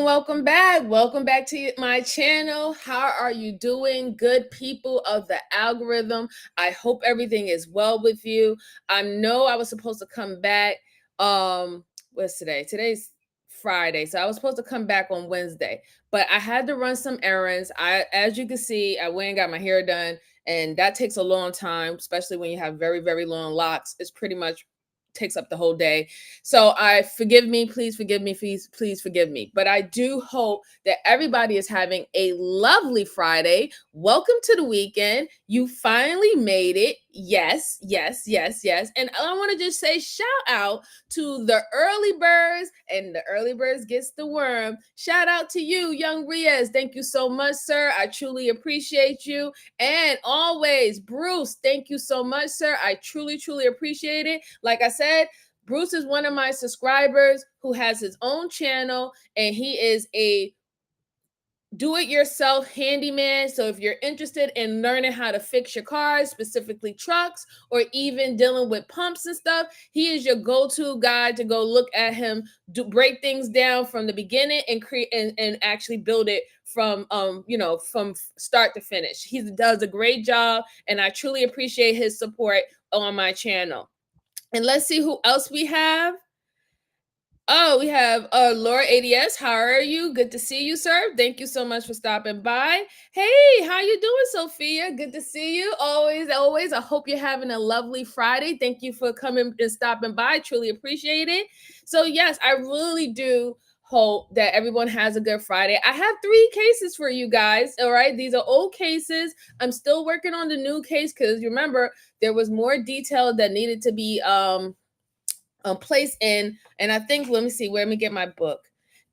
Welcome back. Welcome back to my channel. How are you doing, good people of the algorithm? I hope everything is well with you. I know I was supposed to come back. What's today? Today's Friday, so I was supposed to come back on Wednesday, but I had to run some errands. As you can see, I went and got my hair done, and that takes a long time, especially when you have very, very long locks. It's pretty much takes up the whole day. So please forgive me, please forgive me. But I do hope that everybody is having a lovely Friday. Welcome to the weekend. You finally made it. Yes. And I want to just say shout out to the early birds, and the early birds gets the worm. Shout out to you, young Riaz. Thank you so much, sir. I truly appreciate you. And always, Bruce, thank you so much, sir. I truly appreciate it. Like I said, Bruce is one of my subscribers who has his own channel, and he is a do-it-yourself handyman. So if you're interested in learning how to fix your cars, specifically trucks, or even dealing with pumps and stuff, he is your go-to guy to go look at him, break things down from the beginning and create and actually build it from from start to finish. He does a great job, and I truly appreciate his support on my channel. And let's see who else we have. Oh, we have Laura ADS. How are you? Good to see you, sir. Thank you so much for stopping by. Hey, how you doing, Sophia? Good to see you. Always. I hope you're having a lovely Friday. Thank you for coming and stopping by. Truly appreciate it. So yes, I really do hope that everyone has a good Friday. I have 3 cases for you guys. All right. These are old cases. I'm still working on the new case because remember, there was more detail that needed to be place in, and I think, let me see, let me get my book.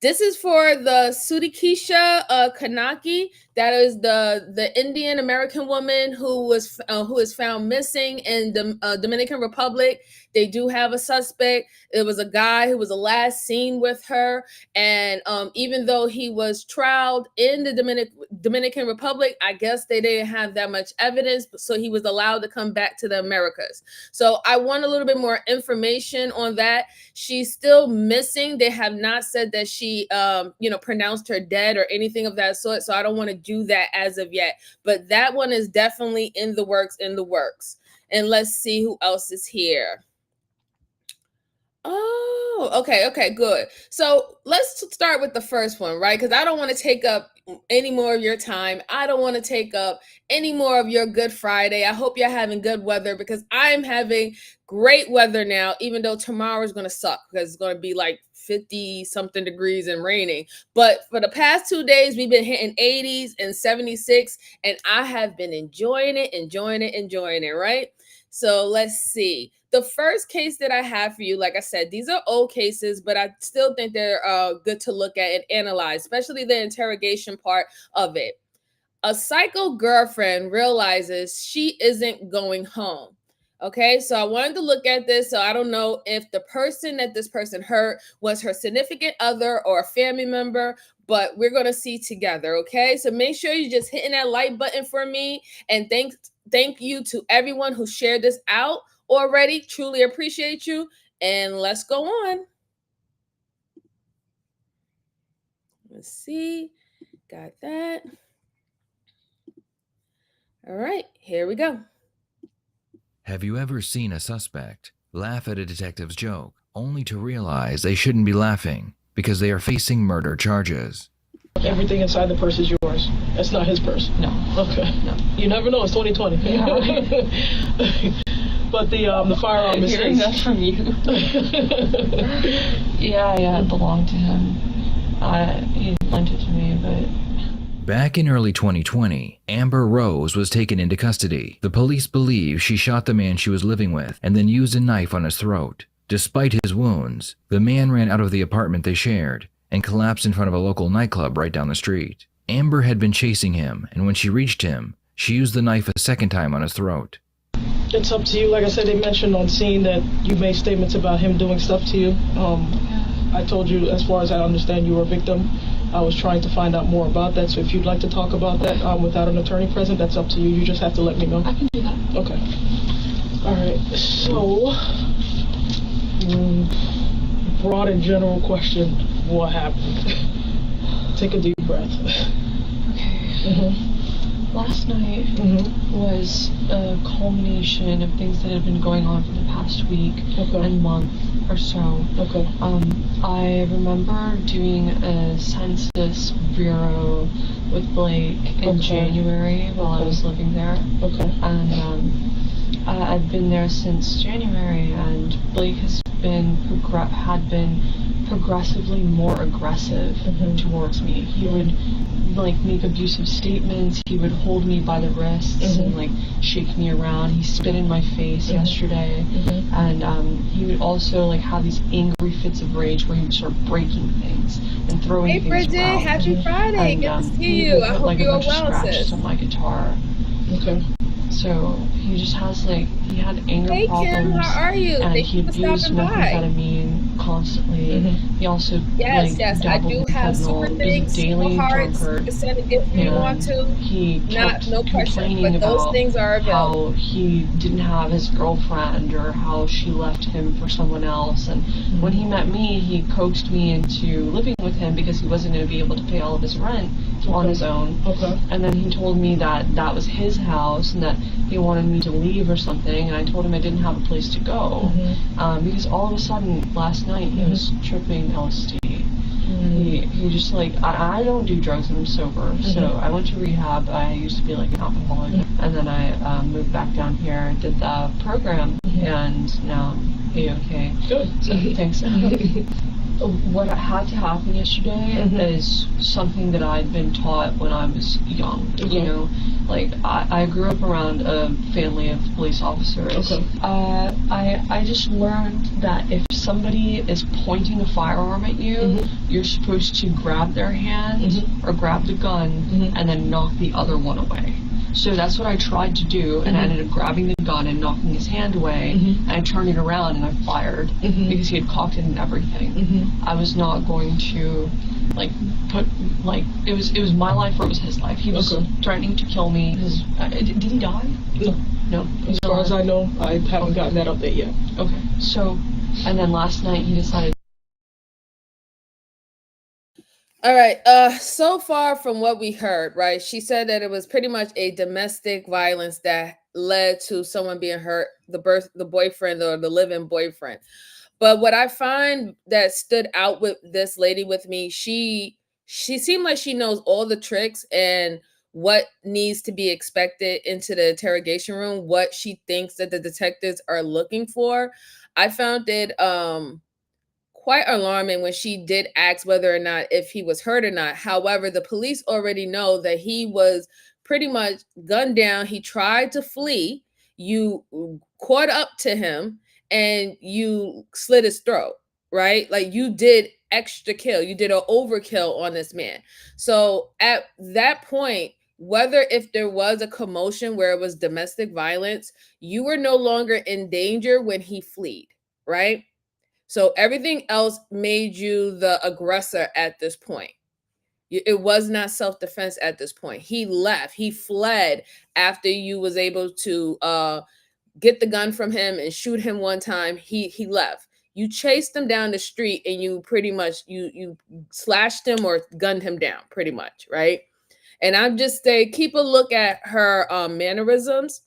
This is for the Sudikisha Kanaki. That is the Indian American woman who is found missing in the Dominican Republic. They do have a suspect. It was a guy who was the last seen with her, and even though he was trialed in the Dominican Republic, I guess they didn't have that much evidence, so he was allowed to come back to the Americas. So I want a little bit more information on that. She's still missing. They have not said that she pronounced her dead or anything of that sort. So I don't want to do that as of yet. But that one is definitely in the works. And let's see who else is here. Oh, Oh, okay, good. So let's start with the first one, right? Because I don't want to take up any more of your time. I don't want to take up any more of your Good Friday. I hope you're having good weather because I'm having great weather now, even though tomorrow is going to suck because it's going to be like 50 something degrees and raining. But for the past 2 days, we've been hitting 80s and 76, and I have been enjoying it, right? So let's see. The first case that I have for you, like I said, these are old cases, but I still think they're good to look at and analyze, especially the interrogation part of it. A psycho girlfriend realizes she isn't going home. Okay, so I wanted to look at this. So I don't know if the person that this person hurt was her significant other or a family member, but we're going to see together. Okay, so make sure you're just hitting that like button for me. And thank you to everyone who shared this out already. Truly appreciate you. And let's go on. Let's see. Got that. All right, here we go. Have you ever seen a suspect laugh at a detective's joke, only to realize they shouldn't be laughing because they are facing murder charges? Everything inside the purse is yours. That's not his purse. No. Okay. No. You never know. It's 2020. Yeah, right. But the firearm is hearing his. that from you. Yeah, it belonged to him. He lent it to me, but... Back in early 2020, Amber Rose was taken into custody. The police believe she shot the man she was living with and then used a knife on his throat. Despite his wounds, the man ran out of the apartment they shared and collapsed in front of a local nightclub right down the street. Amber had been chasing him, and when she reached him, she used the knife a second time on his throat. It's up to you. Like I said, they mentioned on scene that you made statements about him doing stuff to you. I told you, as far as I understand, you were a victim. I was trying to find out more about that, so if you'd like to talk about that without an attorney present, that's up to you. You just have to let me know. I can do that. Okay. All right. So, broad and general question, what happened? Take a deep breath. Okay. Last night was a culmination of things that have been going on for the past week and month or so. Okay. I remember doing a census bureau with Blake in January while I was living there. Okay. And I've been there since January, and Blake had been progressively more aggressive towards me. He would make abusive statements. He would hold me by the wrists and shake me around. He spit in my face yesterday, and he would also have these angry fits of rage where he would start breaking things and throwing things around. Hey Bridget, happy Friday! And, good to see you. I hope you're well, sis. On my guitar. Okay. So he just has he had anger problems. Hey Kim, how are you? And Thank he you for abused stopping by. methamphetamine constantly. He also yes, I do have super things, super hearts. You can send a gift if you want to. He no pressure, but those things are available. How he didn't have his girlfriend or how she left him for someone else. And when he met me, he coaxed me into living with him because he wasn't going to be able to pay all of his rent on his own. Okay. And then he told me that that was his house and that he wanted me to leave or something, and I told him I didn't have a place to go because all of a sudden last night he was tripping LSD. He just I don't do drugs and I'm sober, so I went to rehab. I used to be an alcoholic, and then I moved back down here, did the program, and now I'm A-okay. Good. So thanks. What had to happen yesterday is something that I'd been taught when I was young. You know, I grew up around a family of police officers. Okay. I just learned that if somebody is pointing a firearm at you, you're supposed to grab their hand or grab the gun and then knock the other one away. So that's what I tried to do, and I ended up grabbing the gun and knocking his hand away, and I turned it around and I fired because he had cocked it and everything. I was not going to it was my life or it was his life. He was threatening to kill me. Did he die? No. As far as I know, I haven't gotten that update yet. Okay. So, and then last night he decided. All right. So far from what we heard, right? She said that it was pretty much a domestic violence that led to someone being hurt, the boyfriend or the live-in boyfriend. But what I find that stood out with this lady with me, she seemed like she knows all the tricks and what needs to be expected into the interrogation room, what she thinks that the detectives are looking for. I found it quite alarming when she did ask whether or not if he was hurt or not. However, the police already know that he was pretty much gunned down. He tried to flee. You caught up to him and you slit his throat, right? Like you did extra kill. You did an overkill on this man. So at that point, whether if there was a commotion where it was domestic violence, you were no longer in danger when he fled, right? So everything else made you the aggressor at this point. It was not self-defense at this point. He left. He fled after you was able to get the gun from him and shoot him one time. He left. You chased him down the street and you pretty much you slashed him or gunned him down pretty much, right? And I'm just saying, keep a look at her mannerisms.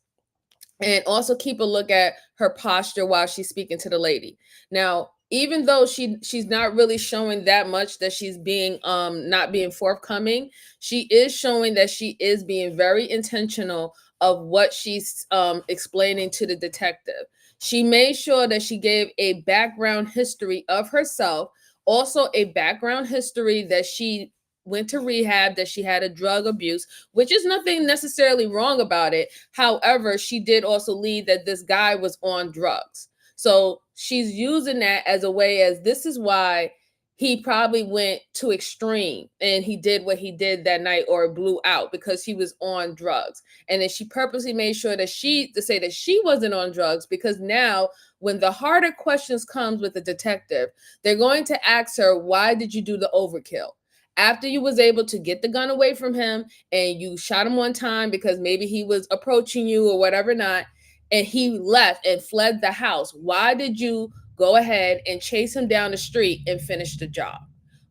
And also keep a look at her posture while she's speaking to the lady. Now, even though she's not really showing that much that she's being not being forthcoming, she is showing that she is being very intentional of what she's explaining to the detective. She made sure that she gave a background history of herself, also a background history that she went to rehab, that she had a drug abuse, which is nothing necessarily wrong about it. However, she did also lead that this guy was on drugs. So she's using that as a way as this is why he probably went to extreme and he did what he did that night or blew out because he was on drugs. And then she purposely made sure that to say that she wasn't on drugs, because now when the harder questions comes with the detective, they're going to ask her, why did you do the overkill? After you was able to get the gun away from him and you shot him one time because maybe he was approaching you or whatever not, and he left and fled the house, why did you go ahead and chase him down the street and finish the job?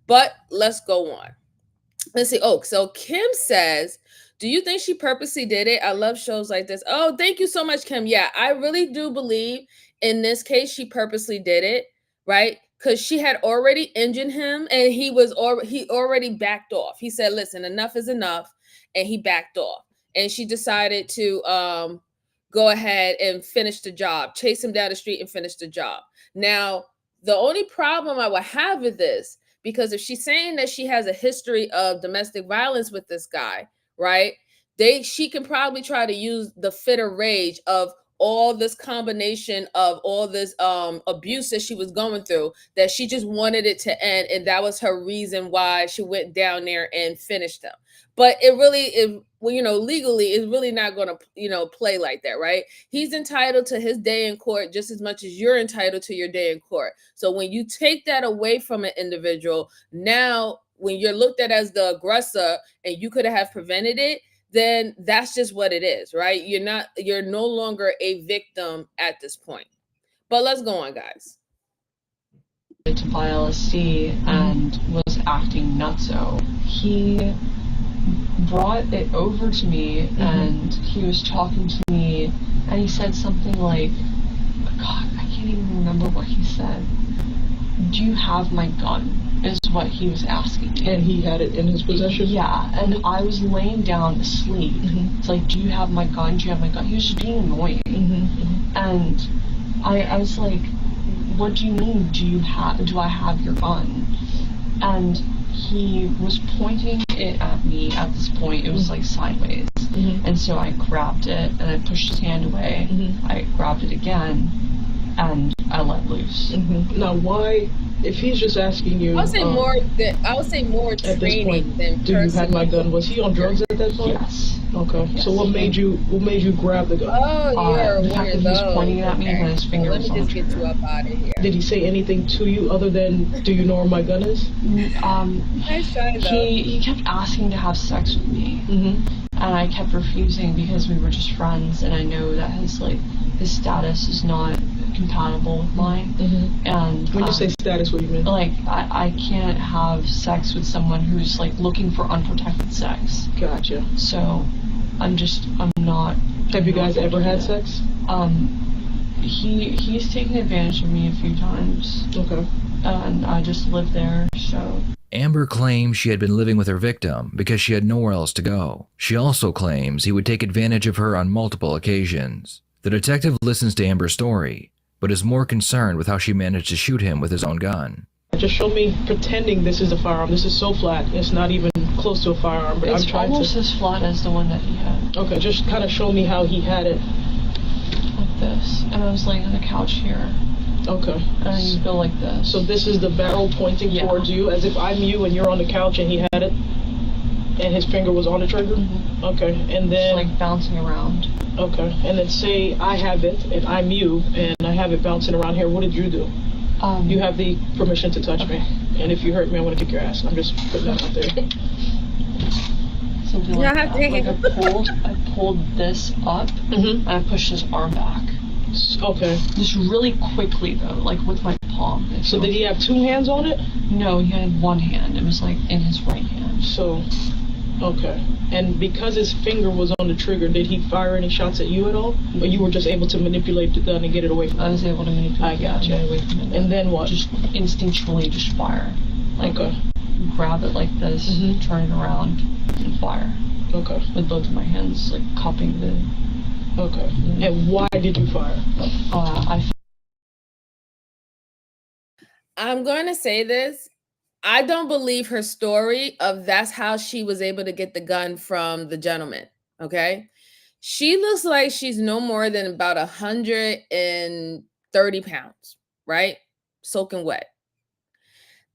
But let's go on. Let's see. Oh, so Kim says, do you think she purposely did it? I love shows like this. Oh, thank you so much, Kim. Yeah, I really do believe in this case she purposely did it, right? Because she had already injured him and he already backed off. He said, listen, enough is enough. And he backed off. And she decided to go ahead and finish the job, chase him down the street and finish the job. Now, the only problem I would have with this, because if she's saying that she has a history of domestic violence with this guy, right? She can probably try to use the fit of rage of all this combination of all this abuse that she was going through, that she just wanted it to end. And that was her reason why she went down there and finished them. But it really is, well, legally it's really not going to, play like that, right? He's entitled to his day in court just as much as you're entitled to your day in court. So when you take that away from an individual, now when you're looked at as the aggressor and you could have prevented it, then that's just what it is, right? You're no longer a victim at this point. But let's go on, guys. To buy LSD and was acting nutso. He brought it over to me and he was talking to me and he said something like, God, I can't even remember what he said. Do you have my gun? Is what he was asking me. And he had it in his possession? Yeah, and I was laying down asleep. It's like, do you have my gun? Do you have my gun? He was just being annoying. And I was like, what do you mean, do I have your gun? And he was pointing it at me at this point. It was like sideways. And so I grabbed it and I pushed his hand away. I grabbed it again and I let loose. Now, why, if he's just asking you, I would say more training than do you have my gun? Was he on drugs at that point? Yes. Okay. Yes. So what made you grab the gun? Oh, you're the fact that he was pointing at me and his finger was on the trigger. Let me just get you up out of here. Did he say anything to you other than, do you know where my gun is? Nice try, though. He kept asking to have sex with me. And I kept refusing because we were just friends, and I know that his status is not compatible with mine. And when you say status, what do you mean? Like, I can't have sex with someone who's like looking for unprotected sex. Gotcha. So I'm not. Have you guys ever had sex? he's taken advantage of me a few times. Okay. And I just live there, so. Amber claims she had been living with her victim because she had nowhere else to go. She also claims he would take advantage of her on multiple occasions. The detective listens to Amber's story, but is more concerned with how she managed to shoot him with his own gun. Just show me pretending this is a firearm. This is so flat. It's not even close to a firearm. But It's I'm trying almost to. as flat as the one that he had. Okay, just kind of show me how he had it. Like this. And I was laying on the couch here. Okay. And you go like this. So this is the barrel pointing towards you, as if I'm you and you're on the couch and he had it, and his finger was on the trigger? Mm-hmm. Okay, and then... It's like bouncing around. Okay, and then say I have it, and I'm you, and I have it bouncing around here. What did you do? You have the permission to touch me. And if you hurt me, I'm going to kick your ass. I'm just putting that out there. Something like that. Like I pulled this up, and I pushed his arm back. Okay. Just really quickly, though, like with my palm. So did he have two hands on it? No, he had one hand. It was like in his right hand. So, okay. And because his finger was on the trigger, did he fire any shots at you at all? Or you were just able to manipulate the gun and get it away from him? I was able to manipulate I got you. away from it. And then what? Just instinctually just fire. Like, okay. Grab it like this, turn it around, and fire. Okay. With both of my hands, like, cupping the... Okay. And why did you fire? I'm going to say this. I don't believe her story of that's how she was able to get the gun from the gentleman. Okay. She looks like she's no more than about 130 pounds, right? Soaking wet.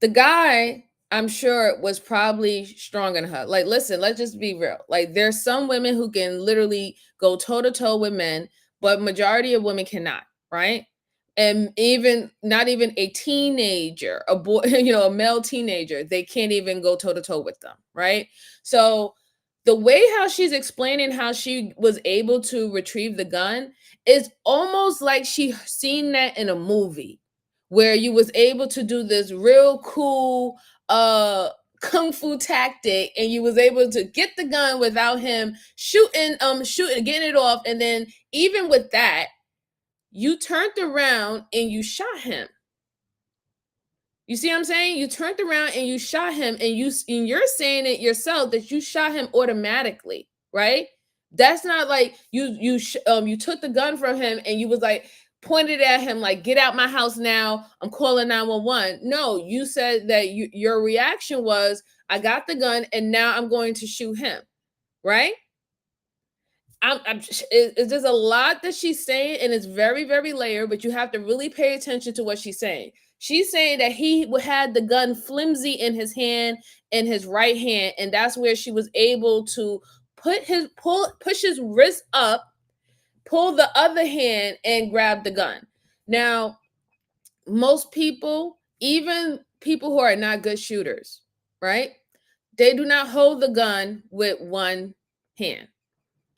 The guy, I'm sure, was probably stronger than her. Like, listen, let's just be real. Like, there's some women who can literally go toe to toe with men, but majority of women cannot, right? And even not even a teenager, a boy, a male teenager, they can't even go toe to toe with them, right? So the way how she's explaining how she was able to retrieve the gun is almost like she seen that in a movie where you was able to do this real cool kung fu tactic and you was able to get the gun without him shooting, getting it off. And then even with that, you turned around and you shot him. You see what I'm saying? You turned around and you shot him, and you're saying it yourself that you shot him automatically, right? That's not like you took the gun from him and you was like pointed at him like, get out my house now, I'm calling 911. No, you said that your reaction was, I got the gun and now I'm going to shoot him, right? It's just a lot that she's saying, and it's very, very layered, but you have to really pay attention to what she's saying. She's saying that he had the gun flimsy in his hand, in his right hand, and that's where she was able to push his wrist up, pull the other hand, and grab the gun. Now, most people, even people who are not good shooters, right? They do not hold the gun with one hand.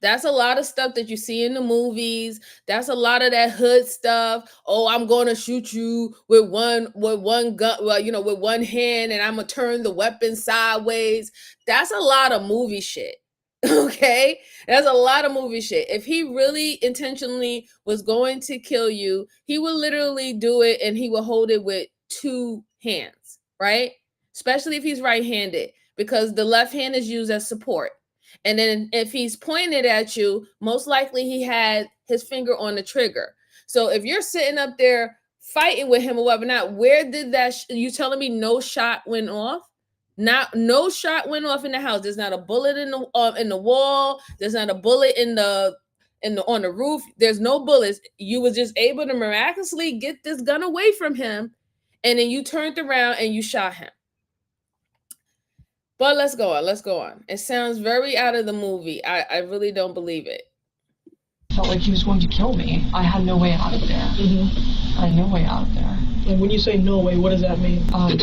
That's a lot of stuff that you see in the movies. That's a lot of that hood stuff. Oh, I'm going to shoot you with one gun, with one hand, and I'm going to turn the weapon sideways. That's a lot of movie shit. Okay? That's a lot of movie shit. If he really intentionally was going to kill you, he would literally do it and he would hold it with two hands, right? Especially if he's right-handed, because the left hand is used as support. And then if he's pointed at you, most likely he had his finger on the trigger. So if you're sitting up there fighting with him or whatever, not where did that, you telling me no shot went off? No shot went off in the house. There's not a bullet in the wall. There's not a bullet on the roof. There's no bullets. You was just able to miraculously get this gun away from him. And then you turned around and you shot him. But let's go on. It sounds very out of the movie. I really don't believe it. I felt like he was going to kill me. I had no way out of there. I had no way out of there. And when you say no way, what does that mean? I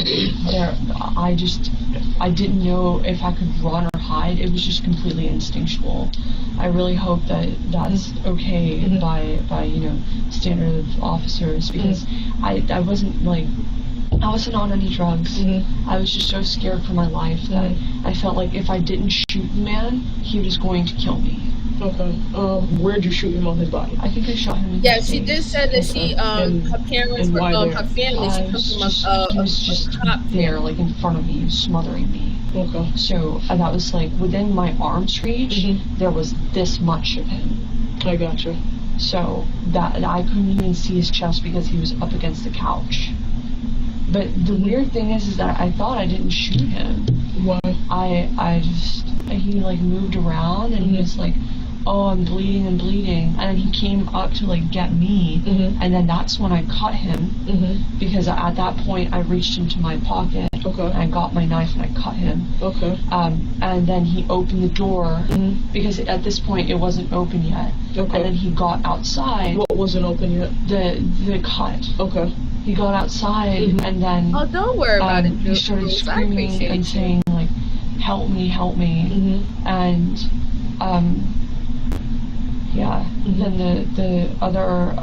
didn't know if I could run or hide. It was just completely instinctual. I really hope that that's okay by standard of officers, because I wasn't on any drugs. I was just so scared for my life that I felt like if I didn't shoot the man, he was going to kill me. Okay. Where'd you shoot him on his body? I think I shot him in Yeah, the she did face. say that Okay. her parents And were why there? her family. She comes from He was just a cop there, family. like in front of me, he was smothering me. Okay. So that was like within my arm's reach. There was this much of him. I gotcha. So that I couldn't even see his chest because he was up against the couch. But the weird thing is that I thought I didn't shoot him. Why? He like moved around and he was like, oh, I'm bleeding. And then he came up to like get me. And then that's when I cut him because at that point I reached into my pocket. Okay. And I got my knife and I cut him. Okay. And then he opened the door because at this point it wasn't open yet. Okay. And then he got outside. What wasn't open yet? The cut. Okay. He got outside and then Oh, don't worry about it. he started Jules. I screaming appreciate and you. saying like, help me. And then the other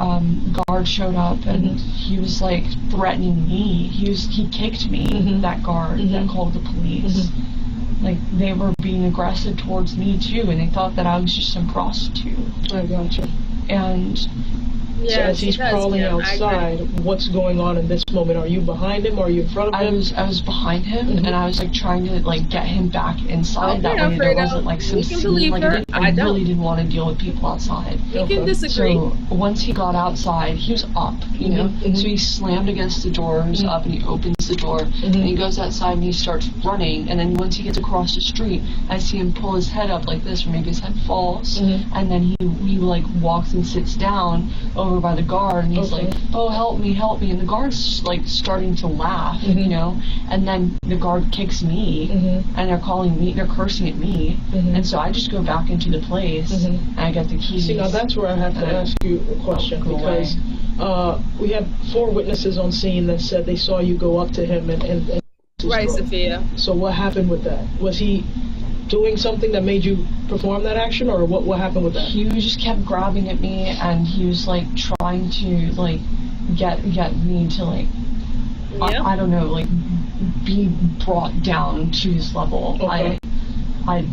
guard showed up and he was like threatening me. He kicked me, that guard that called the police. Like they were being aggressive towards me too, and they thought that I was just some prostitute. I gotcha. And So Yeah, as he's she does, crawling Kim. I agree. outside, what's going on in this moment? Are you behind him? Are you in front of him? I was behind him and I was like trying to like get him back inside. Okay, That way there Alfredo, wasn't like some we can scene. believe Like her. I I really don't. didn't want to deal with people outside. We can disagree. So once he got outside, he was up, you know. So he slammed against the door, he was up, and he opens the door, and he goes outside and he starts running. And then once he gets across the street, I see him pull his head up like this, or maybe his head falls, and then he like walks and sits down over by the guard, and he's like, "Oh, help me!" And the guard's like starting to laugh, you know. And then the guard kicks me, and they're cursing at me, and so I just go back into the place, and I get the keys. See, now that's where I have to ask you a question because we have 4 witnesses on scene that said they saw you go up to him and Right, Sophia. So what happened with that? Was he doing something that made you perform that action, or what happened with that? He just kept grabbing at me, and he was like trying to like get me to like I don't know, like be brought down to his level. Okay. I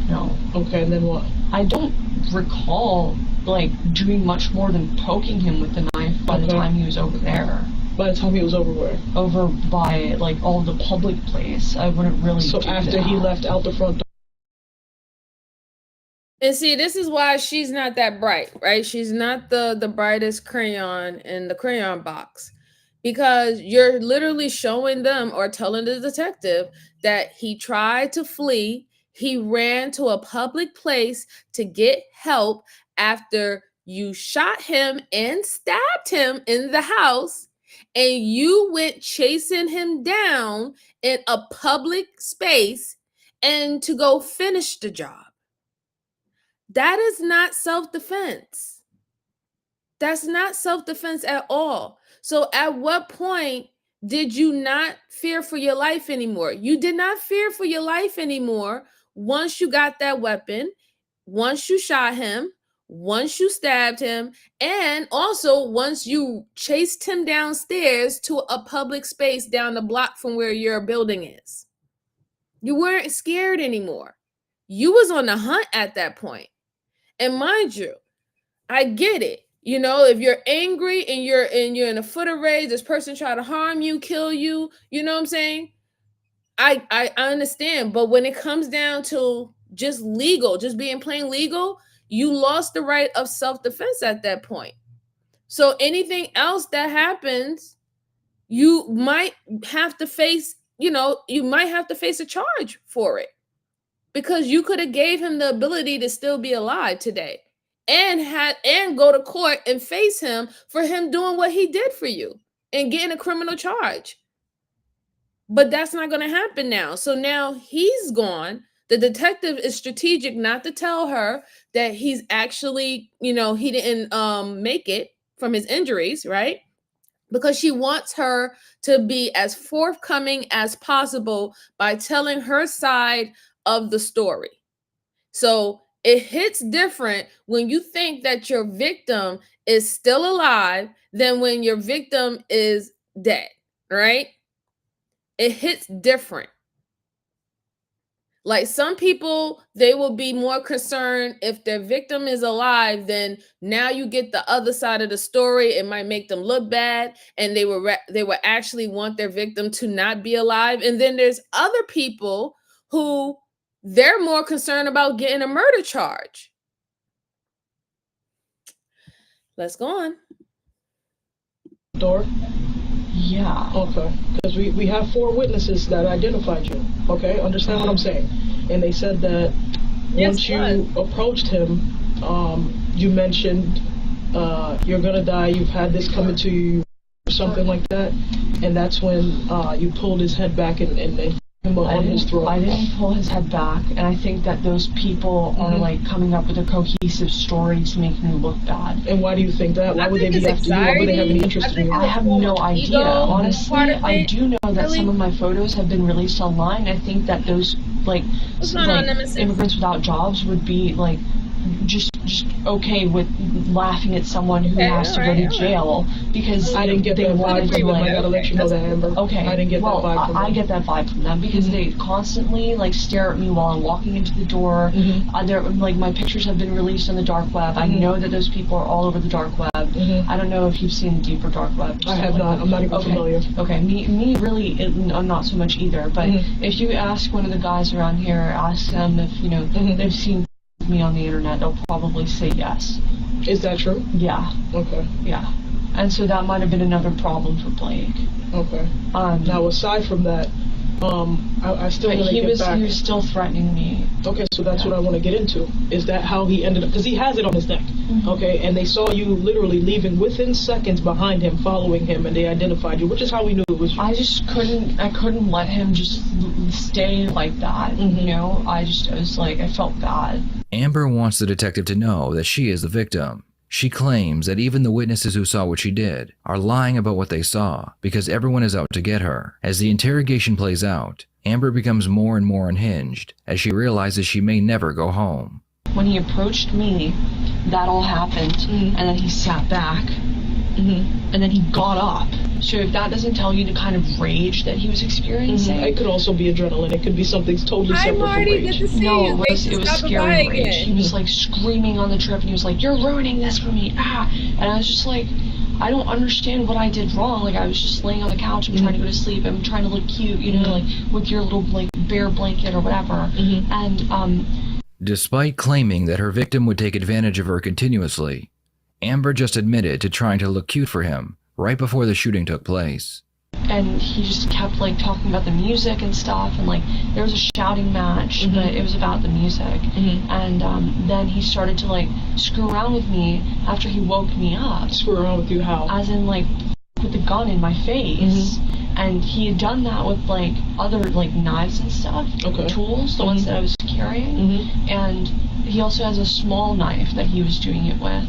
no. Okay, and then what? I don't recall like doing much more than poking him with the knife by the time he was over there. By the time he was over where? Over by like all the public place. I wouldn't really So do after that. he left out the front door. And see, this is why she's not that bright, right? She's not the brightest crayon in the crayon box. Because you're literally showing them or telling the detective that he tried to flee. He ran to a public place to get help after you shot him and stabbed him in the house. And you went chasing him down in a public space and to go finish the job. That is not self-defense. That's not self-defense at all. So at what point did you not fear for your life anymore? You did not fear for your life anymore once you got that weapon, once you shot him, once you stabbed him, and also once you chased him downstairs to a public space down the block from where your building is. You weren't scared anymore. You was on the hunt at that point. And mind you, I get it. You know, if you're angry and you're in a foot of rage, this person try to harm you, kill you, you know what I'm saying? I understand, but when it comes down to just legal, just being plain legal, you lost the right of self-defense at that point. So anything else that happens, you might have to face, you might have to face a charge for it. Because you could have gave him the ability to still be alive today and go to court and face him for him doing what he did for you and getting a criminal charge. But that's not going to happen now. So now he's gone. The detective is strategic not to tell her that he's actually, he didn't make it from his injuries, right? Because she wants her to be as forthcoming as possible by telling her side of the story. So it hits different when you think that your victim is still alive than when your victim is dead, right? It hits different. Like some people, they will be more concerned if their victim is alive, then now you get the other side of the story. It might make them look bad, and they will actually want their victim to not be alive. And then there's other people who they're more concerned about getting a murder charge. Let's go on. Door? Yeah. Okay. Because we have 4 witnesses that identified you. Okay? Understand what I'm saying? And they said that once you approached him, you mentioned you're gonna die, you've had this coming to you, or something like that. And that's when you pulled his head back and him on his throat. I didn't pull his head back, and I think that those people are like coming up with a cohesive story to make me look bad. And why do you think that? Why would they be after you? Why would they have any interest in you? I have no idea. Honestly, I do know that some of my photos have been released online. I think that those immigrants without jobs would be like just okay with laughing at someone who has to go to jail because I didn't get they that wanted vibe to from them. like. I gotta let you know that, Amber. Okay. I didn't get that vibe from them. I get that vibe from them because they constantly like stare at me while I'm walking into the door. They're like, my pictures have been released on the dark web. I know that those people are all over the dark web. I don't know if you've seen the deeper dark web. I have not. I'm not even familiar. Okay, me really, not so much either. But if you ask one of the guys around here, ask them if they've seen me on the internet, they'll probably say yes. Is that true? Yeah. Okay. Yeah. And so that might have been another problem for Blake. Okay. Now, aside from that, I still want to get back. He was still threatening me. Okay, so that's what I want to get into. Is that how he ended up? Because he has it on his neck. Okay, and they saw you literally leaving within seconds behind him, following him, and they identified you, which is how we knew it was you. I just couldn't let him just stay like that. I was like, I felt bad. Amber wants the detective to know that she is the victim. She claims that even the witnesses who saw what she did are lying about what they saw because everyone is out to get her. As the interrogation plays out, Amber becomes more and more unhinged as she realizes she may never go home. When he approached me, that all happened, and then he sat back, and then he got up. So if that doesn't tell you the kind of rage that he was experiencing... It could also be adrenaline. It could be something totally separate from rage. Good to see no, you. it was scary rage. He was like screaming on the trip, and he was like, "You're ruining this for me, ah!" And I was just like, I don't understand what I did wrong. Like, I was just laying on the couch, I'm trying to go to sleep, I'm trying to look cute, like, with your little, like, bear blanket or whatever. And, Despite claiming that her victim would take advantage of her continuously, Amber just admitted to trying to look cute for him right before the shooting took place. And he just kept like talking about the music and stuff, and like there was a shouting match, but it was about the music. And then he started to like screw around with me after he woke me up. Screw around with you how? As in like with the gun in my face. And he had done that with like other like knives and stuff, tools, the ones that I was carrying. And he also has a small knife that he was doing it with.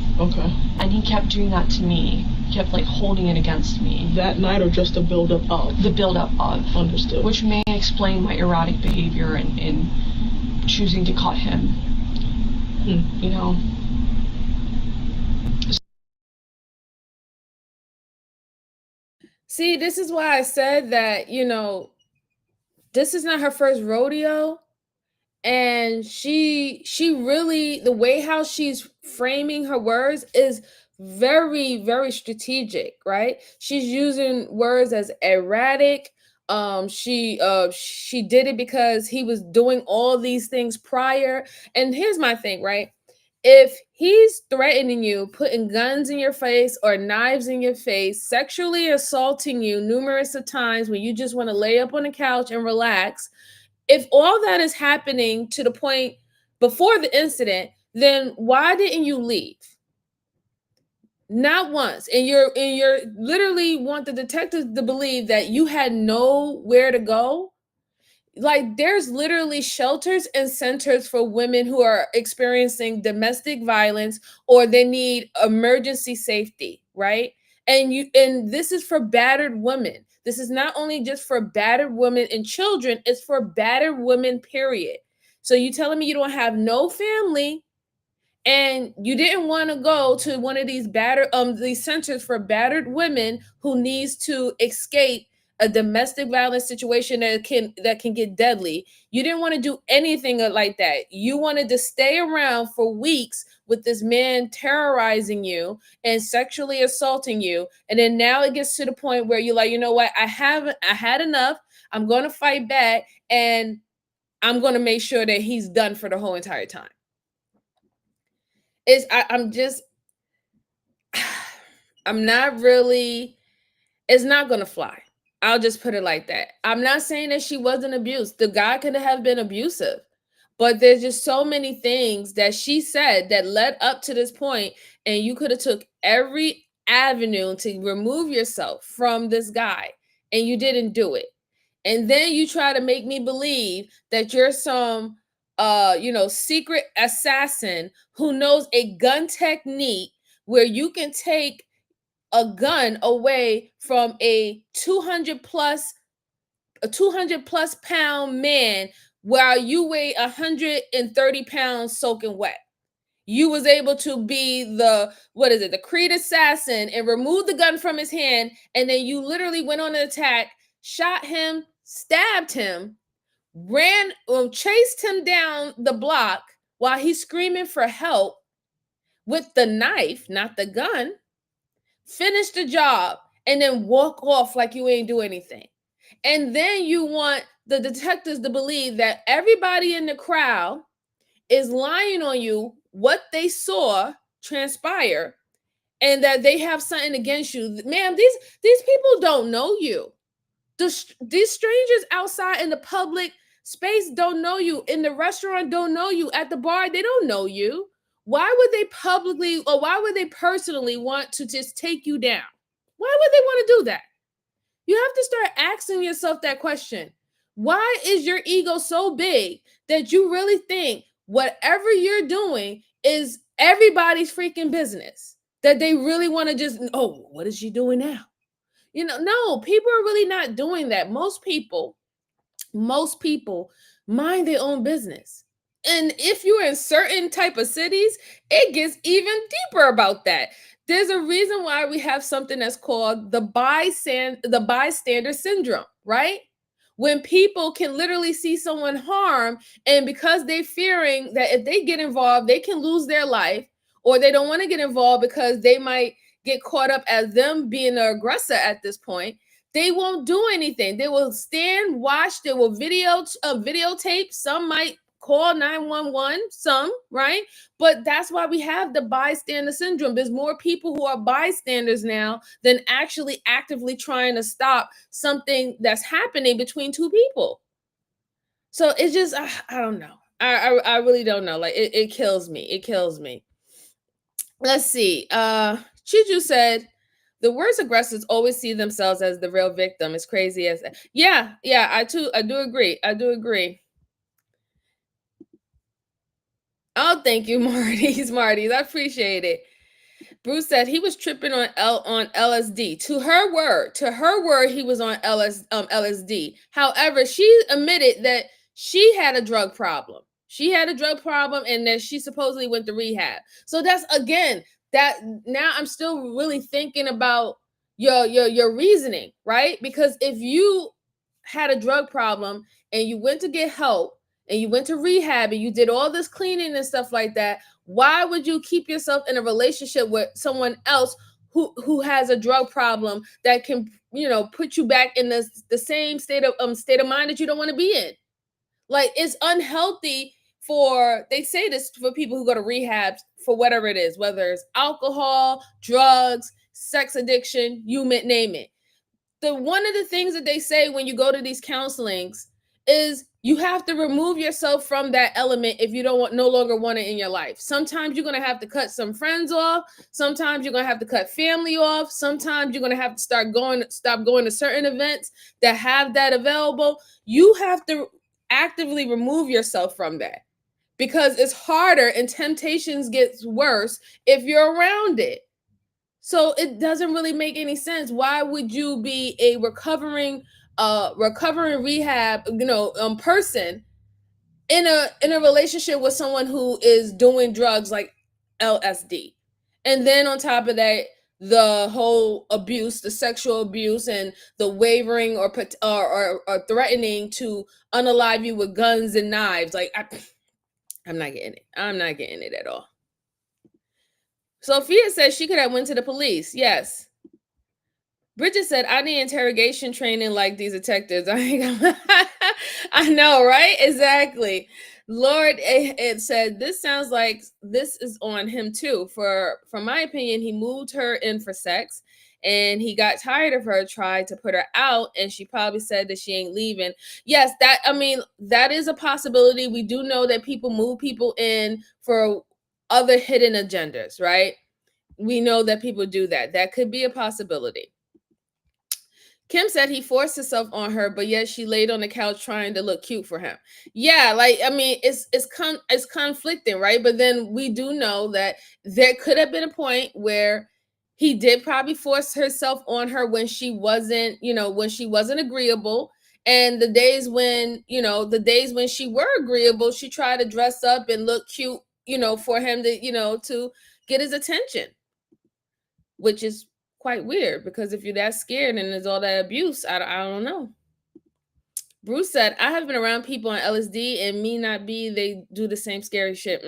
And he kept doing that to me. He kept like holding it against me. That night, or just the buildup of? The buildup of. Understood. Which may explain my erratic behavior in choosing to cut him. See, this is why I said that, this is not her first rodeo. And she really, the way how she's framing her words is very, very strategic, right? She's using words as erratic. She did it because he was doing all these things prior. And here's my thing, right? If he's threatening you, putting guns in your face or knives in your face, sexually assaulting you numerous of times when you just want to lay up on the couch and relax, if all that is happening to the point before the incident, then why didn't you leave? Not once. And you're literally want the detectives to believe that you had nowhere to go. Like, there's literally shelters and centers for women who are experiencing domestic violence or they need emergency safety, right? And this is for battered women. This is not only just for battered women and children, it's for battered women, period. So you telling me you don't have no family and you didn't want to go to one of these these centers for battered women who needs to escape a domestic violence situation that can get deadly. You didn't want to do anything like that. You wanted to stay around for weeks with this man terrorizing you and sexually assaulting you. And then now it gets to the point where you're like, you know what? I had enough. I'm going to fight back, and I'm going to make sure that he's done for the whole entire time. I'm not really, it's not going to fly. I'll just put it like that. I'm not saying that she wasn't abused. The guy could have been abusive, but there's just so many things that she said that led up to this point, and you could have took every avenue to remove yourself from this guy, and you didn't do it. And then you try to make me believe that you're some secret assassin who knows a gun technique where you can take a gun away from a 200 plus pound man while you weigh 130 pounds soaking wet. You was able to be the Creed assassin and remove the gun from his hand, and then you literally went on an attack, shot him, stabbed him, chased him down the block while he's screaming for help with the knife, not the gun, finish the job, and then walk off like you ain't do anything. And then you want the detectives to believe that everybody in the crowd is lying on you what they saw transpire, and that they have something against you. Ma'am, these people don't know you. These strangers outside in the public space don't know you. In the restaurant don't know you. At the bar, they don't know you. Why would they publicly, or why would they personally want to just take you down? Why would they want to do that? You have to start asking yourself that question. Why is your ego so big that you really think whatever you're doing is everybody's freaking business? That they really want to just, oh, what is she doing now? No, people are really not doing that. Most people mind their own business. And if you're in certain type of cities, it gets even deeper about that. There's a reason why we have something that's called the bystander syndrome, right? When people can literally see someone harm, and because they're fearing that if they get involved, they can lose their life, or they don't want to get involved because they might get caught up as them being the aggressor at this point, they won't do anything. They will stand, watch, they will videotape. Some might call 911, some, right? But that's why we have the bystander syndrome. There's more people who are bystanders now than actually actively trying to stop something that's happening between two people. So it's just, I don't know. I really don't know. Like, it kills me. It kills me. Let's see. Chiju said, the worst aggressors always see themselves as the real victim. It's crazy as that. Yeah, I do agree. I do agree. Oh, thank you, Marty's. I appreciate it. Bruce said he was tripping on LSD. To her word, he was on LSD. However, she admitted that she had a drug problem. And that she supposedly went to rehab. So that's, again, that now I'm still really thinking about your reasoning, right? Because if you had a drug problem and you went to get help and you went to rehab and you did all this cleaning and stuff like that, why would you keep yourself in a relationship with someone else who has a drug problem that can, put you back in the same state of mind that you don't want to be in? Like, it's unhealthy they say this for people who go to rehab for whatever it is, whether it's alcohol, drugs, sex addiction, you name it. One of the things that they say when you go to these counselings is you have to remove yourself from that element if you no longer want it in your life. Sometimes you're going to have to cut some friends off. Sometimes you're going to have to cut family off. Sometimes you're going to have to stop going to certain events that have that available. You have to actively remove yourself from that, because it's harder and temptations gets worse if you're around it. So it doesn't really make any sense. Why would you be a recovering rehab, person in a relationship with someone who is doing drugs like LSD? And then on top of that, the whole abuse, the sexual abuse, and the wavering or threatening to unalive you with guns and knives. Like, I'm not getting it. I'm not getting it at all. Sophia says she could have went to the police. Yes. Bridget said, I need interrogation training like these detectives. I know, right? Exactly. Lord, it said, this sounds like this is on him too. From my opinion, he moved her in for sex and he got tired of her, tried to put her out, and she probably said that she ain't leaving. Yes, that is a possibility. We do know that people move people in for other hidden agendas, right? We know that people do that. That could be a possibility. Kim said he forced himself on her, but yet she laid on the couch trying to look cute for him. Yeah, like, I mean, it's conflicting, right? But then we do know that there could have been a point where he did probably force herself on her when she wasn't, when she wasn't agreeable. And the days when she were agreeable, she tried to dress up and look cute, for him to, to get his attention, which is quite weird, because if you're that scared and there's all that abuse, I don't know. Bruce said, I have been around people on LSD and me not be, they do the same scary shit.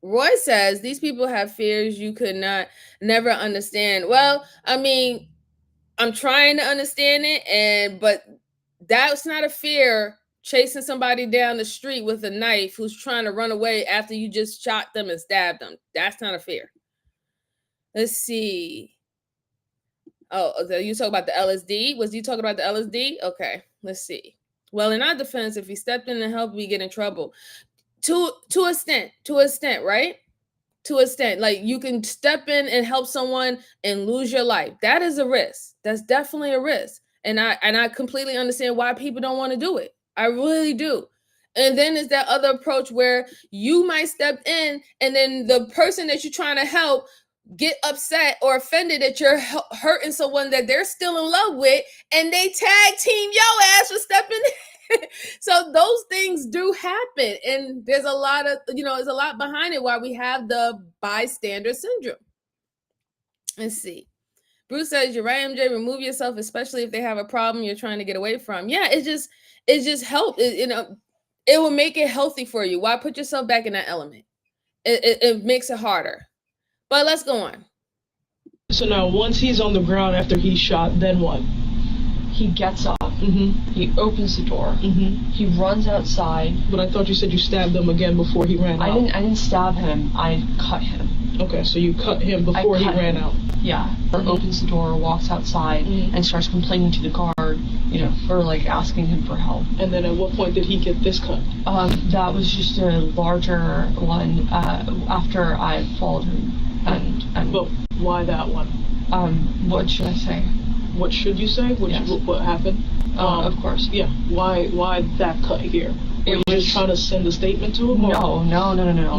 Roy says, these people have fears you could never understand. Well, I mean, I'm trying to understand it, but that's not a fear, chasing somebody down the street with a knife who's trying to run away after you just shot them and stabbed them. That's not a fear. Let's see. Oh, you talk about the LSD? Was you talking about the LSD? Okay, let's see. Well, in our defense, if he stepped in to help, we get in trouble. To a extent, right? To a extent, like, you can step in and help someone and lose your life. That is a risk. That's definitely a risk. And I completely understand why people don't want to do it. I really do. And then there's that other approach where you might step in and then the person that you're trying to help get upset or offended that you're hurting someone that they're still in love with, and they tag team your ass for stepping in. So those things do happen, and there's a lot behind it, why we have the bystander syndrome. Let's see. Bruce says, you're right, MJ, remove yourself, especially if they have a problem you're trying to get away from. Yeah, it just helps. It will make it healthy for you. Why put yourself back in that element? It makes it harder. But let's go on. So now, once he's on the ground after he's shot, then what? He gets up. He opens the door. He runs outside. But I thought you said you stabbed him again before he ran out. I didn't stab him. I cut him. Okay, so you cut him before he ran out. Yeah. Opens the door, walks outside, and starts complaining to the guard, for like asking him for help. And then at what point did he get this cut? That was just a larger one after I followed him. But why that one? What should I say? What should you say? What happened? Of course. Yeah. Why that cut here? Were you just trying to send a statement to him? No.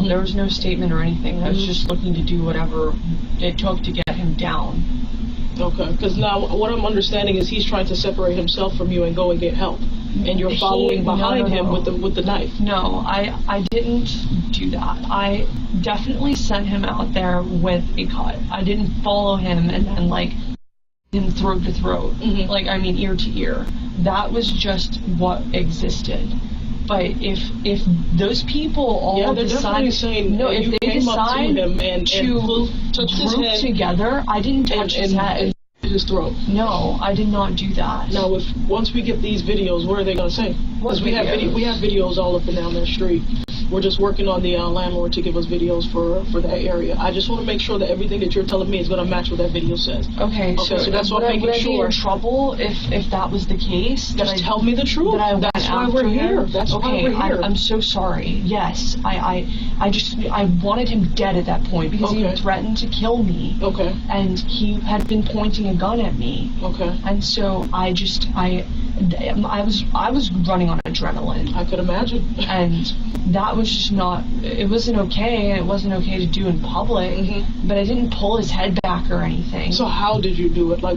There was no statement or anything. I was just looking to do whatever it took to get him down. Okay. Because now what I'm understanding is he's trying to separate himself from you and go and get help. And you're following behind him with the knife. No, I didn't do that. I definitely sent him out there with a cut. I didn't follow him and then him throat to throat, ear to ear. That was just what existed. But if those people all decide, if they decide to group together, I didn't touch his head. His throat. No, I did not do that. Now, once we get these videos, what are they gonna say? Because we have videos all up and down their street. We're just working on the landlord to give us videos for that area. I just want to make sure that everything that you're telling me is gonna match what that video says. Okay, so that's what I'm making sure. Would I be in trouble if that was the case? Just tell me the truth. That's why we're here. That's why we're here. I'm so sorry. Yes, I wanted him dead at that point because he threatened to kill me. Okay. And he had been pointing a gun at me. Okay. And so I was running on adrenaline. I could imagine. And that was just not, it wasn't okay, and it wasn't okay to do in public, but I didn't pull his head back or anything. So how did you do it? Well,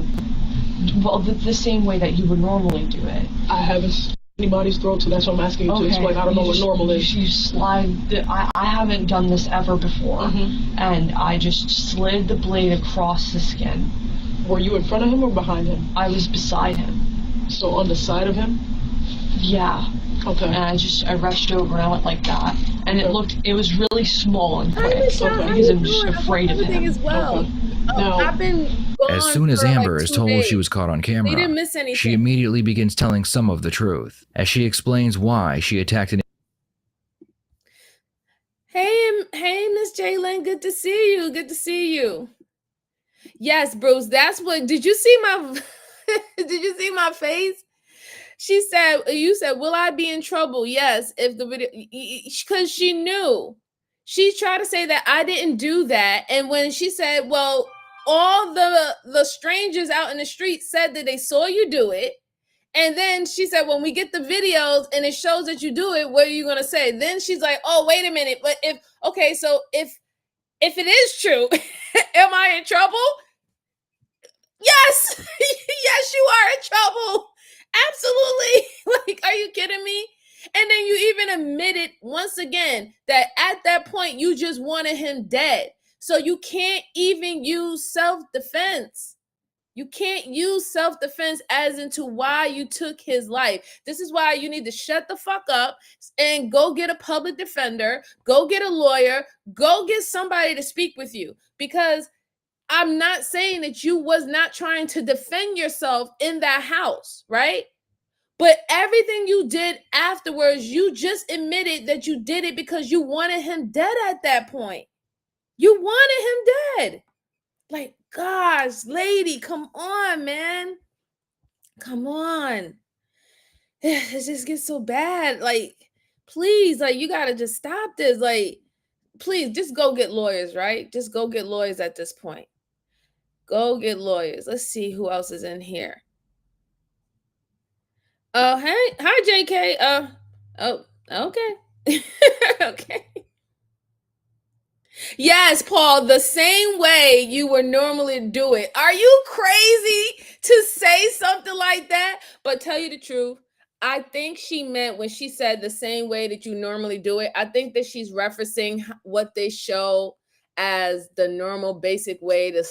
the same way that you would normally do it. I haven't anybody's throat, so that's what I'm asking you to explain. I don't know what normal is. You slide I haven't done this ever before, and I just slid the blade across the skin. Were you in front of him or behind him? I was beside him. So on the side of him? Yeah. Okay. And I reached over and I went like that, and it was really small and quick, Because I'm just afraid of him. as well. Okay. Now, I've been gone As soon as for Amber like is 2 told days. she was caught on They camera, didn't miss anything. she immediately begins telling some of the truth, as she explains why she attacked an Hey, Miss Jalen, good to see you. Good to see you. Yes, Bruce, that's what. Did you see my? Did you see my face? She said, "You said, will I be in trouble?" Yes, if the video, because she knew. She tried to say that I didn't do that, and when she said, "Well, all the strangers out in the street said that they saw you do it," and then she said, "When we get the videos and it shows that you do it, what are you gonna say?" Then she's like, "Oh, wait a minute, but if it is true, am I in trouble?" Yes, yes, you are in trouble. Absolutely. Like, are you kidding me? And then you even admitted once again that at that point you just wanted him dead. So you can't even use self-defense. You can't use self-defense as into why you took his life. This is why you need to shut the fuck up and go get a public defender, go get a lawyer, go get somebody to speak with you. Because I'm not saying that you was not trying to defend yourself in that house, right? But everything you did afterwards, you just admitted that you did it because you wanted him dead at that point. You wanted him dead. Like, gosh, lady, come on, man. Come on. It just gets so bad. Like, please, like, you got to just stop this. Like, please, just go get lawyers, right? Just go get lawyers at this point. Go get lawyers. Let's see who else is in here. Hey, hi, JK. Oh, okay. Okay. Yes, Paul, the same way you would normally do it. Are you crazy to say something like that? But tell you the truth, I think she meant when she said the same way that you normally do it, I think that she's referencing what they show as the normal basic way to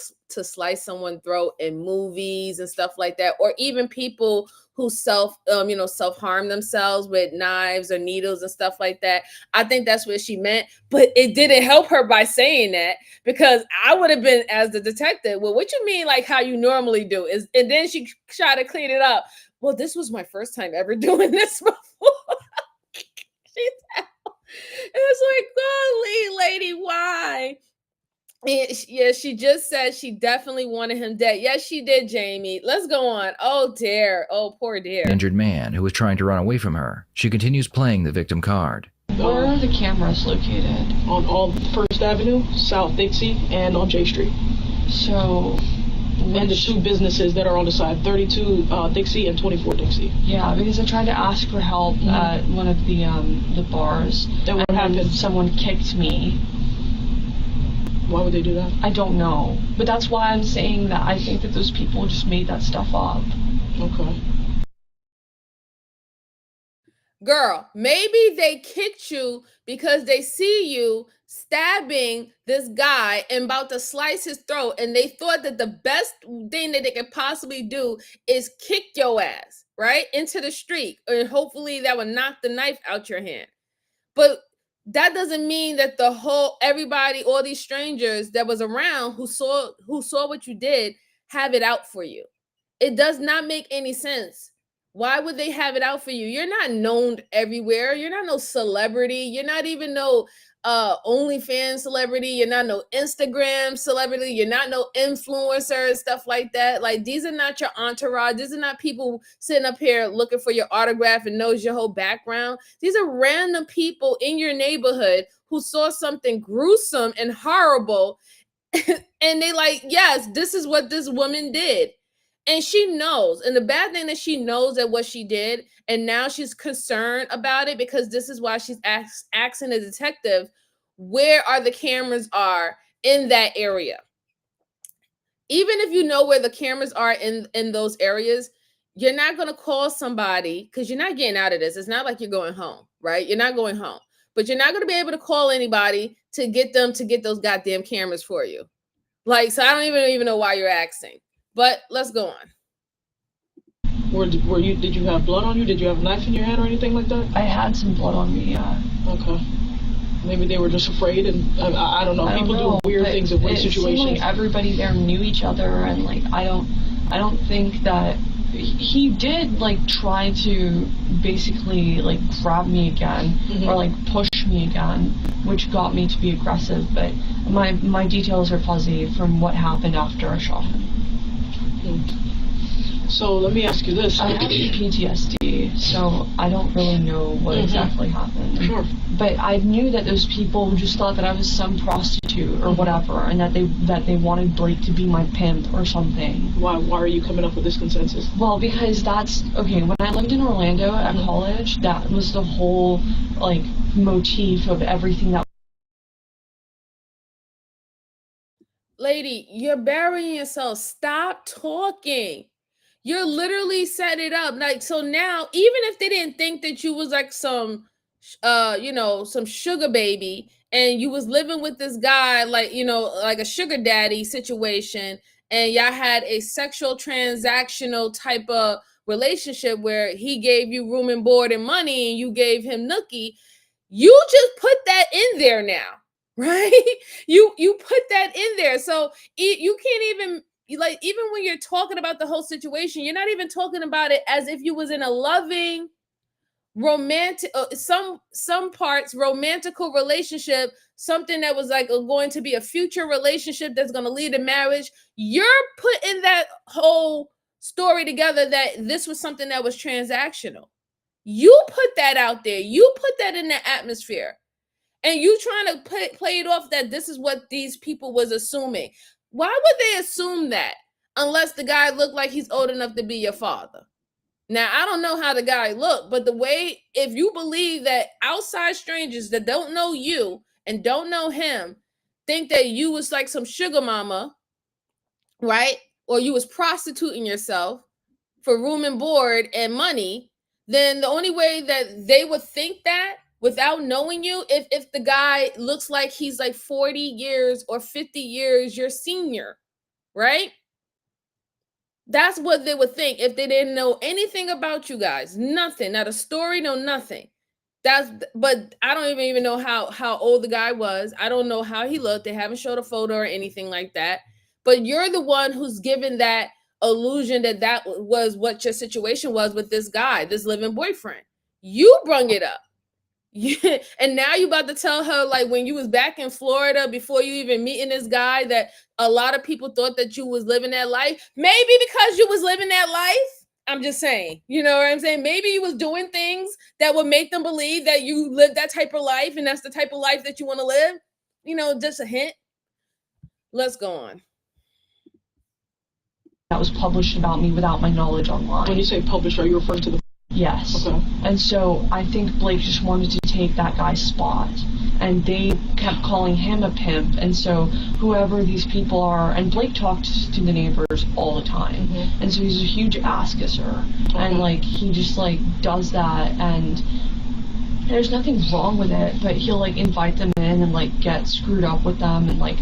slice someone's throat in movies and stuff like that, or even people who self-harm themselves with knives or needles and stuff like that. I think that's what she meant, but it didn't help her by saying that, because I would have been, as the detective, well, what you mean like how you normally do is, and then she tried to clean it up. Well, this was my first time ever doing this before. It's like, golly, lady, why? Yeah, she just said she definitely wanted him dead. Yes, she did, Jamie. Let's go on. Oh, dear. Oh, poor dear. injured man who was trying to run away from her. She continues playing the victim card. Where are the cameras located? On First Avenue, South Dixie, and on J Street. So, And the two businesses that are on the side, 32 Dixie and 24 Dixie. Yeah, because I tried to ask for help at one of the bars, Then what and happened? then someone kicked me. Why would they do that? I don't know, but that's why I'm saying that I think that those people just made that stuff up. Okay. Girl, maybe they kicked you because they see you stabbing this guy and about to slice his throat, and they thought that the best thing that they could possibly do is kick your ass right into the street, and hopefully that would knock the knife out your hand. But that doesn't mean that everybody, all these strangers that was around who saw what you did, have it out for you. It does not make any sense. Why would they have it out for you? You're not known everywhere. You're not no celebrity. You're not even no OnlyFans celebrity. You're not no Instagram celebrity. You're not no influencer and stuff like that. Like, these are not your entourage. These are not people sitting up here looking for your autograph and knows your whole background. These are random people in your neighborhood who saw something gruesome and horrible and they like, yes, this is what this woman did. And she knows. And the bad thing that she knows that what she did, and now she's concerned about it, because this is why she's asking the detective, where are the cameras are in that area? Even if you know where the cameras are in those areas, you're not going to call somebody because you're not getting out of this. It's not like you're going home, right? You're not going home, but you're not going to be able to call anybody to get them to get those goddamn cameras for you. Like, so I don't even know why you're asking, but let's go on. Did you have blood on you? Did you have a knife in your hand or anything like that? I had some blood on me, yeah. Okay. Maybe they were just afraid, and I don't know. People do weird things in weird situations. It seemed like everybody there knew each other, and like I don't think that he did like try to basically like grab me again or like push me again, which got me to be aggressive. But my details are fuzzy from what happened after I shot him. So let me ask you this. I have PTSD, so I don't really know what exactly happened. Sure. But I knew that those people just thought that I was some prostitute or whatever, and that they wanted Blake to be my pimp or something. Why are you coming up with this consensus? Well, because that's okay. When I lived in Orlando at college, that was the whole like motif of everything that. Lady, you're burying yourself. Stop talking. You're literally set it up. Like, so now, even if they didn't think that you was like some, some sugar baby and you was living with this guy, like, like a sugar daddy situation, and y'all had a sexual transactional type of relationship where he gave you room and board and money and you gave him nookie, you just put that in there now, right? You put that in there. So you can't even, like, even when you're talking about the whole situation, you're not even talking about it as if you was in a loving, romantic, some parts romantical relationship, something that was like going to be a future relationship that's going to lead to marriage. You're putting that whole story together that this was something that was transactional. You put that out there. You put that in the atmosphere. And you trying to play it off that this is what these people was assuming. Why would they assume that unless the guy looked like he's old enough to be your father? Now, I don't know how the guy looked, but the way, if you believe that outside strangers that don't know you and don't know him think that you was like some sugar mama, right? Or you was prostituting yourself for room and board and money, then the only way that they would think that without knowing you, if the guy looks like he's like 40 years or 50 years your senior, right? That's what they would think if they didn't know anything about you guys. Nothing, not a story, no nothing. But I don't even know how old the guy was. I don't know how he looked. They haven't showed a photo or anything like that. But you're the one who's given that illusion that was what your situation was with this guy, this living boyfriend. You brung it up. Yeah, and now you about to tell her, like, when you was back in Florida before you even meeting this guy, that a lot of people thought that you was living that life. Maybe because you was living that life. I'm just saying, you know what I'm saying? Maybe you was doing things that would make them believe that you live that type of life and that's the type of life that you want to live. Just a hint. Let's go on. That was published about me without my knowledge online. When you say published, are you referring to the... Yes. Okay. And so I think Blake just wanted to take that guy's spot. And they kept calling him a pimp. And so whoever these people are, and Blake talks to the neighbors all the time. And so he's a huge ass kisser. And like, he just like does that, and there's nothing wrong with it, but he'll like invite them in and like get screwed up with them, and like...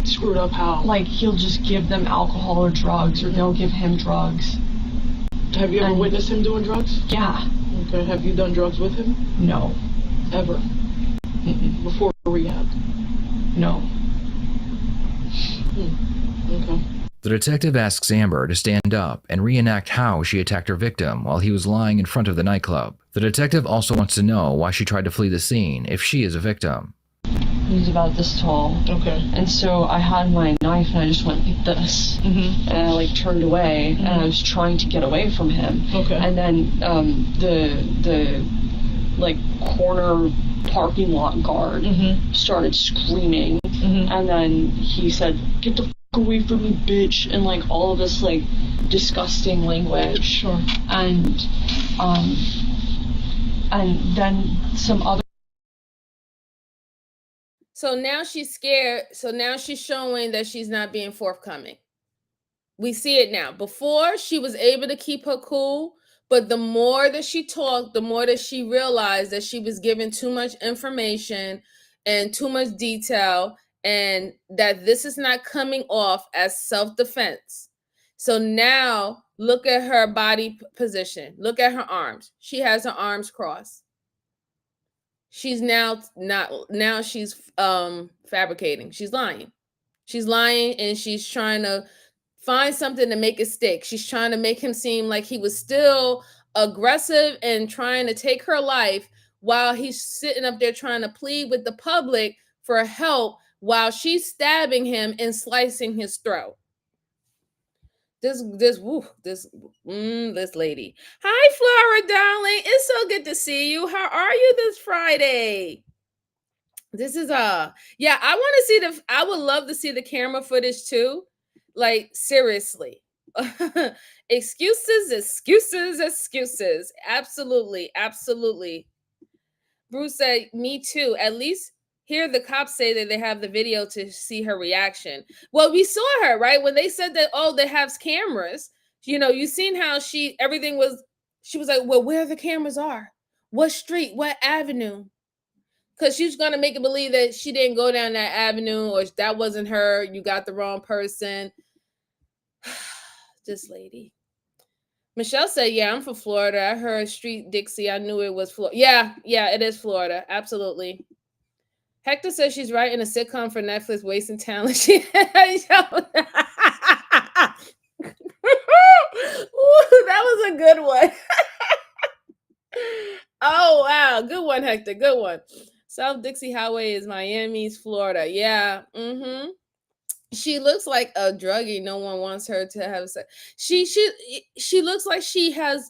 Screwed up how? Like, he'll just give them alcohol or drugs, or they'll give him drugs. Have you ever witnessed him doing drugs? Yeah. Okay, have you done drugs with him? No. Ever? Before rehab? No. Okay. The detective asks Amber to stand up and reenact how she attacked her victim while he was lying in front of the nightclub. The detective also wants to know why she tried to flee the scene if she is a victim. He's about this tall. Okay. And so I had my knife and I just went like this. And I like turned away and I was trying to get away from him. Okay. And then the like corner parking lot guard started screaming. And then he said, "Get the f*** away from me, bitch," and like all of this like disgusting language. Sure. And then some other... So now she's scared. So now she's showing that she's not being forthcoming. We see it now. Before, she was able to keep her cool, but the more that she talked, the more that she realized that she was giving too much information and too much detail, and that this is not coming off as self-defense. So now look at her body position. Look at her arms. She has her arms crossed. She's now she's fabricating. She's lying. She's lying, and she's trying to find something to make it stick. She's trying to make him seem like he was still aggressive and trying to take her life while he's sitting up there trying to plead with the public for help while she's stabbing him and slicing his throat. This lady. Hi, Flora, darling. It's so good to see you. How are you this Friday? This is yeah, I would love to see the camera footage too. Like, seriously. Excuses. Absolutely. Bruce said, me too. At least here the cops say that they have the video to see her reaction. Well, we saw her, right? When they said that, oh, they have cameras. You know, you seen how she was like, well, where the cameras are? What street? What avenue? Because she's going to make it believe that she didn't go down that avenue, or that wasn't her. You got the wrong person. This lady. Michelle said, yeah, I'm from Florida. I heard Street Dixie. I knew it was Florida. Yeah, it is Florida. Absolutely. Hector says she's writing a sitcom for Netflix, wasting talent. Ooh, that was a good one. Oh, wow. Good one, Hector. Good one. South Dixie Highway is Miami's Florida. Yeah. Mm-hmm. She looks like a druggie. No one wants her to have sex. She looks like she has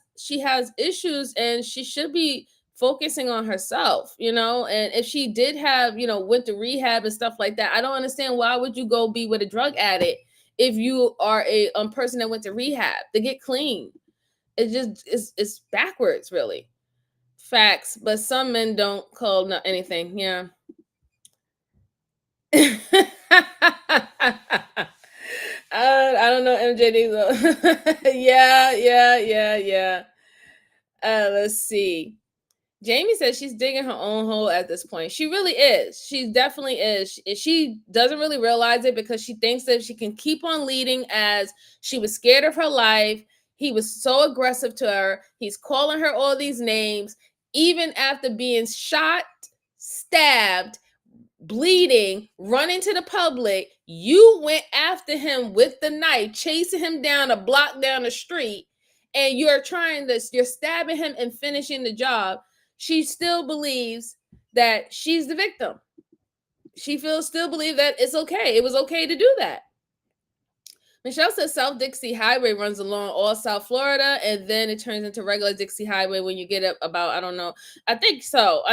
issues, and she should be focusing on herself, you know. And if she did have, you know, went to rehab and stuff like that, I don't understand why would you go be with a drug addict if you are a person that went to rehab to get clean. It just it's backwards, really. Facts, but some men don't call anything. Yeah. I don't know MJ though. Yeah. Let's see. Jamie says she's digging her own hole at this point. She really is. She definitely is. She doesn't really realize it because she thinks that she can keep on leading as she was scared of her life. He was so aggressive to her. He's calling her all these names, even after being shot, stabbed, bleeding, running to the public. You went after him with the knife, chasing him down a block down the street, and you're stabbing him and finishing the job. She still believes that she's the victim. She still believes that it's okay. It was okay to do that. Michelle says South Dixie Highway runs along all South Florida, and then it turns into regular Dixie Highway when you get up about, I don't know. I think so.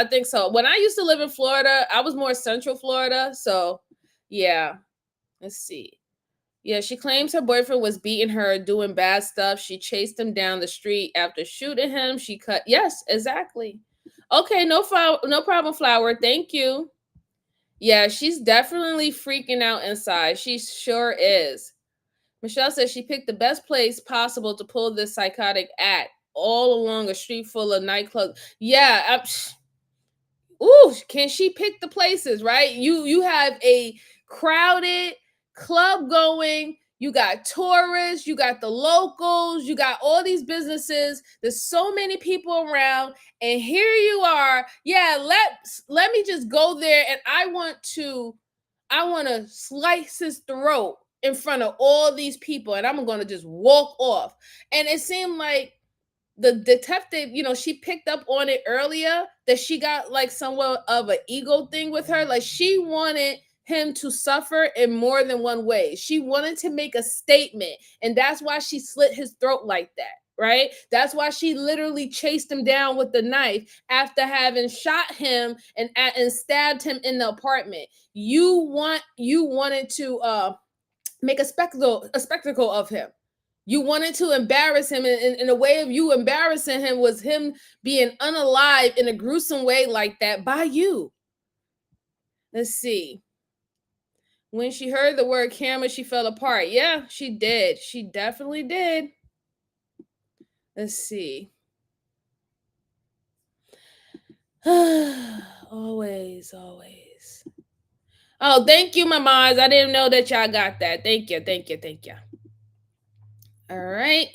When I used to live in Florida, I was more Central Florida. So, yeah. Let's see. Yeah, she claims her boyfriend was beating her, doing bad stuff. She chased him down the street after shooting him. She cut. Yes, exactly. Okay, no problem, Flower. Thank you. Yeah, she's definitely freaking out inside. She sure is. Michelle says she picked the best place possible to pull this psychotic act, all along a street full of nightclubs. Yeah. Can she pick the places, right? You have a crowded club going. You got tourists, you got the locals, you got all these businesses. There's so many people around, and here you are. Yeah, let me just go there, and I want to slice his throat in front of all these people, and I'm going to just walk off. And it seemed like the detective, you know, she picked up on it earlier that she got like somewhat of an ego thing with her. Like, she wanted him to suffer in more than one way. She wanted to make a statement, and that's why she slit his throat like that. Right? That's why she literally chased him down with the knife after having shot him and stabbed him in the apartment. You wanted to make a spectacle of him. You wanted to embarrass him, and a way of you embarrassing him was him being unalive in a gruesome way like that by you. Let's see. When she heard the word camera, she fell apart. Yeah, she did. She definitely did. Let's see. Always. Oh, thank you, mamas. I didn't know that y'all got that. Thank you. All right.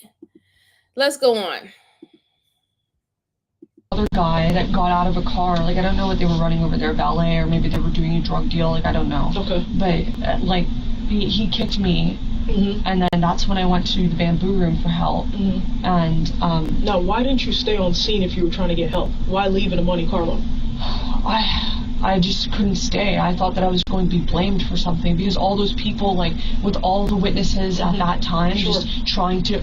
Let's go on. Other guy that got out of a car. Like, I don't know what they were running over there, valet, or maybe they were doing a drug deal. Like, I don't know. Okay. But like, he kicked me, and then that's when I went to the bamboo room for help. And now, why didn't you stay on scene if you were trying to get help? Why leave in a Monte Carlo? I just couldn't stay. I thought that I was going to be blamed for something because all those people, like, with all the witnesses at that time, just trying to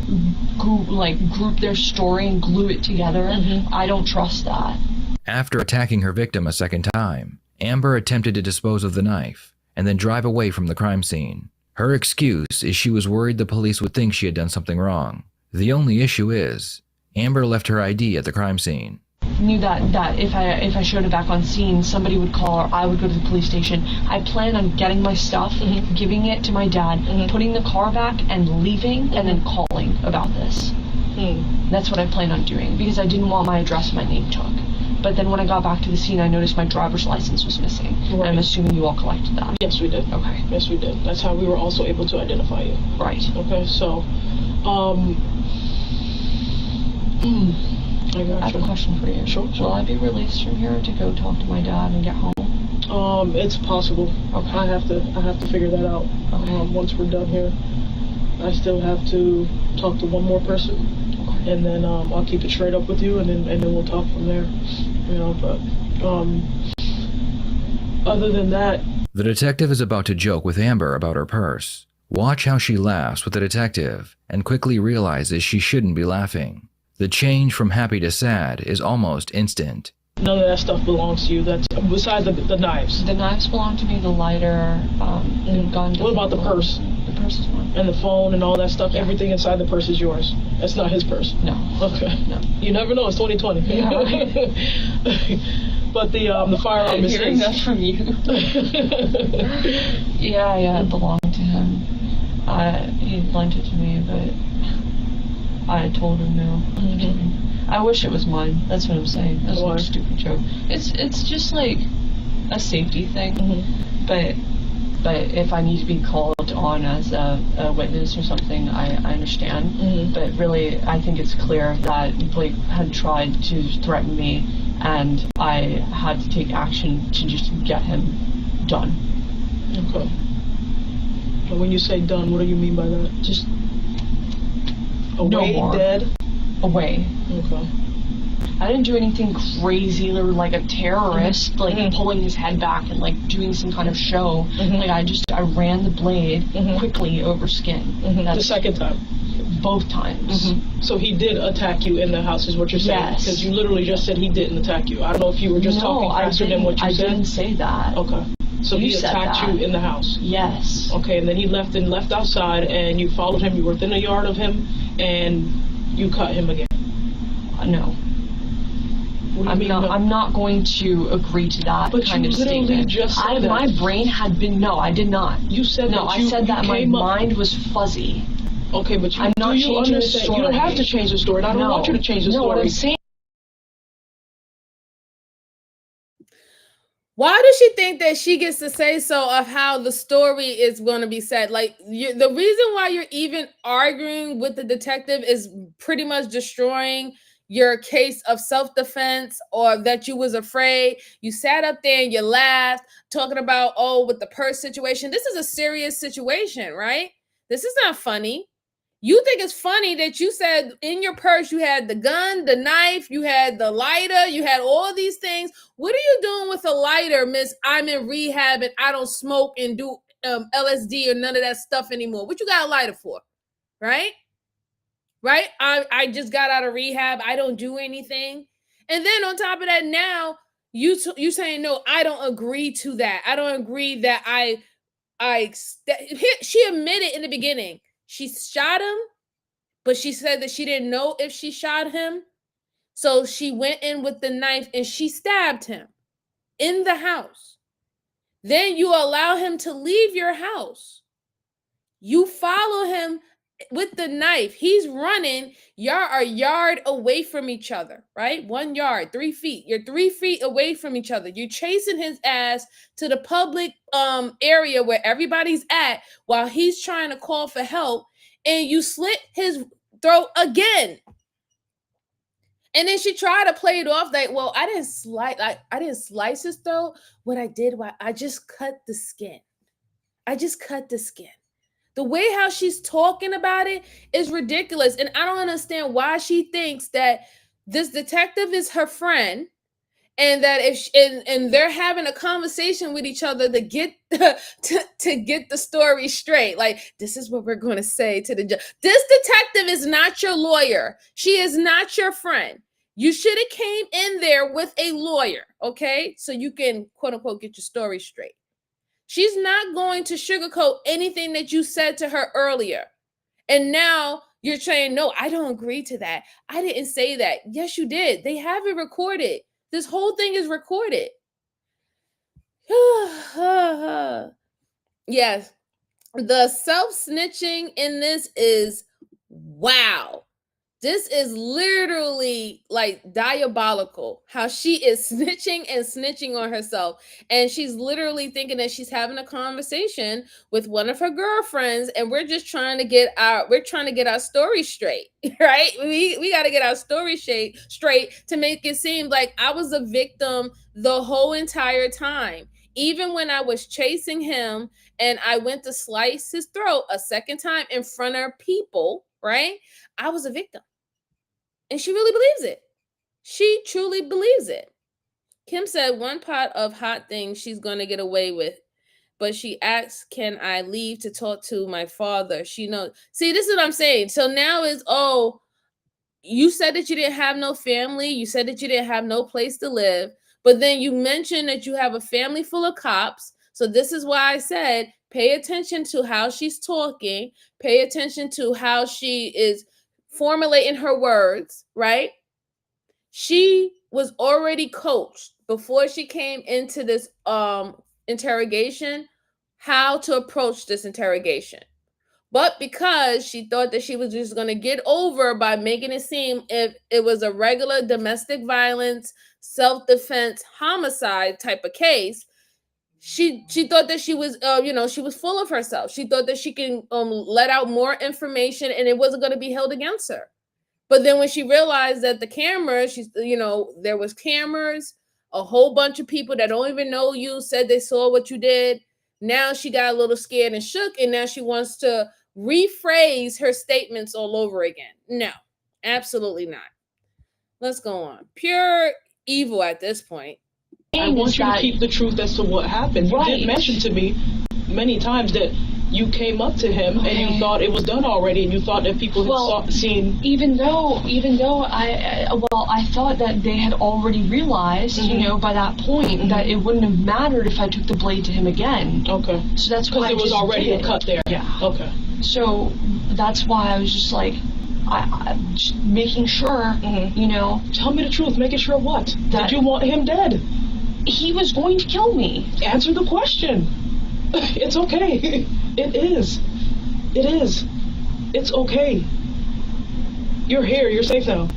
group their story and glue it together. I don't trust that. After attacking her victim a second time, Amber attempted to dispose of the knife and then drive away from the crime scene. Her excuse is she was worried the police would think she had done something wrong. The only issue is, Amber left her ID at the crime scene. Knew that if I showed it back on scene, somebody would call or I would go to the police station. I planned on getting my stuff, giving it to my dad, putting the car back and leaving, and then calling about this. That's what I planned on doing because I didn't want my address and my name took. But then when I got back to the scene, I noticed my driver's license was missing. Right. I'm assuming you all collected that. Yes, we did. Okay. Yes, we did. That's how we were also able to identify you. Right. Okay, so, I have a question for you. Sure. Will I be released from here to go talk to my dad and get home? It's possible. Okay. I have to figure that out. Okay. Once we're done here, I still have to talk to one more person, okay. And then I'll keep it straight up with you, and then we'll talk from there. You know, but other than that, the detective is about to joke with Amber about her purse. Watch how she laughs with the detective and quickly realizes she shouldn't be laughing. The change from happy to sad is almost instant. None of that stuff belongs to you. That's besides the knives. The knives belong to me, the lighter, the gun. What about the purse? The purse is mine. And the phone and all that stuff, everything inside the purse is yours. That's not his purse. No. Okay. No. You never know, it's 2020. Yeah, right. But the firearm is hearing his. that from you. Yeah, it belonged to him. He lent it to me, but I told him no. I wish it was mine. That's what I'm saying. That's a stupid joke. It's just like a safety thing. But if I need to be called on as a witness or something, I understand. But really, I think it's clear that Blake had tried to threaten me, and I had to take action to just get him done. Okay. And when you say done, what do you mean by that? Just away, no more. Dead? Away. Okay. I didn't do anything crazy or like a terrorist, like pulling his head back and like doing some kind of show. Like I ran the blade quickly over skin. The second time? Both times. So he did attack you in the house is what you're saying? Yes. Because you literally just said he didn't attack you. I don't know if you were just talking faster than what you said. I didn't say that. Okay. So he attacked you in the house? Yes. Okay, and then he left outside and you followed him, you were within a yard of him, and you cut him again? No. I'm not going to agree to that kind of statement. But you literally just said that. My brain had been, no, I did not. You said no, that I said that my mind was fuzzy. Okay, but I'm not changing the story. You don't have to change the story, and I don't want you to change the story. What I'm saying. Why does she think that she gets to say so of how the story is going to be said? Like, the reason why you're even arguing with the detective is pretty much destroying your case of self-defense or that you was afraid. You sat up there and you laughed, talking about, oh, with the purse situation. This is a serious situation, right? This is not funny. You think it's funny that you said in your purse you had the gun, the knife, you had the lighter, you had all these things. What are you doing with a lighter, miss? I'm in rehab and I don't smoke and do LSD or none of that stuff anymore. What you got a lighter for, right? Right? I just got out of rehab. I don't do anything. And then on top of that, now you saying, no, I don't agree to that. I don't agree that she admitted in the beginning. She shot him, but she said that she didn't know if she shot him. So she went in with the knife and she stabbed him in the house. Then you allow him to leave your house. You follow him with the knife. He's running. Y'all are a yard away from each other, right? 1 yard, 3 feet. You're 3 feet away from each other. You're chasing his ass to the public area where everybody's at while he's trying to call for help, and you slit his throat again. And then she tried to play it off like, well, I didn't slice his throat. What I did was I just cut the skin. I just cut the skin. The way how she's talking about it is ridiculous. And I don't understand why she thinks that this detective is her friend, and that and they're having a conversation with each other to get to get the story straight. Like, this is what we're going to say to the judge. This detective is not your lawyer. She is not your friend. You should have came in there with a lawyer, okay? So you can, quote unquote, get your story straight. She's not going to sugarcoat anything that you said to her earlier. And now you're saying, no, I don't agree to that. I didn't say that. Yes, you did. They have it recorded. This whole thing is recorded. Yes. The self-snitching in this is wow. This is literally like diabolical, how she is snitching on herself. And she's literally thinking that she's having a conversation with one of her girlfriends, and we're just trying to get our story straight, right? We got to get our story straight to make it seem like I was a victim the whole entire time. Even when I was chasing him and I went to slice his throat a second time in front of people, right? I was a victim. And she really believes it. She truly believes it. Kim said one pot of hot things she's going to get away with, but she asks, can I leave to talk to my father? She knows. See, this is what I'm saying. So now is, oh, you said that you didn't have no family. You said that you didn't have no place to live. But then you mentioned that you have a family full of cops. So this is why I said, pay attention to how she's talking. Pay attention to how she is formulating her words, right? She was already coached before she came into this interrogation how to approach this interrogation. But because she thought that she was just going to get over by making it seem if it was a regular domestic violence, self-defense, homicide type of case, she thought that she was she was full of herself. She thought that she can let out more information and it wasn't going to be held against her. But then when she realized that the camera, there was cameras, a whole bunch of people that don't even know you said they saw what you did. Now she got a little scared and shook, and now she wants to rephrase her statements all over again. No, absolutely not. Let's go on. Pure evil at this point. I want you to keep the truth as to what happened. Right. You did mention to me many times that you came up to him and you thought it was done already, and you thought that people had seen. Even though I thought that they had already realized, by that point, that it wouldn't have mattered if I took the blade to him again. Okay. So that's why there was already a cut there. Yeah. Okay. So that's why I was just like, I just making sure, Tell me the truth. Making sure what? Did you want him dead? He was going to kill me. Answer the question. It's okay. It is. It is. It's okay. You're here. You're safe now.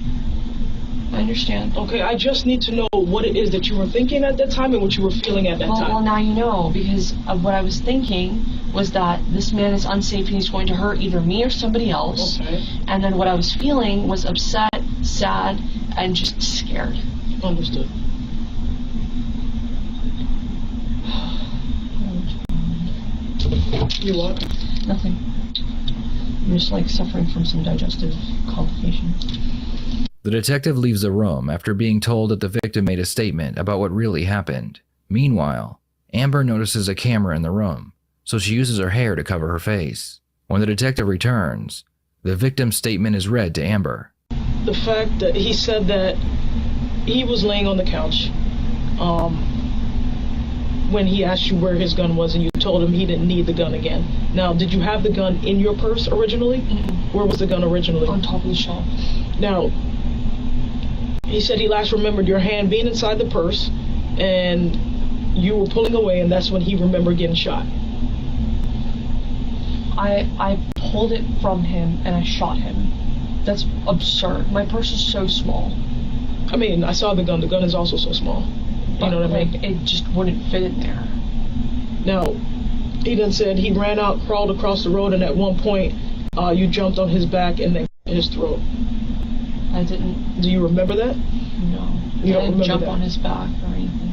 I understand. Okay, I just need to know what it is that you were thinking at that time and what you were feeling at that time. Well, now you know, because of what I was thinking was that this man is unsafe and he's going to hurt either me or somebody else. Okay. And then what I was feeling was upset, sad, and just scared. Understood. You what? Nothing. I'm just suffering from some digestive complication. The detective leaves the room after being told that the victim made a statement about what really happened. Meanwhile, Amber notices a camera in the room, so she uses her hair to cover her face. When the detective returns, the victim's statement is read to Amber. The fact that he said that he was laying on the couch when he asked you where his gun was and you told him he didn't need the gun again. Now, did you have the gun in your purse originally? Mm-hmm. Where was the gun originally? On top of the shelf. Now, he said he last remembered your hand being inside the purse and you were pulling away, and that's when he remembered getting shot. I pulled it from him and I shot him. That's absurd. My purse is so small. I mean, I saw the gun. The gun is also so small. You know what I mean? It just wouldn't fit in there. Now, he then said he ran out, crawled across the road, and at one point, you jumped on his back and then his throat. I didn't. Do you remember that? No. You don't I didn't remember jump that? on his back or anything.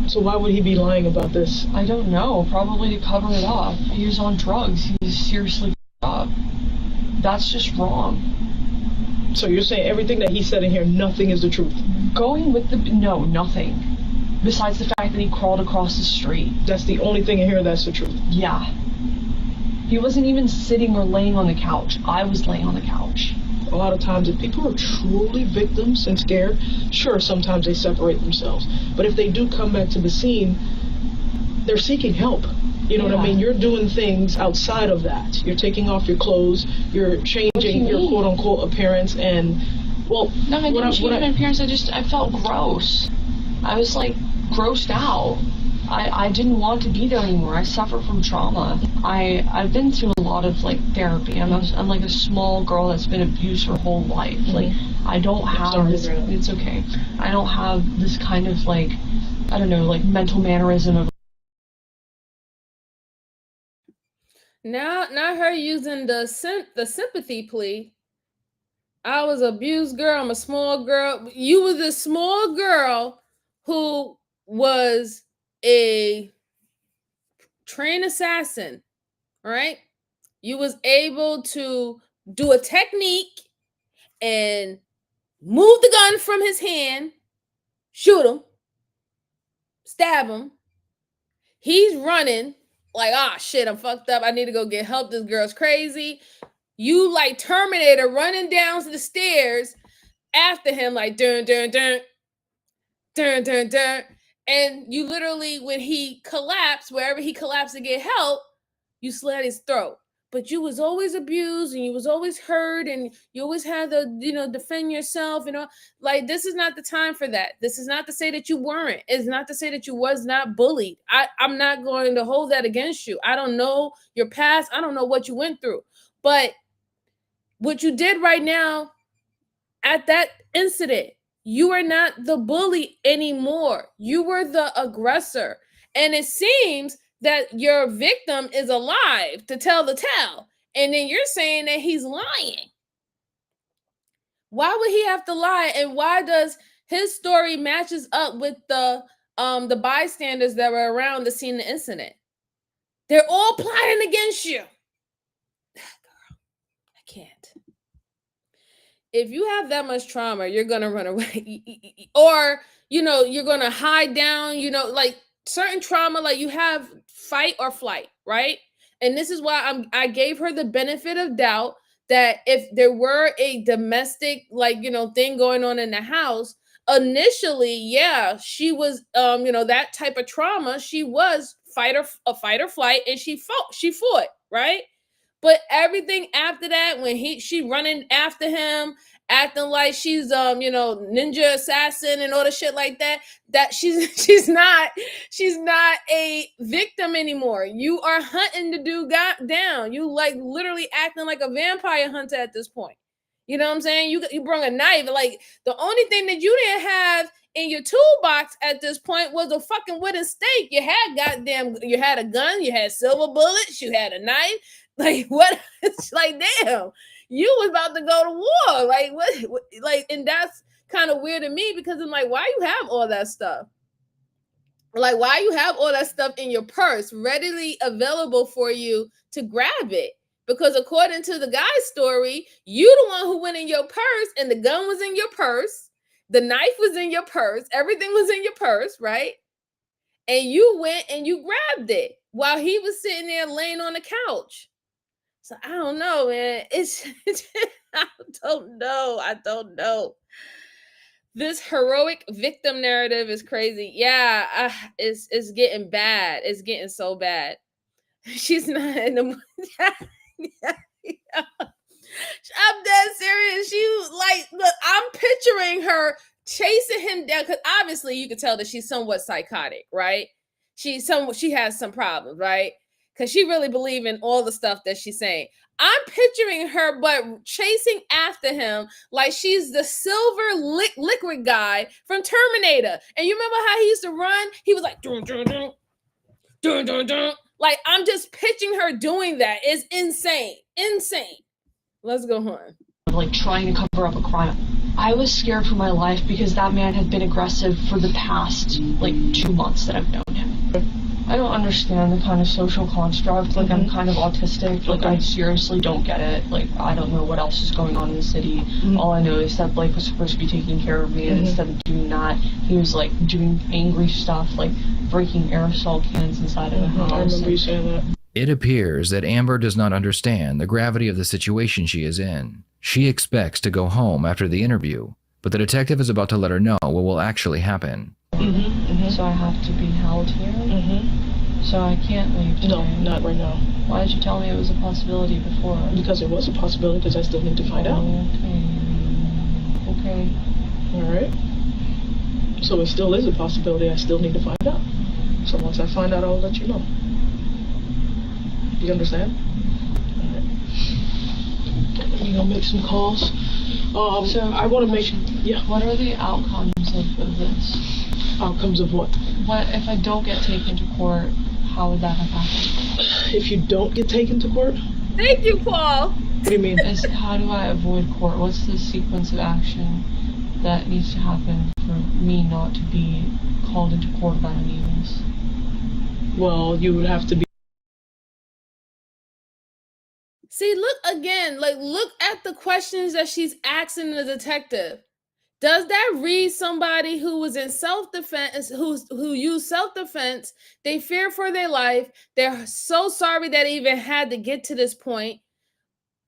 So why would he be lying about this? I don't know. Probably to cover it up. He was on drugs. He was seriously up. That's just wrong. So you're saying everything that he said in here, nothing is the truth? Going with the... No, nothing. Besides the fact that he crawled across the street. That's the only thing in here that's the truth? Yeah. He wasn't even sitting or laying on the couch. I was laying on the couch. A lot of times, if people are truly victims and scared, sure, sometimes they separate themselves. But if they do come back to the scene, they're seeking help. You know what I mean? You're doing things outside of that. You're taking off your clothes. You're changing your quote-unquote appearance. And, well... No, I didn't change my appearance. I felt gross. I was, like, grossed out. I didn't want to be there anymore. I suffer from trauma. I've been through a lot of, like, therapy. I'm like a small girl that's been abused her whole life. Like, I don't have this... It's okay. I don't have this kind of, like, I don't know, like, mental mannerism of... Now her using the sympathy plea. I was an abused girl. I'm a small girl. You was a small girl who was a trained assassin, right? You was able to do a technique and move the gun from his hand, shoot him, stab him. He's running like, ah, shit, I'm fucked up. I need to go get help. This girl's crazy. You like Terminator running down the stairs after him, like dun dun dun dun dun dun. And you literally, when he collapsed, wherever he collapsed to get help, you slit his throat. But you was always abused and you was always hurt and you always had to, defend yourself. Like, this is not the time for that. This is not to say that you weren't. It's not to say that you was not bullied. I'm not going to hold that against you. I don't know your past. I don't know what you went through. But what you did right now at that incident, you are not the bully anymore. You were the aggressor. And it seems that your victim is alive to tell the tale. And then you're saying that he's lying. Why would he have to lie? And why does his story matches up with the bystanders that were around the scene of the incident? They're all plotting against you. Girl, I can't. If you have that much trauma, you're going to run away. Or, you're going to hide down, like certain trauma, like you have fight or flight, right? And this is why I gave her the benefit of doubt that if there were a domestic, thing going on in the house, initially, yeah, she was, that type of trauma, she was fight or flight, and she fought, right? But everything after that, when she running after him, acting like she's ninja assassin and all the shit like that, that she's not a victim anymore. You are hunting the dude down. You like literally acting like a vampire hunter at this point. You know what I'm saying? You brought a knife. Like the only thing that you didn't have in your toolbox at this point was a fucking wooden stake. You had a gun, you had silver bullets, you had a knife. Like what? It's like, damn, you was about to go to war. Like what? Like, and that's kind of weird to me because I'm like, why you have all that stuff? Like, why you have all that stuff in your purse readily available for you to grab it? Because according to the guy's story, you the one who went in your purse and the gun was in your purse. The knife was in your purse. Everything was in your purse, right? And you went and you grabbed it while he was sitting there laying on the couch. So I don't know, man. I don't know. This heroic victim narrative is crazy. Yeah, it's getting bad. It's getting so bad. She's not in the yeah. I'm dead serious. She like, look, I'm picturing her chasing him down, because obviously you could tell that she's somewhat psychotic, right? She has some problems, right? Because she really believes in all the stuff that she's saying. I'm picturing her, but chasing after him like she's the silver liquid guy from Terminator. And you remember how he used to run? He was like, dun, dun, dun, dun, dun, dun. Like, I'm just picturing her doing that. It's insane. Insane. Let's go on. Like trying to cover up a crime. I was scared for my life because that man had been aggressive for the past like 2 months that I've known him. I don't understand the kind of social construct. Like, I'm kind of autistic. Like, I seriously don't get it. Like, I don't know what else is going on in the city. All I know is that Blake was supposed to be taking care of me, and instead of doing that, he was like doing angry stuff, like breaking aerosol cans inside of the house. I remember you saying that. It appears that Amber does not understand the gravity of the situation she is in. She expects to go home after the interview, but the detective is about to let her know what will actually happen. So I have to be held here? So I can't leave today? No, not right now. Why did you tell me it was a possibility before? Because it was a possibility, because I still need to find out. Okay. Alright. So it still is a possibility, I still need to find out. So once I find out, I'll let you know. You understand? Alright. I'm gonna make some calls. So I want to make... Yeah. What are the outcomes of this? Outcomes of what? What if I don't get taken to court? How would that have happened? If you don't get taken to court? Thank you, Paul. What do you mean? How do I avoid court? What's the sequence of action that needs to happen for me not to be called into court about any of this? Well, you would have to be... See, look again, like, look at the questions that she's asking the detective. Does that read somebody who was in self-defense, who used self-defense? They fear for their life. They're so sorry that they even had to get to this point.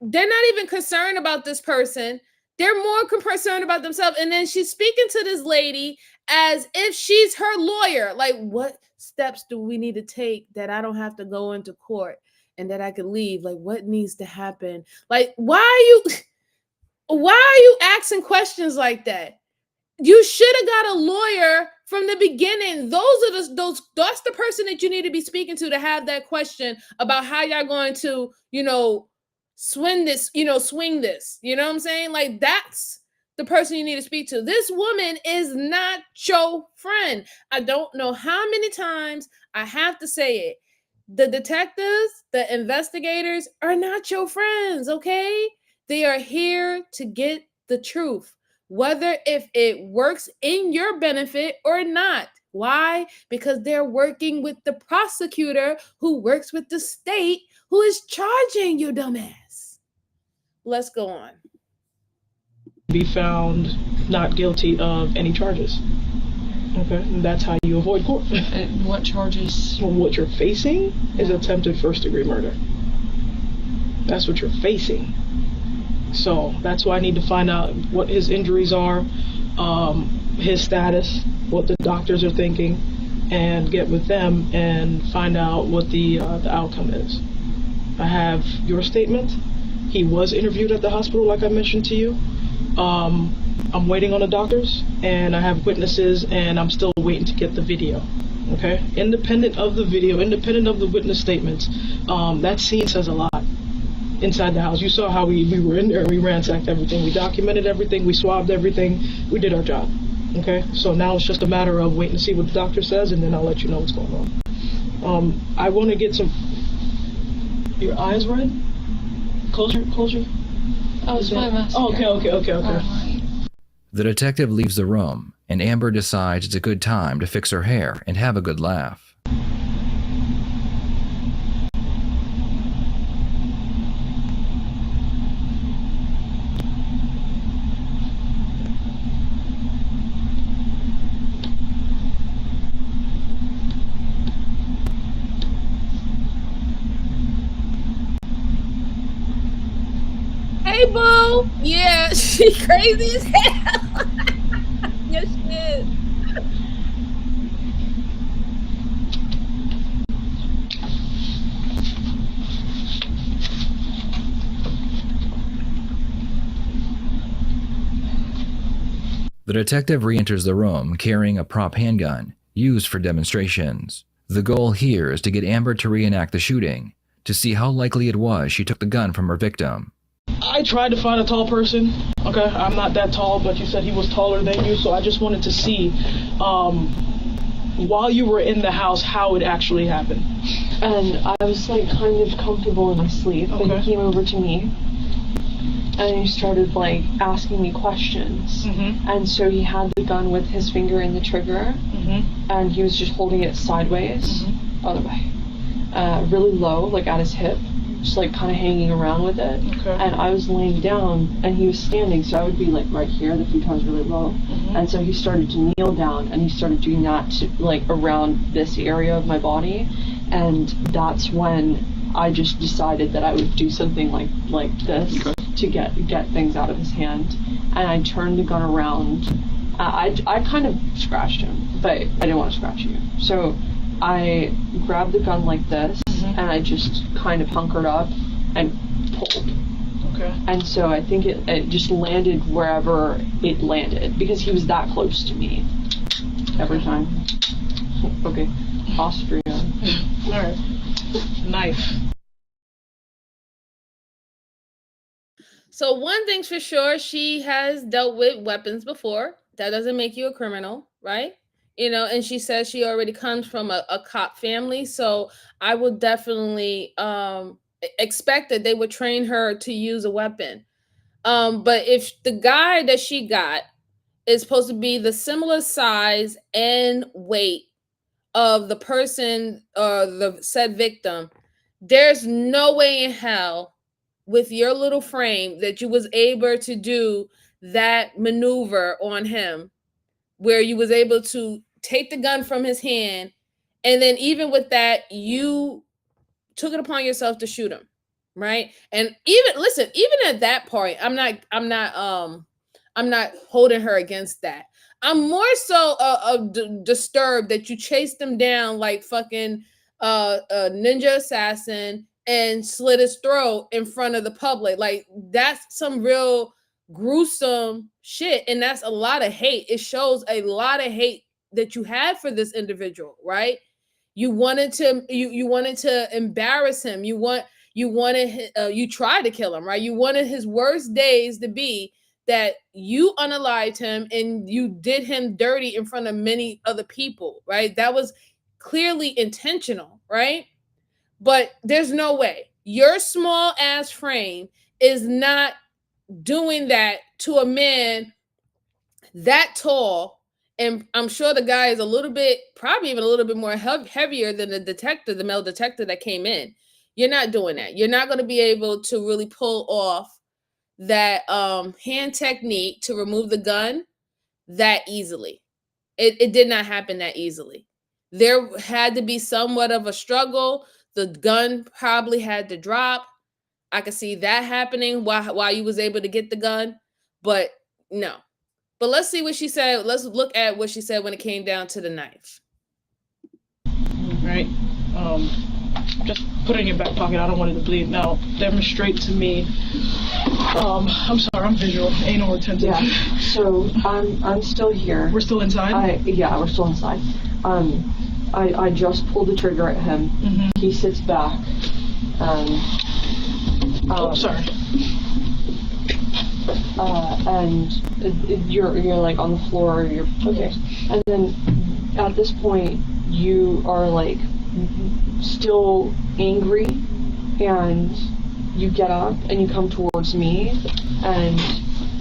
They're not even concerned about this person. They're more concerned about themselves. And then she's speaking to this lady as if she's her lawyer. Like, what steps do we need to take that I don't have to go into court and that I can leave? Like, what needs to happen? Like, why are you asking questions like that? You should have got a lawyer from the beginning. That's the person that you need to be speaking to have that question about how y'all going to, swing this. You know what I'm saying? Like, that's the person you need to speak to. This woman is not your friend. I don't know how many times I have to say it. The detectives, the investigators are not your friends, okay? They are here to get the truth, whether if it works in your benefit or not. Why? Because they're working with the prosecutor who works with the state who is charging you, dumbass. Let's go on. Be found not guilty of any charges. Okay, and that's how you avoid court. And what charges? Well, what you're facing is attempted first-degree murder. That's what you're facing. So that's why I need to find out what his injuries are, his status, what the doctors are thinking, and get with them and find out what the outcome is. I have your statement. He was interviewed at the hospital, like I mentioned to you. I'm waiting on the doctors, and I have witnesses, and I'm still waiting to get the video. Okay? Independent of the video, independent of the witness statements, that scene says a lot. Inside the house, you saw how we were in there, we ransacked everything, we documented everything, we swabbed everything, we did our job. Okay? So now it's just a matter of waiting to see what the doctor says, and then I'll let you know what's going on. I want to get some... Your eyes red? Close your... Oh, it's my mask. Oh, okay. The detective leaves the room, and Amber decides it's a good time to fix her hair and have a good laugh. Hey, boo. Yeah, she crazy as hell. Yes, she is. The The detective re-enters the room carrying a prop handgun used for demonstrations. The goal here is to get Amber to reenact the shooting, to see how likely it was she took the gun from her victim. I tried to find a tall person. Okay, I'm not that tall, but you said he was taller than you, so I just wanted to see, while you were in the house, how it actually happened. And I was like kind of comfortable in my sleep, Okay. and he came over to me, and he started like asking me questions. And so he had the gun with his finger in the trigger, and he was just holding it sideways, other way, really low, like at his hip, just like kind of hanging around with it. Okay. And I was laying down, and he was standing, so I would be like right here, the futon's really low. And so he started to kneel down, and he started doing that to like around this area of my body, and that's when I just decided that I would do something like this to get things out of his hand. And I turned the gun around. I kind of scratched him, but I didn't want to scratch you. So I grabbed the gun like this, and I just kind of hunkered up and pulled. Okay. And so I think it just landed wherever it landed, because he was that close to me every time. Okay. Austria. Alright. Knife. So one thing's for sure, she has dealt with weapons before. That doesn't make you a criminal, right? You know, and she says she already comes from a cop family. So I would definitely expect that they would train her to use a weapon. But if the guy that she got is supposed to be the similar size and weight of the person or the said victim, there's no way in hell with your little frame that you was able to do that maneuver on him, where you was able to take the gun from his hand, and then even with that, you took it upon yourself to shoot him, right? And even at that point, I'm not holding her against that. I'm more so disturbed that you chased him down like fucking a ninja assassin and slit his throat in front of the public. Like, that's some real gruesome shit, and that's a lot of hate. It shows a lot of hate that you had for this individual, right? You wanted to embarrass him. You tried to kill him, right? You wanted his worst days to be that you unalived him and you did him dirty in front of many other people, right? That was clearly intentional, right? But there's no way your small ass frame is not doing that to a man that tall. And I'm sure the guy is probably even a little bit more heavier than the male detective that came in. You're not doing that. You're not going to be able to really pull off that hand technique to remove the gun that easily. It did not happen that easily. There had to be somewhat of a struggle. The gun probably had to drop. I could see that happening while you was able to get the gun, but no. But let's see what she said. Let's look at what she said when it came down to the knife. Right. Just put it in your back pocket. I don't want it to bleed. Now, demonstrate to me. I'm sorry, I'm visual, anal retentive. Yeah. So I'm still here. We're still inside? Yeah, we're still inside. I just pulled the trigger at him. He sits back. Sorry. And you're like on the floor. You're okay. And then at this point, you are like still angry, and you get up and you come towards me, and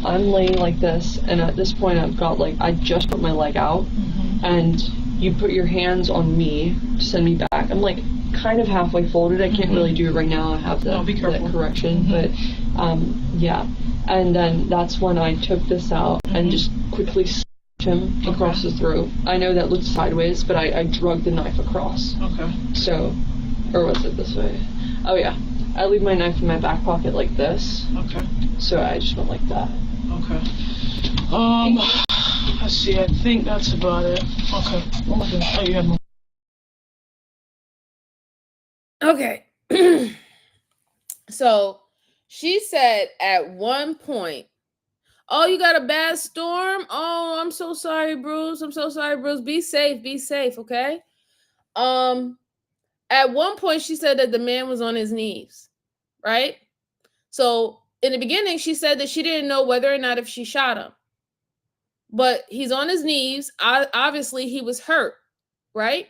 I'm laying like this. And at this point, I just put my leg out, and you put your hands on me to send me back. I'm like kind of halfway folded. I can't really do it right now. I have that correction, but yeah. And then that's when I took this out and just quickly slashed him across the throat. I know that looked sideways, but I drug the knife across. Okay. So, or was it this way? Oh yeah. I leave my knife in my back pocket like this. Okay. So I just went like that. Okay. Let's see. I think that's about it. Okay. Oh, you had more. Okay. So she said at one point, Oh, you got a bad storm? Oh, I'm so sorry, Bruce. I'm so sorry, Bruce. Be safe, okay? At one point she said that the man was on his knees, right? So in the beginning, she said that she didn't know whether or not if she shot him. But he's on his knees. Obviously, he was hurt, right?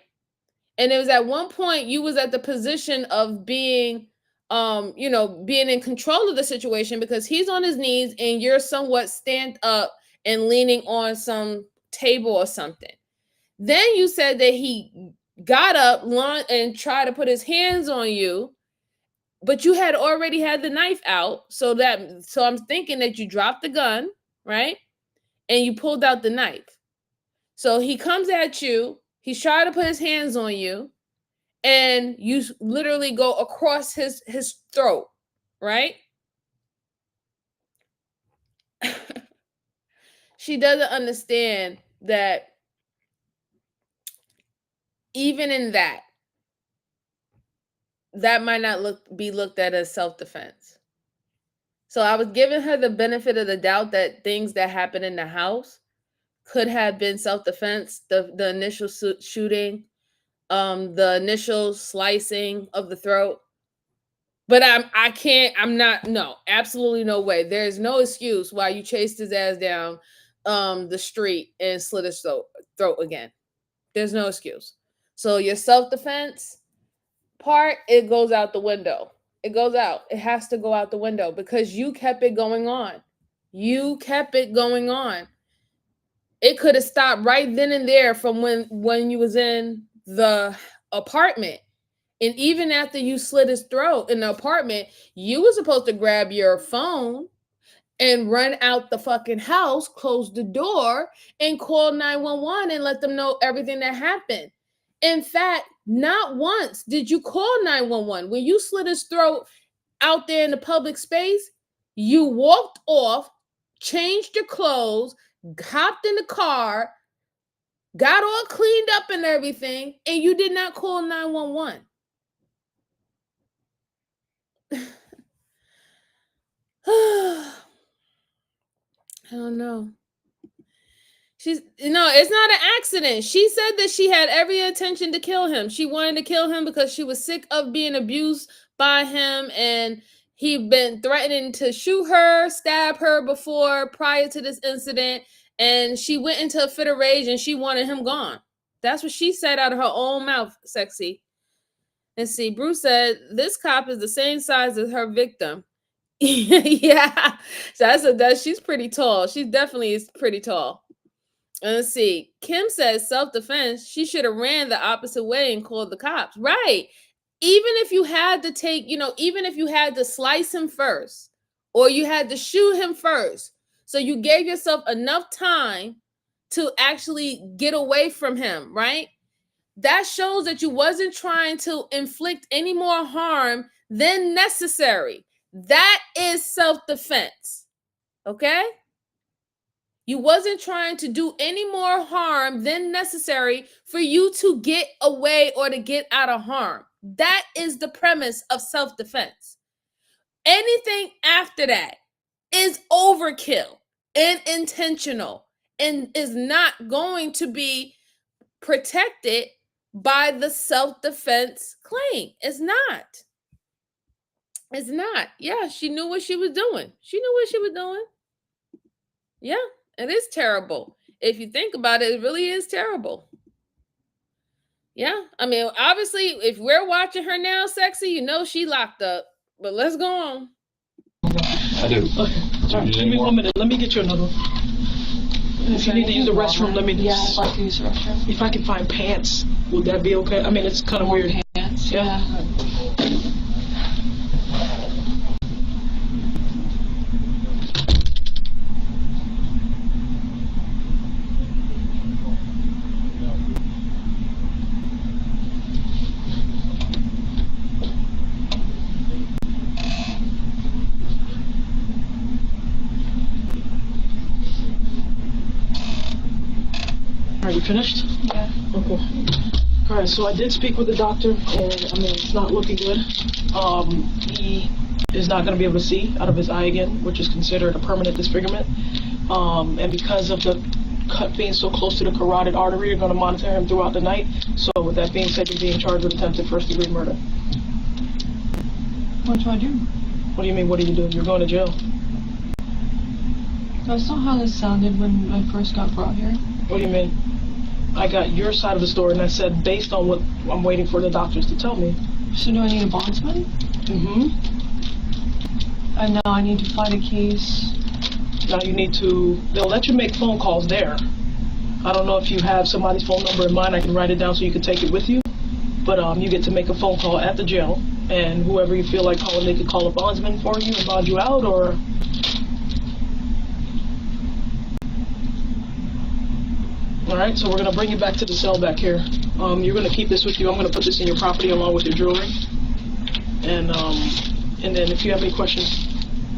And it was at one point you was at the position of being, being in control of the situation because he's on his knees and you're somewhat stand up and leaning on some table or something. Then you said that he got up and tried to put his hands on you, but you had already had the knife out. So I'm thinking that you dropped the gun, right? And you pulled out the knife. So he comes at you. He's trying to put his hands on you. And you literally go across his throat, right? She doesn't understand that even in that might not be looked at as self-defense. So I was giving her the benefit of the doubt that things that happened in the house could have been self-defense. The initial shooting, the initial slicing of the throat. But no, absolutely no way. There's no excuse why you chased his ass down the street and slit his throat again. There's no excuse. So your self-defense part, it goes out the window. It goes out. It has to go out the window because you kept it going on. You kept it going on. It could have stopped right then and there from when you was in the apartment. And even after you slit his throat in the apartment, you were supposed to grab your phone and run out the fucking house, close the door, and call 911 and let them know everything that happened. In fact, not once did you call 911. When you slit his throat out there in the public space, you walked off, changed your clothes, hopped in the car, got all cleaned up and everything, and you did not call 911. I don't know. It's not an accident. She said that she had every intention to kill him. She wanted to kill him because she was sick of being abused by him, and he'd been threatening to shoot her, stab her before, prior to this incident, and she went into a fit of rage and she wanted him gone. That's what she said out of her own mouth, sexy. And see, Bruce said, this cop is the same size as her victim. Yeah, so she's pretty tall. She definitely is pretty tall. And let's see. Kim says self-defense. She should have ran the opposite way and called the cops. Right. Even if you had to even if you had to slice him first, or you had to shoot him first, so you gave yourself enough time to actually get away from him, right? That shows that you wasn't trying to inflict any more harm than necessary. That is self-defense, okay? You wasn't trying to do any more harm than necessary for you to get away or to get out of harm. That is the premise of self-defense. Anything after that is overkill and intentional and is not going to be protected by the self-defense claim. It's not. It's not. Yeah, she knew what she was doing. Yeah, it is terrible. If you think about it, it really is terrible. Yeah, I mean, obviously, if we're watching her now, sexy, she locked up. But let's go on. I do. Okay. All right, give me 1 minute. Let me get you another one. If you need to use the restroom, let me know. Yeah, I'd like to use the restroom. If I can find pants, would that be okay? I mean, it's kind of weird. Pants? Yeah. Are you finished? Yeah. Okay. All right, so I did speak with the doctor, and it's not looking good. He is not going to be able to see out of his eye again, which is considered a permanent disfigurement. and because of the cut being so close to the carotid artery, you're going to monitor him throughout the night. So with that being said, you're being charged with attempted first-degree murder. What do I do? What do you mean, what do you do? You're going to jail. That's not how this sounded when I first got brought here. What do you mean? I got your side of the story, and I said, based on what I'm waiting for the doctors to tell me. So do I need a bondsman? Mm-hmm. And now I need to fight a case. Now you need to, they'll let you make phone calls there. I don't know if you have somebody's phone number in mind. I can write it down so you can take it with you. But you get to make a phone call at the jail, and whoever you feel like calling, they could call a bondsman for you and bond you out, or... Alright, so we're going to bring you back to the cell back here. You're going to keep this with you. I'm going to put this in your property along with your jewelry. And then if you have any questions,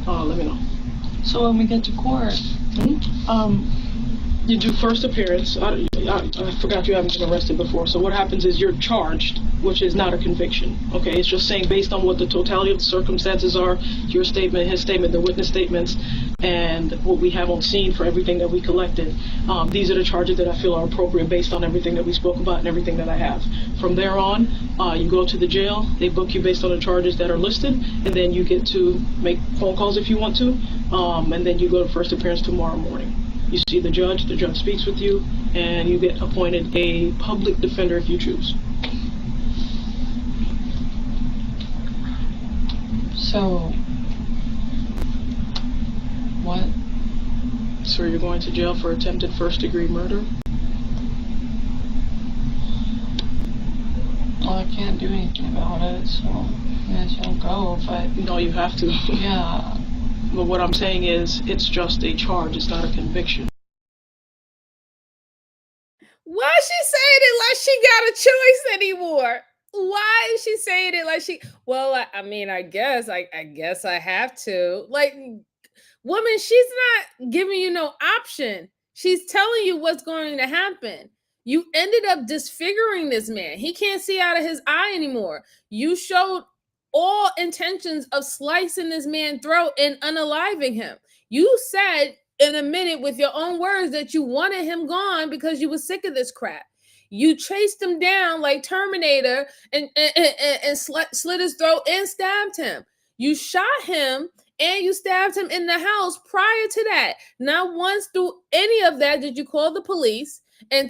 let me know. So when we get to court, You do first appearance. I forgot you haven't been arrested before. So what happens is you're charged, which is not a conviction. Okay, it's just saying based on what the totality of the circumstances are, your statement, his statement, the witness statements, and what we have on scene for everything that we collected. These are the charges that I feel are appropriate based on everything that we spoke about and everything that I have. From there on, you go to the jail. They book you based on the charges that are listed, and then you get to make phone calls if you want to, and then you go to first appearance tomorrow morning. You see the judge speaks with you, and you get appointed a public defender if you choose. so what? So you're going to jail for attempted first-degree murder? Well, I can't do anything about it, so I guess I'll go, but No, you have to. yeah. But what I'm saying is, it's just a charge, it's not a conviction. Why is she saying it like she got a choice anymore? Why is she saying it like she? Well, I mean, I guess I have to. Like, woman, she's not giving you no option. She's telling you what's going to happen. You ended up disfiguring this man. He can't see out of his eye anymore. You showed all intentions of slicing this man's throat and unaliving him. You said in a minute with your own words that you wanted him gone because you were sick of this crap. You chased him down like Terminator and slit his throat and stabbed him. You shot him and you stabbed him in the house prior to that. Not once through any of that did you call the police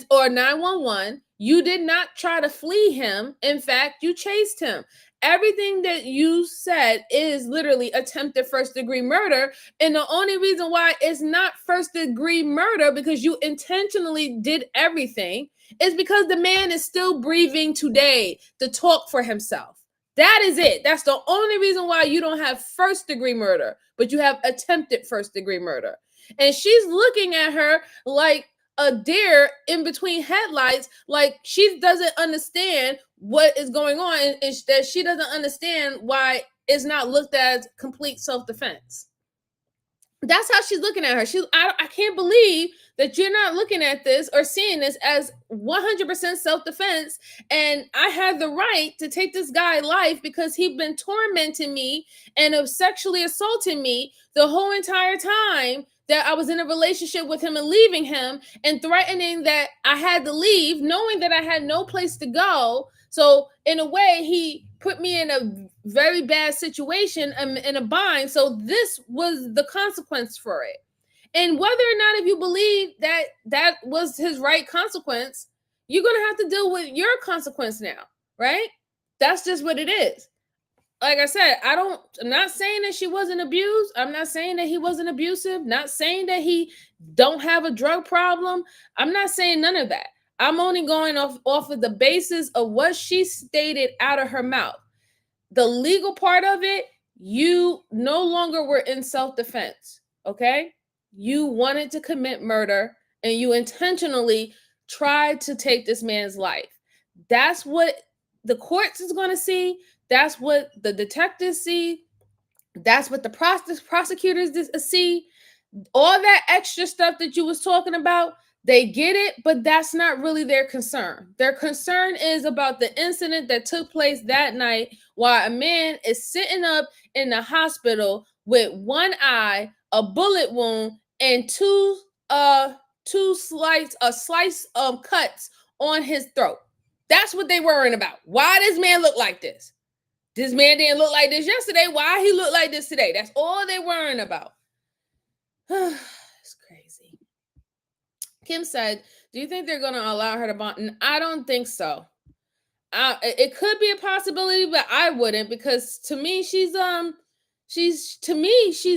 or 911. You did not try to flee him. In fact, you chased him. Everything that you said is literally attempted first-degree murder. And the only reason why it's not first-degree murder, because you intentionally did everything, is because the man is still breathing today to talk for himself. That is it. That's the only reason why you don't have first-degree murder, but you have attempted first-degree murder. And she's looking at her like a deer in between headlights, like she doesn't understand what is going on, and that she doesn't understand why it's not looked at as complete self-defense. That's how she's looking at her. I can't believe that you're not looking at this or seeing this as 100% self-defense. And I had the right to take this guy's life because he'd been tormenting me and sexually assaulting me the whole entire time that I was in a relationship with him and leaving him and threatening that I had to leave, knowing that I had no place to go. So in a way, he put me in a very bad situation, in a bind. So this was the consequence for it. And whether or not, if you believe that that was his right consequence, you're going to have to deal with your consequence now, right? That's just what it is. Like I said, I'm not saying that she wasn't abused. I'm not saying that he wasn't abusive. Not saying that he don't have a drug problem. I'm not saying none of that. I'm only going off of the basis of what she stated out of her mouth. The legal part of it, you no longer were in self-defense, okay? You wanted to commit murder and you intentionally tried to take this man's life. That's what the courts is going to see. That's what the detectives see. That's what the prosecutors see. All that extra stuff that you was talking about, they get it, but that's not really their concern. Their concern is about the incident that took place that night while a man is sitting up in the hospital with one eye, a bullet wound, and two slice cuts on his throat. That's what they worrying about. Why this man look like this? This man didn't look like this yesterday. Why he look like this today? That's all they worrying about. It's crazy. Kim said, do you think they're going to allow her to bond? I don't think so. It could be a possibility, but I wouldn't, because to me, she's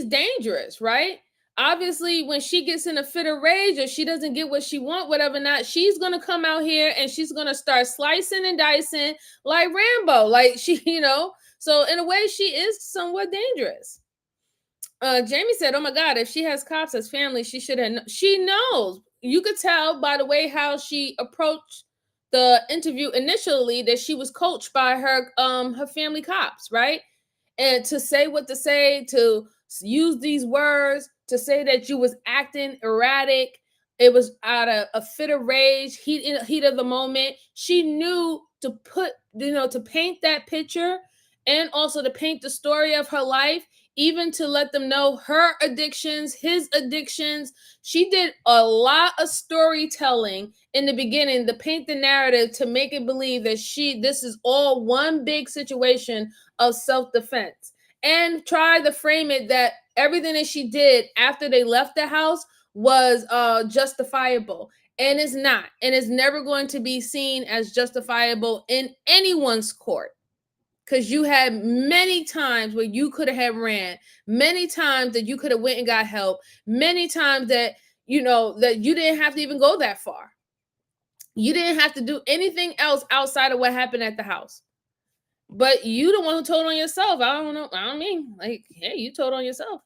dangerous, right? Obviously, when she gets in a fit of rage or she doesn't get what she wants, whatever not, she's gonna come out here and she's gonna start slicing and dicing like Rambo, like she, So in a way, she is somewhat dangerous. Jamie said, "Oh my God, if she has cops as family, she should have. She knows. You could tell by the way how she approached the interview initially that she was coached by her family cops, right? And to say what to say, to use these words, to say that you was acting erratic, it was out of a fit of rage, heat of the moment. She knew to put, to paint that picture and also to paint the story of her life, even to let them know her addictions, his addictions. She did a lot of storytelling in the beginning to paint the narrative, to make it believe that this is all one big situation of self-defense, and try to frame it that everything that she did after they left the house was justifiable. And it's not. And it's never going to be seen as justifiable in anyone's court. Because you had many times where you could have ran, many times that you could have went and got help, many times that, that you didn't have to even go that far. You didn't have to do anything else outside of what happened at the house. But you the one who told on yourself. I don't know. I don't mean, like, hey, you told on yourself.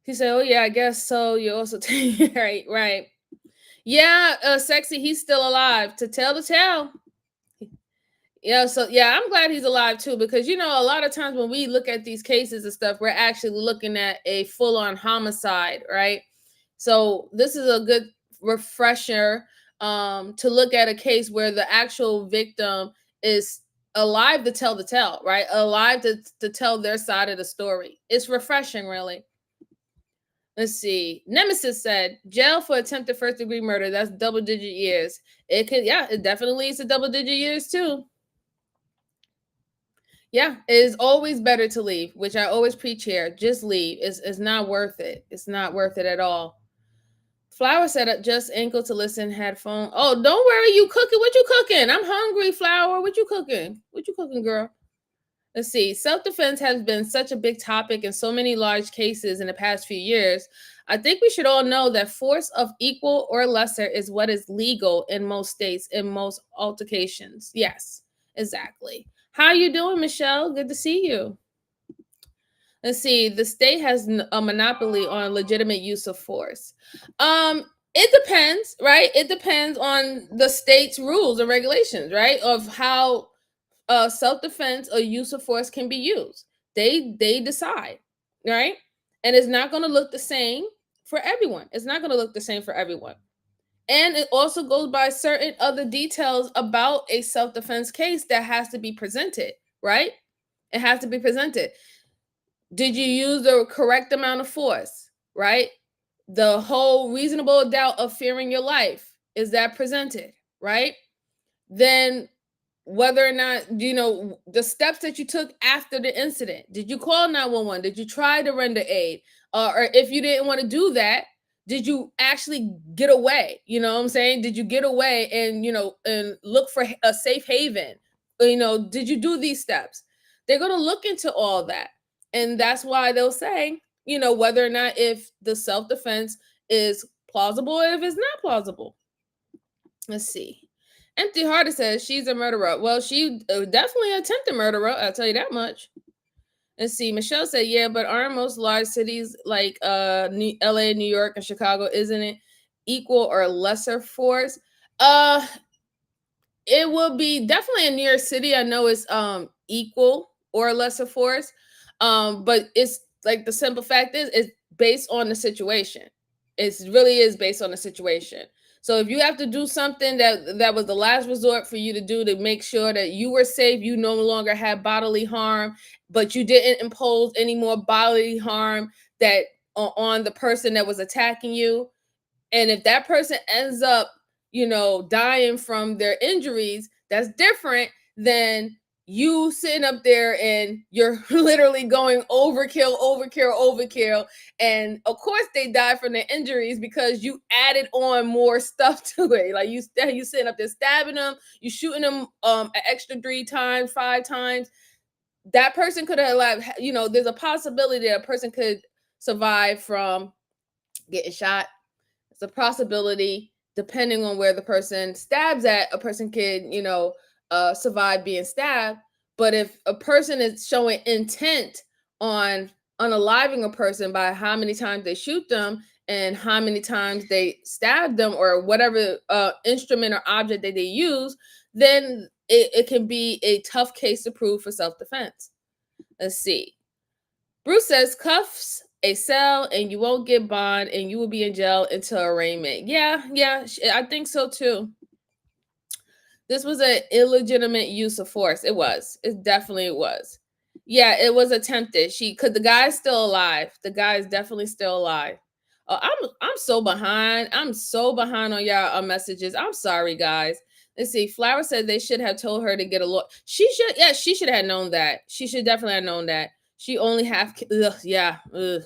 He said, oh, yeah, I guess so. You also right. Yeah, Sexy, he's still alive. To tell the tale. Yeah, so yeah, I'm glad he's alive too, because a lot of times when we look at these cases and stuff, we're actually looking at a full-on homicide, right? So this is a good refresher to look at a case where the actual victim is alive to tell the tale, right? Alive to tell their side of the story. It's refreshing, really. Let's see. Nemesis said, jail for attempted first-degree murder. That's double-digit years. It definitely is a double-digit years too. Yeah, it is always better to leave, which I always preach here. Just leave. It's not worth it. It's not worth it at all. Flower said, just ankle to listen, had phone. Oh, don't worry, you cooking. What you cooking? I'm hungry, Flower. What you cooking? What you cooking, girl? Let's see. Self-defense has been such a big topic in so many large cases in the past few years. I think we should all know that force of equal or lesser is what is legal in most states, in most altercations. Yes, exactly. How you doing, Michelle? Good to see you. Let's see. The state has a monopoly on legitimate use of force. It depends, right? It depends on the state's rules and regulations, right? Of how self-defense or use of force can be used. They decide, right? And it's not going to look the same for everyone. It's not going to look the same for everyone. And it also goes by certain other details about a self-defense case that has to be presented, right? It has to be presented. Did you use the correct amount of force, right? The whole reasonable doubt of fearing your life, is that presented, right? Then whether or not, the steps that you took after the incident. Did you call 911? Did you try to render aid? Or if you didn't want to do that, did you actually get away? You know what I'm saying? Did you get away and, and look for a safe haven? Did you do these steps? They're going to look into all that. And that's why they'll say, whether or not if the self-defense is plausible or if it's not plausible. Let's see. Empty Hearted says she's a murderer. Well, she definitely attempted murderer. I'll tell you that much. Let's see. Michelle said, yeah, but aren't most large cities like LA, New York, and Chicago, isn't it equal or lesser force? It will be definitely in New York City. I know it's equal or lesser force. But it's like the simple fact is it's based on the situation. It really is based on the situation. So if you have to do something that was the last resort for you to do to make sure that you were safe, you no longer had bodily harm, but you didn't impose any more bodily harm that on the person that was attacking you. And if that person ends up, dying from their injuries, that's different than you sitting up there and you're literally going overkill. And of course they die from their injuries because you added on more stuff to it. Like you sitting up there stabbing them, you shooting them an extra 3 times, 5 times. That person could have, there's a possibility that a person could survive from getting shot. It's a possibility, depending on where the person stabs at, a person could, survive being stabbed. But if a person is showing intent on unaliving a person by how many times they shoot them and how many times they stab them or whatever instrument or object that they use, then it can be a tough case to prove for self-defense. Let's see. Bruce says cuffs, a cell, and you won't get bond, and you will be in jail until arraignment. Yeah, I think so too. This was an illegitimate use of force. It was. It definitely was. Yeah, it was attempted. Because the guy's still alive. The guy is definitely still alive. I'm so behind. I'm so behind on y'all messages. I'm sorry, guys. Let's see. Flower said they should have told her to get a lawyer. She should have known that. She should definitely have known that. She only have, ugh.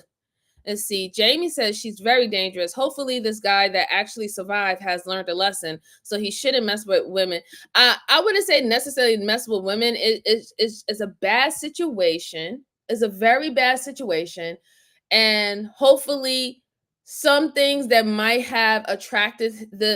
Let's see. Jamie says she's very dangerous. Hopefully this guy that actually survived has learned a lesson, so he shouldn't mess with women. I wouldn't say necessarily mess with women. It's a bad situation. It's a very bad situation. And hopefully some things that might have attracted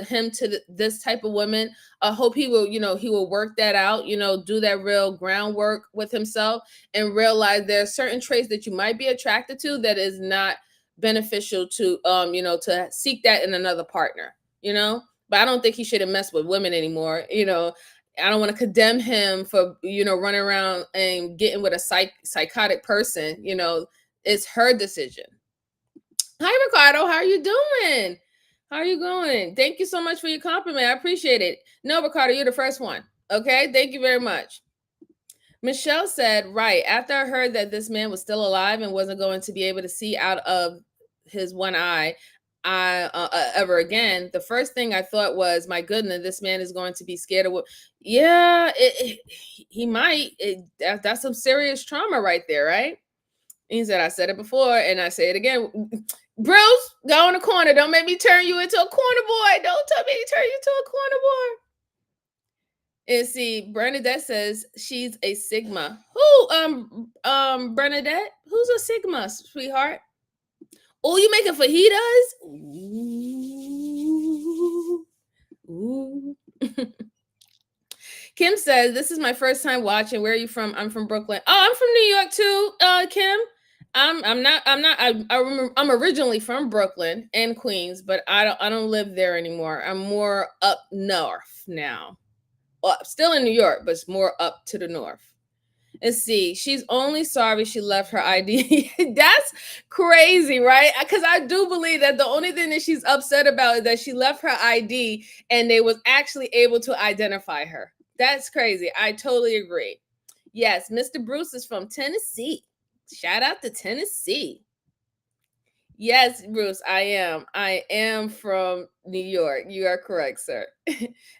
him to this type of woman, I hope he will work that out, do that real groundwork with himself and realize there are certain traits that you might be attracted to that is not beneficial to to seek that in another partner, but I don't think he shouldn't mess with women anymore. I don't want to condemn him for running around and getting with a psychotic person. It's her decision. Hi, Ricardo. How are you doing? How are you going? Thank you so much for your compliment. I appreciate it. No, Ricardo, you're the first one. Okay. Thank you very much. Michelle said, right, after I heard that this man was still alive and wasn't going to be able to see out of his one eye ever again, the first thing I thought was, my goodness, this man is going to be scared of what? Yeah, he might. That's some serious trauma right there, right? He said, I said it before and I say it again. Bruce, go in the corner. Don't make me turn you into a corner boy. Don't tell me to turn you into a corner boy. And see, Bernadette says she's a Sigma. Who, Bernadette? Who's a Sigma, sweetheart? Oh, you making fajitas? Ooh. Kim says, this is my first time watching. Where are you from? I'm from Brooklyn. Oh, I'm from New York too, Kim. I'm originally from Brooklyn and Queens, but I don't live there anymore. I'm more up north now. Well, still in New York, but it's more up to the north. Let's see. She's only sorry she left her ID. That's crazy, right? Because I do believe that the only thing that she's upset about is that she left her ID and they was actually able to identify her. That's crazy. I totally agree. Yes, Mr. Bruce is from Tennessee. Shout out to Tennessee. Yes, Bruce, I am. I am from New York. You are correct, sir.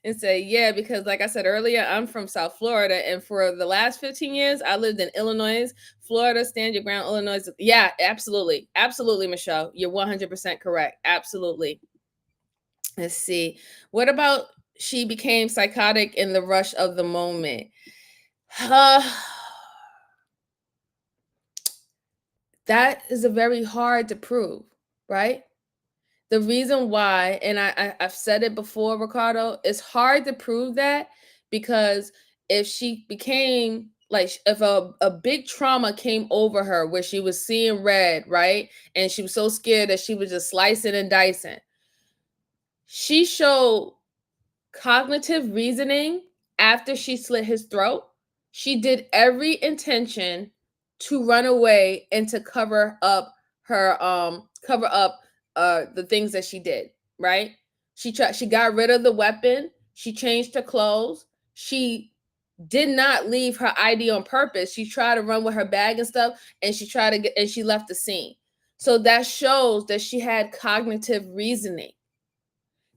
And say, yeah, because like I said earlier, I'm from South Florida. And for the last 15 years, I lived in Illinois. Florida, stand your ground, Illinois. Yeah, absolutely. Absolutely, Michelle. You're 100% correct. Absolutely. Let's see. What about she became psychotic in the rush of the moment? That is a very hard to prove, right? The reason why, and I've said it before, Ricardo, it's hard to prove that because if she became like, if a big trauma came over her where she was seeing red, right? And she was so scared that she was just slicing and dicing. She showed cognitive reasoning after she slit his throat. She did every intention to run away and to cover up the things that she did, right? She got rid of the weapon, she changed her clothes, she did not leave her ID on purpose. She tried to run with her bag and stuff, and she left the scene. So that shows that she had cognitive reasoning.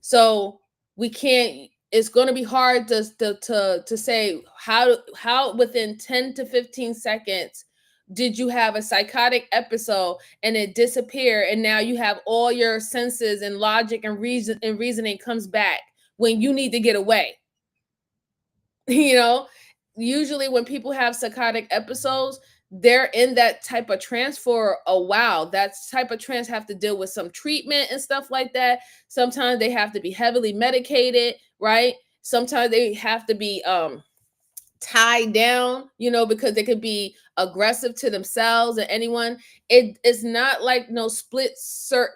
So we can't, it's going to be hard to say how within 10 to 15 seconds did you have a psychotic episode and it disappear, and now you have all your senses and logic and reasoning comes back when you need to get away. You know, usually when people have psychotic episodes, they're in that type of trance for a while. That type of trance have to deal with some treatment and stuff like that. Sometimes they have to be heavily medicated, right? Sometimes they have to be tied down, you know, because they could be aggressive to themselves and anyone. It's not like no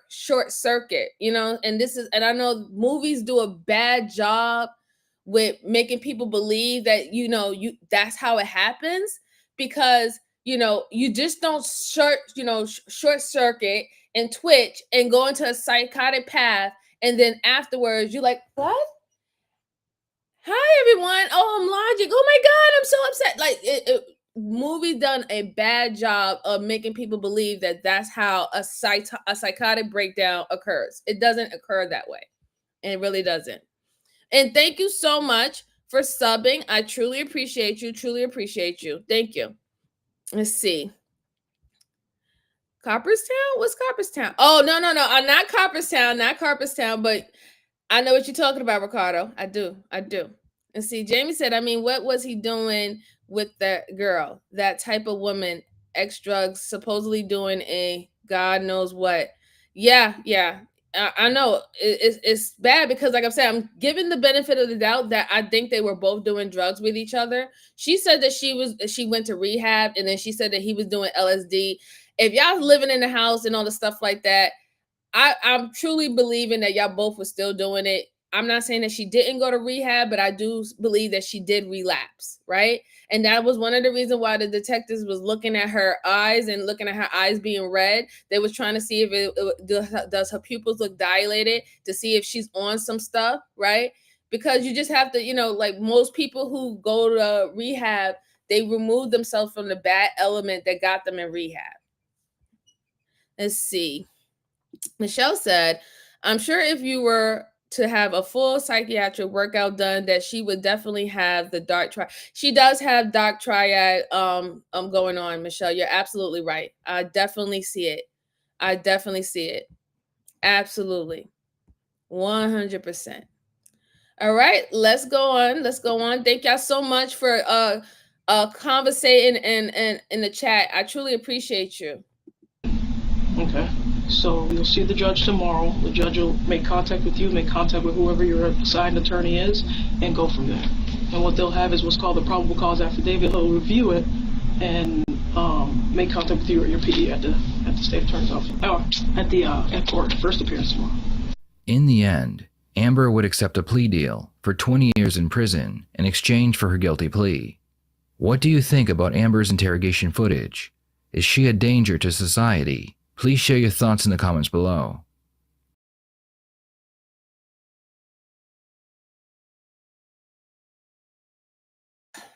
short circuit, you know. And this is, and I know movies do a bad job with making people believe that, you know, that's how it happens, because you know, you just don't short circuit and twitch and go into a psychotic path, and then afterwards you're like, what? Hi everyone. Oh, I'm Logic. Oh my god, I'm so upset. Like movie done a bad job of making people believe that that's how a psychotic breakdown occurs. It doesn't occur that way. It really doesn't. And thank you so much for subbing. I truly appreciate you. Truly appreciate you. Thank you. Let's see. Copperstown? What's Copperstown? Oh, no. Not Copperstown. Not Copperstown, but I know what you're talking about, Ricardo. I do. And see, Jamie said, I mean, what was he doing with that girl? That type of woman, ex drugs, supposedly doing a God knows what. Yeah. I know it's bad because, like I'm saying, I'm giving the benefit of the doubt that I think they were both doing drugs with each other. She said that she went to rehab, and then she said that he was doing LSD. If y'all living in the house and all the stuff like that, I'm truly believing that y'all both were still doing it. I'm not saying that she didn't go to rehab, but I do believe that she did relapse, right? And that was one of the reasons why the detectives was looking at her eyes and looking at her eyes being red. They was trying to see if does her pupils look dilated, to see if she's on some stuff, right? Because you just have to, you know, like most people who go to rehab, they remove themselves from the bad element that got them in rehab. Let's see. Michelle said, I'm sure if you were to have a full psychiatric workout done, that she would definitely have the dark triad. She does have dark triad going on, Michelle. You're absolutely right. I definitely see it. Absolutely. 100%. All right, let's go on. Thank y'all so much for conversating and in the chat. I truly appreciate you. Okay. So you'll see the judge tomorrow. The judge will make contact with you, make contact with whoever your assigned attorney is, and go from there. And what they'll have is what's called the probable cause affidavit. He'll review it and make contact with you or your PE at the state attorney's office, or at court, first appearance tomorrow. In the end, Amber would accept a plea deal for 20 years in prison in exchange for her guilty plea. What do you think about Amber's interrogation footage? Is she a danger to society? Please share your thoughts in the comments below.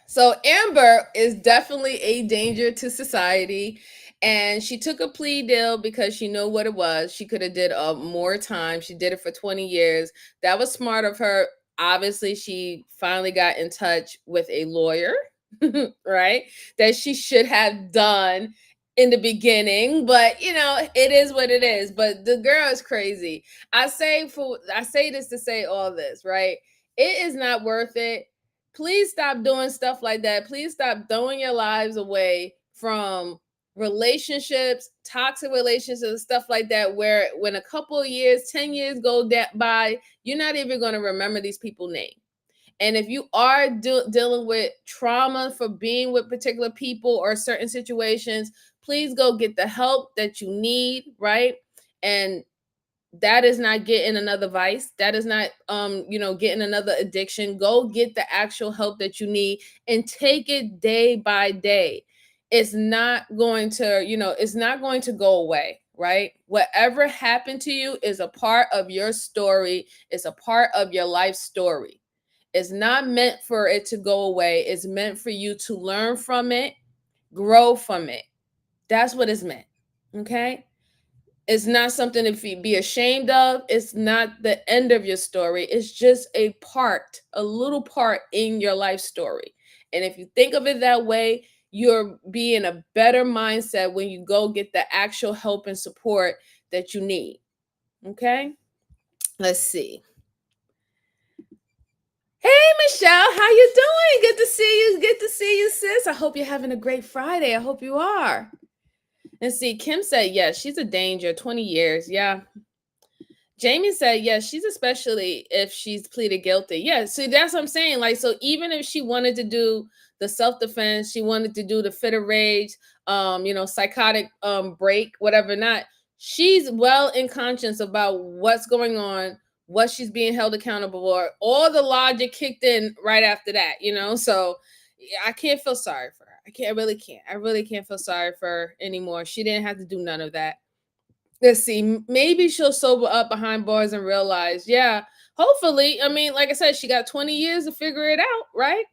So Amber is definitely a danger to society, and she took a plea deal because she knew what it was. She could have did more time. She did it for 20 years. That was smart of her. Obviously, she finally got in touch with a lawyer, right? That she should have done in the beginning, but you know, it is what it is. But the girl is crazy. I say this to say all this, right? It is not worth it. Please stop doing stuff like that. Please stop throwing your lives away from relationships, toxic relationships, stuff like that, where when a couple of years, 10 years go by, you're not even going to remember these people's name. And if you are dealing with trauma for being with particular people or certain situations, please go get the help that you need, right? And that is not getting another vice. That is not getting another addiction. Go get the actual help that you need and take it day by day. It's not going to, it's not going to go away, right? Whatever happened to you is a part of your story. It's a part of your life story. It's not meant for it to go away. It's meant for you to learn from it, grow from it. That's what it's meant. Okay? It's not something to be ashamed of. It's not the end of your story. It's just a little part in your life story. And if you think of it that way, you'll be in a better mindset when you go get the actual help and support that you need. Okay? Let's see. Hey, Michelle, how you doing? Good to see you. Good to see you, sis. I hope you're having a great Friday. I hope you are. Let's see. Kim said, yes, she's a danger. 20 years. Yeah. Jamie said, yes, she's especially if she's pleaded guilty. Yeah, see, that's what I'm saying. Like, so even if she wanted to do the self-defense, she wanted to do the fit of rage, psychotic break, whatever not, she's well in conscience about what's going on, what she's being held accountable for. All the logic kicked in right after that, So yeah, I can't feel sorry for her. I really can't. I really can't feel sorry for her anymore. She didn't have to do none of that. Let's see, maybe she'll sober up behind bars and realize, yeah, hopefully. I mean, like I said, she got 20 years to figure it out, right?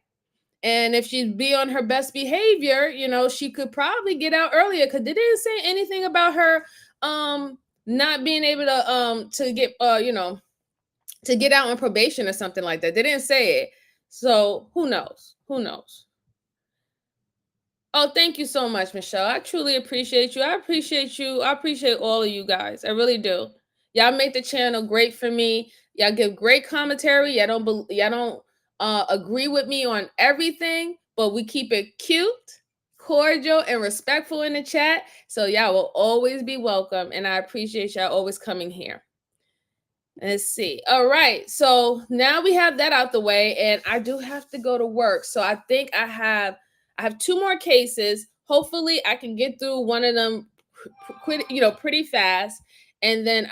And if she'd be on her best behavior, she could probably get out earlier, because they didn't say anything about her not being able to get to get out on probation or something like that. They didn't say it. So who knows? Who knows? Oh, thank you so much, Michelle. I truly appreciate you. I appreciate you. I appreciate all of you guys. I really do. Y'all make the channel great for me. Y'all give great commentary. Y'all don't agree with me on everything, but we keep it cute, cordial, and respectful in the chat. So y'all will always be welcome, and I appreciate y'all always coming here. Let's see. All right. So now we have that out the way, and I do have to go to work. So I think I have 2 more cases. Hopefully I can get through one of them pretty fast. And then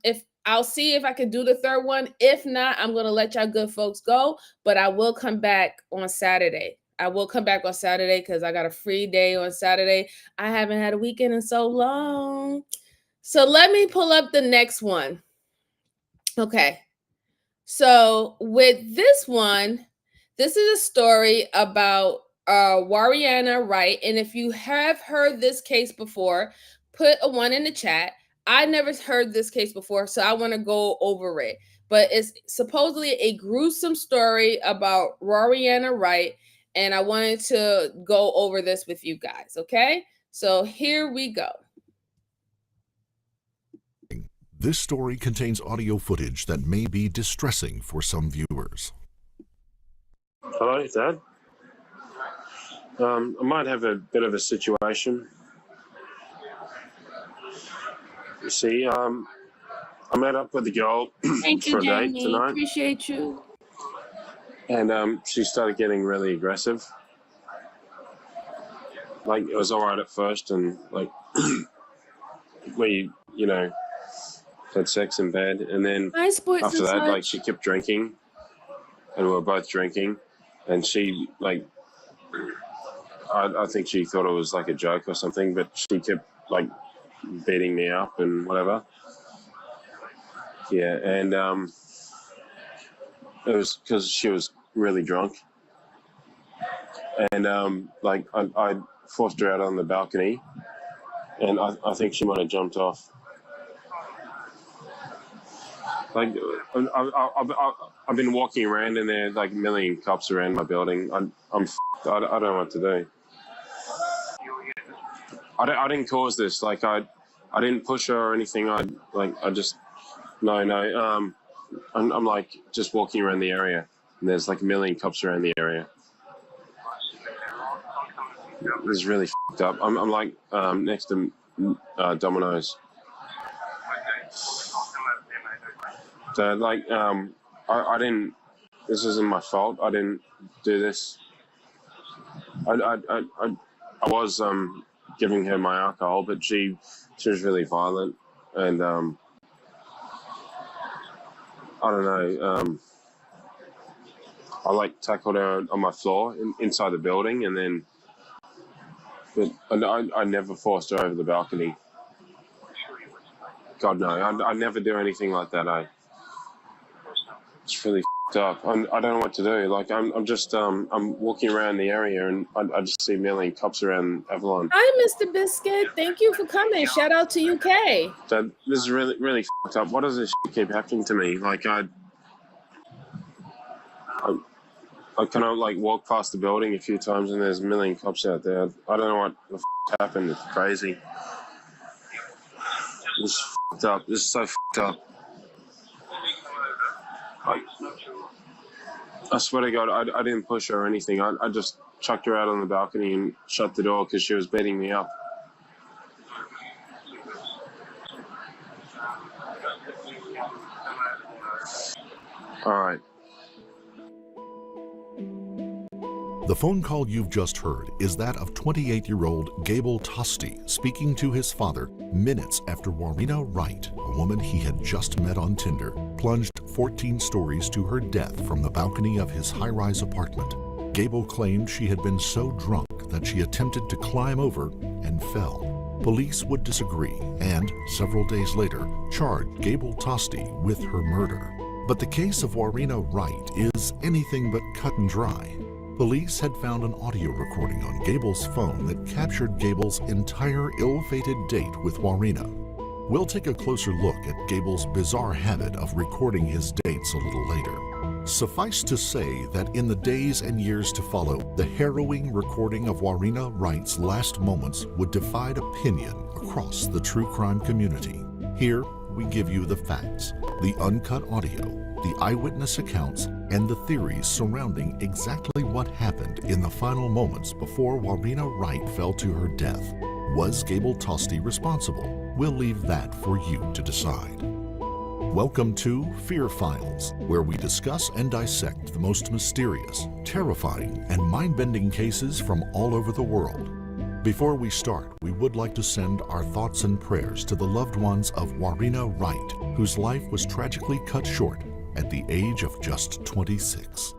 if I'll see if I can do the third one. If not, I'm going to let y'all good folks go, but I will come back on Saturday. Because I got a free day on Saturday. I haven't had a weekend in so long. So let me pull up the next one. Okay. So with this one, this is a story about Wariana Wright. And if you have heard this case before, put a 1 in the chat. I never heard this case before, so I want to go over it. But it's supposedly a gruesome story about Wariana Wright, and I wanted to go over this with you guys, okay? So here we go. This story contains audio footage that may be distressing for some viewers. Hello, Dad. I might have a bit of a situation. You see, I met up with the girl Thank you, for a date Jamie. tonight, Appreciate you. and she started getting really aggressive. Like, it was all right at first, and like we, had sex in bed, and then after that, like, she kept drinking, and we were both drinking, and she, like, I think she thought it was like a joke or something, but she kept like beating me up and whatever. Yeah, and it was because she was really drunk, and like I forced her out on the balcony, and I think she might have jumped off. Like, I've been walking around, and there are like a million cops around my building. I don't know what to do. I didn't cause this. Like, I didn't push her or anything. No. I'm like just walking around the area, and there's like a million cops around the area. It's really fucked up. I'm like next to Domino's. So like I didn't. This isn't my fault. I didn't do this. I was giving her my alcohol, but she was really violent, and I don't know. I like tackled her on my floor inside the building, and then, but I never forced her over the balcony. God no, I never do anything like that. It's really up. I don't know what to do. Like I'm just I'm walking around the area and I just see a million cops around Avalon. Hi, Mr. Biscuit. Thank you for coming. Shout out to UK. So this is really fucked up. Why does this shit keep happening to me? Like I kind of like walk past the building a few times and there's a million cops out there. I don't know what the happened. It's crazy. This is fucked up. This is so fucked up. I swear to God, I didn't push her or anything. I just chucked her out on the balcony and shut the door because she was beating me up. All right. The phone call you've just heard is that of 28-year-old Gable Tosti speaking to his father minutes after Warrena Wright, a woman he had just met on Tinder, plunged 14 stories to her death from the balcony of his high-rise apartment. Gable claimed she had been so drunk that she attempted to climb over and fell. Police would disagree and, several days later, charged Gable Tosti with her murder. But the case of Warrena Wright is anything but cut and dry. Police had found an audio recording on Gable's phone that captured Gable's entire ill-fated date with Warrena. We'll take a closer look at Gable's bizarre habit of recording his dates a little later. Suffice to say that in the days and years to follow, the harrowing recording of Warrena Wright's last moments would defy opinion across the true crime community. Here, we give you the facts, the uncut audio, the eyewitness accounts, and the theories surrounding exactly what happened in the final moments before Warrena Wright fell to her death. Was Gable Tosti responsible? We'll leave that for you to decide. Welcome to Fear Files, where we discuss and dissect the most mysterious, terrifying, and mind-bending cases from all over the world. Before we start, we would like to send our thoughts and prayers to the loved ones of Warrena Wright, whose life was tragically cut short at the age of just 26.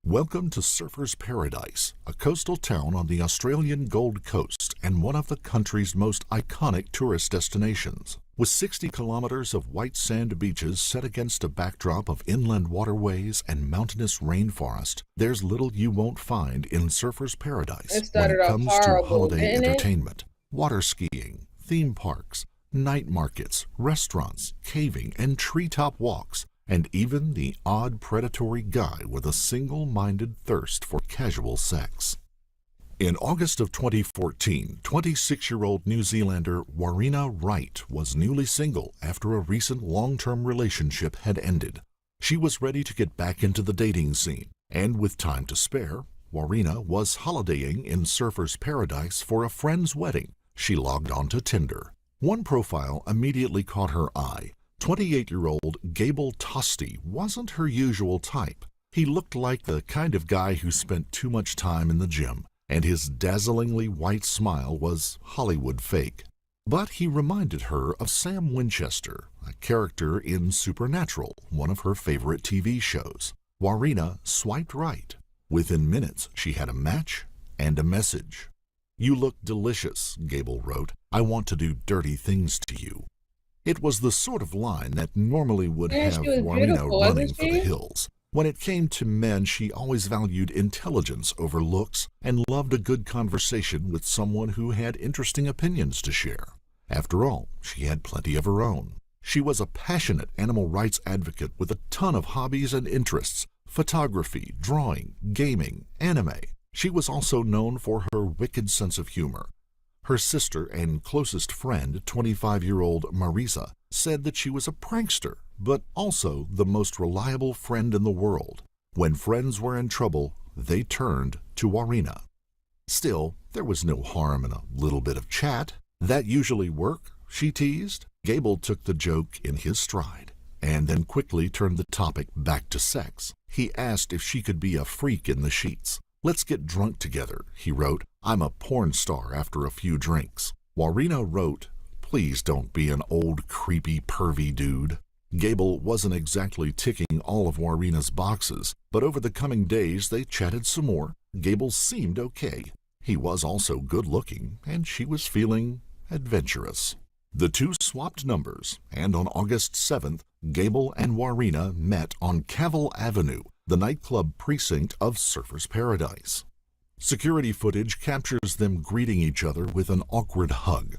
Welcome to Surfer's Paradise, a coastal town on the Australian Gold Coast and one of the country's most iconic tourist destinations. With 60 kilometers of white sand beaches set against a backdrop of inland waterways and mountainous rainforest, there's little you won't find in Surfer's Paradise when it comes to holiday entertainment, water skiing, theme parks, night markets, restaurants, caving, and treetop walks, and even the odd predatory guy with a single-minded thirst for casual sex. In August of 2014, 26-year-old New Zealander Warrena Wright was newly single after a recent long-term relationship had ended. She was ready to get back into the dating scene, and with time to spare, Warrena was holidaying in Surfer's Paradise for a friend's wedding. She logged on to Tinder. One profile immediately caught her eye. 28-year-old Gable Tosti wasn't her usual type. He looked like the kind of guy who spent too much time in the gym, and his dazzlingly white smile was Hollywood fake. But he reminded her of Sam Winchester, a character in Supernatural, one of her favorite TV shows. Warrena swiped right. Within minutes, she had a match and a message. "You look delicious," Gable wrote. "I want to do dirty things to you." It was the sort of line that normally would have Warrena running for the hills. When it came to men, she always valued intelligence over looks and loved a good conversation with someone who had interesting opinions to share. After all, she had plenty of her own. She was a passionate animal rights advocate with a ton of hobbies and interests: photography, drawing, gaming, anime. She was also known for her wicked sense of humor. Her sister and closest friend, 25-year-old Marisa, said that she was a prankster, but also the most reliable friend in the world. When friends were in trouble, they turned to Warrena. Still, there was no harm in a little bit of chat. "That usually work?" she teased. Gable took the joke in his stride, and then quickly turned the topic back to sex. He asked if she could be a freak in the sheets. "Let's get drunk together," he wrote. "I'm a porn star after a few drinks." Warrena wrote, "Please don't be an old, creepy, pervy dude." Gable wasn't exactly ticking all of Warina's boxes, but over the coming days they chatted some more. Gable seemed okay. He was also good-looking, and she was feeling adventurous. The two swapped numbers, and on August 7th, Gable and Warina met on Cavell Avenue, the nightclub precinct of Surfer's Paradise. Security footage captures them greeting each other with an awkward hug.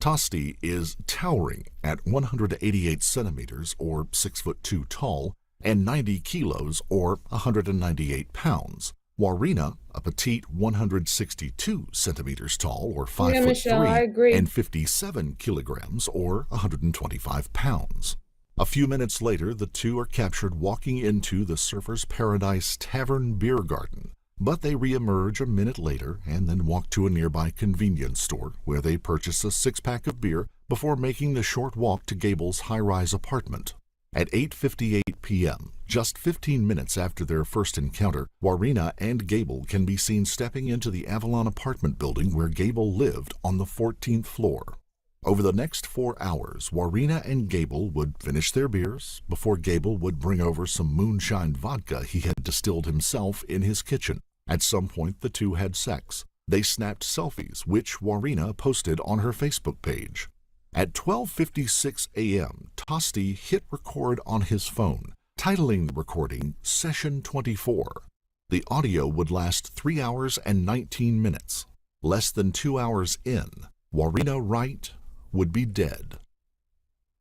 Tosti is towering at 188 centimeters, or 6'2" tall, and 90 kilos, or 198 pounds. Warina, a petite 162 centimeters tall, or 5'3", and 57 kilograms, or 125 pounds. A few minutes later, the two are captured walking into the Surfer's Paradise Tavern Beer Garden, but they re-emerge a minute later and then walk to a nearby convenience store where they purchase a 6-pack of beer before making the short walk to Gable's high-rise apartment. At 8:58 p.m., just 15 minutes after their first encounter, Warina and Gable can be seen stepping into the Avalon apartment building where Gable lived on the 14th floor. Over the next 4 hours, Warina and Gable would finish their beers before Gable would bring over some moonshine vodka he had distilled himself in his kitchen. At some point, the two had sex. They snapped selfies, which Warina posted on her Facebook page. At 12:56 a.m., Tosti hit record on his phone, titling the recording Session 24. The audio would last 3 hours and 19 minutes. Less than 2 hours in, Warina Wright would be dead.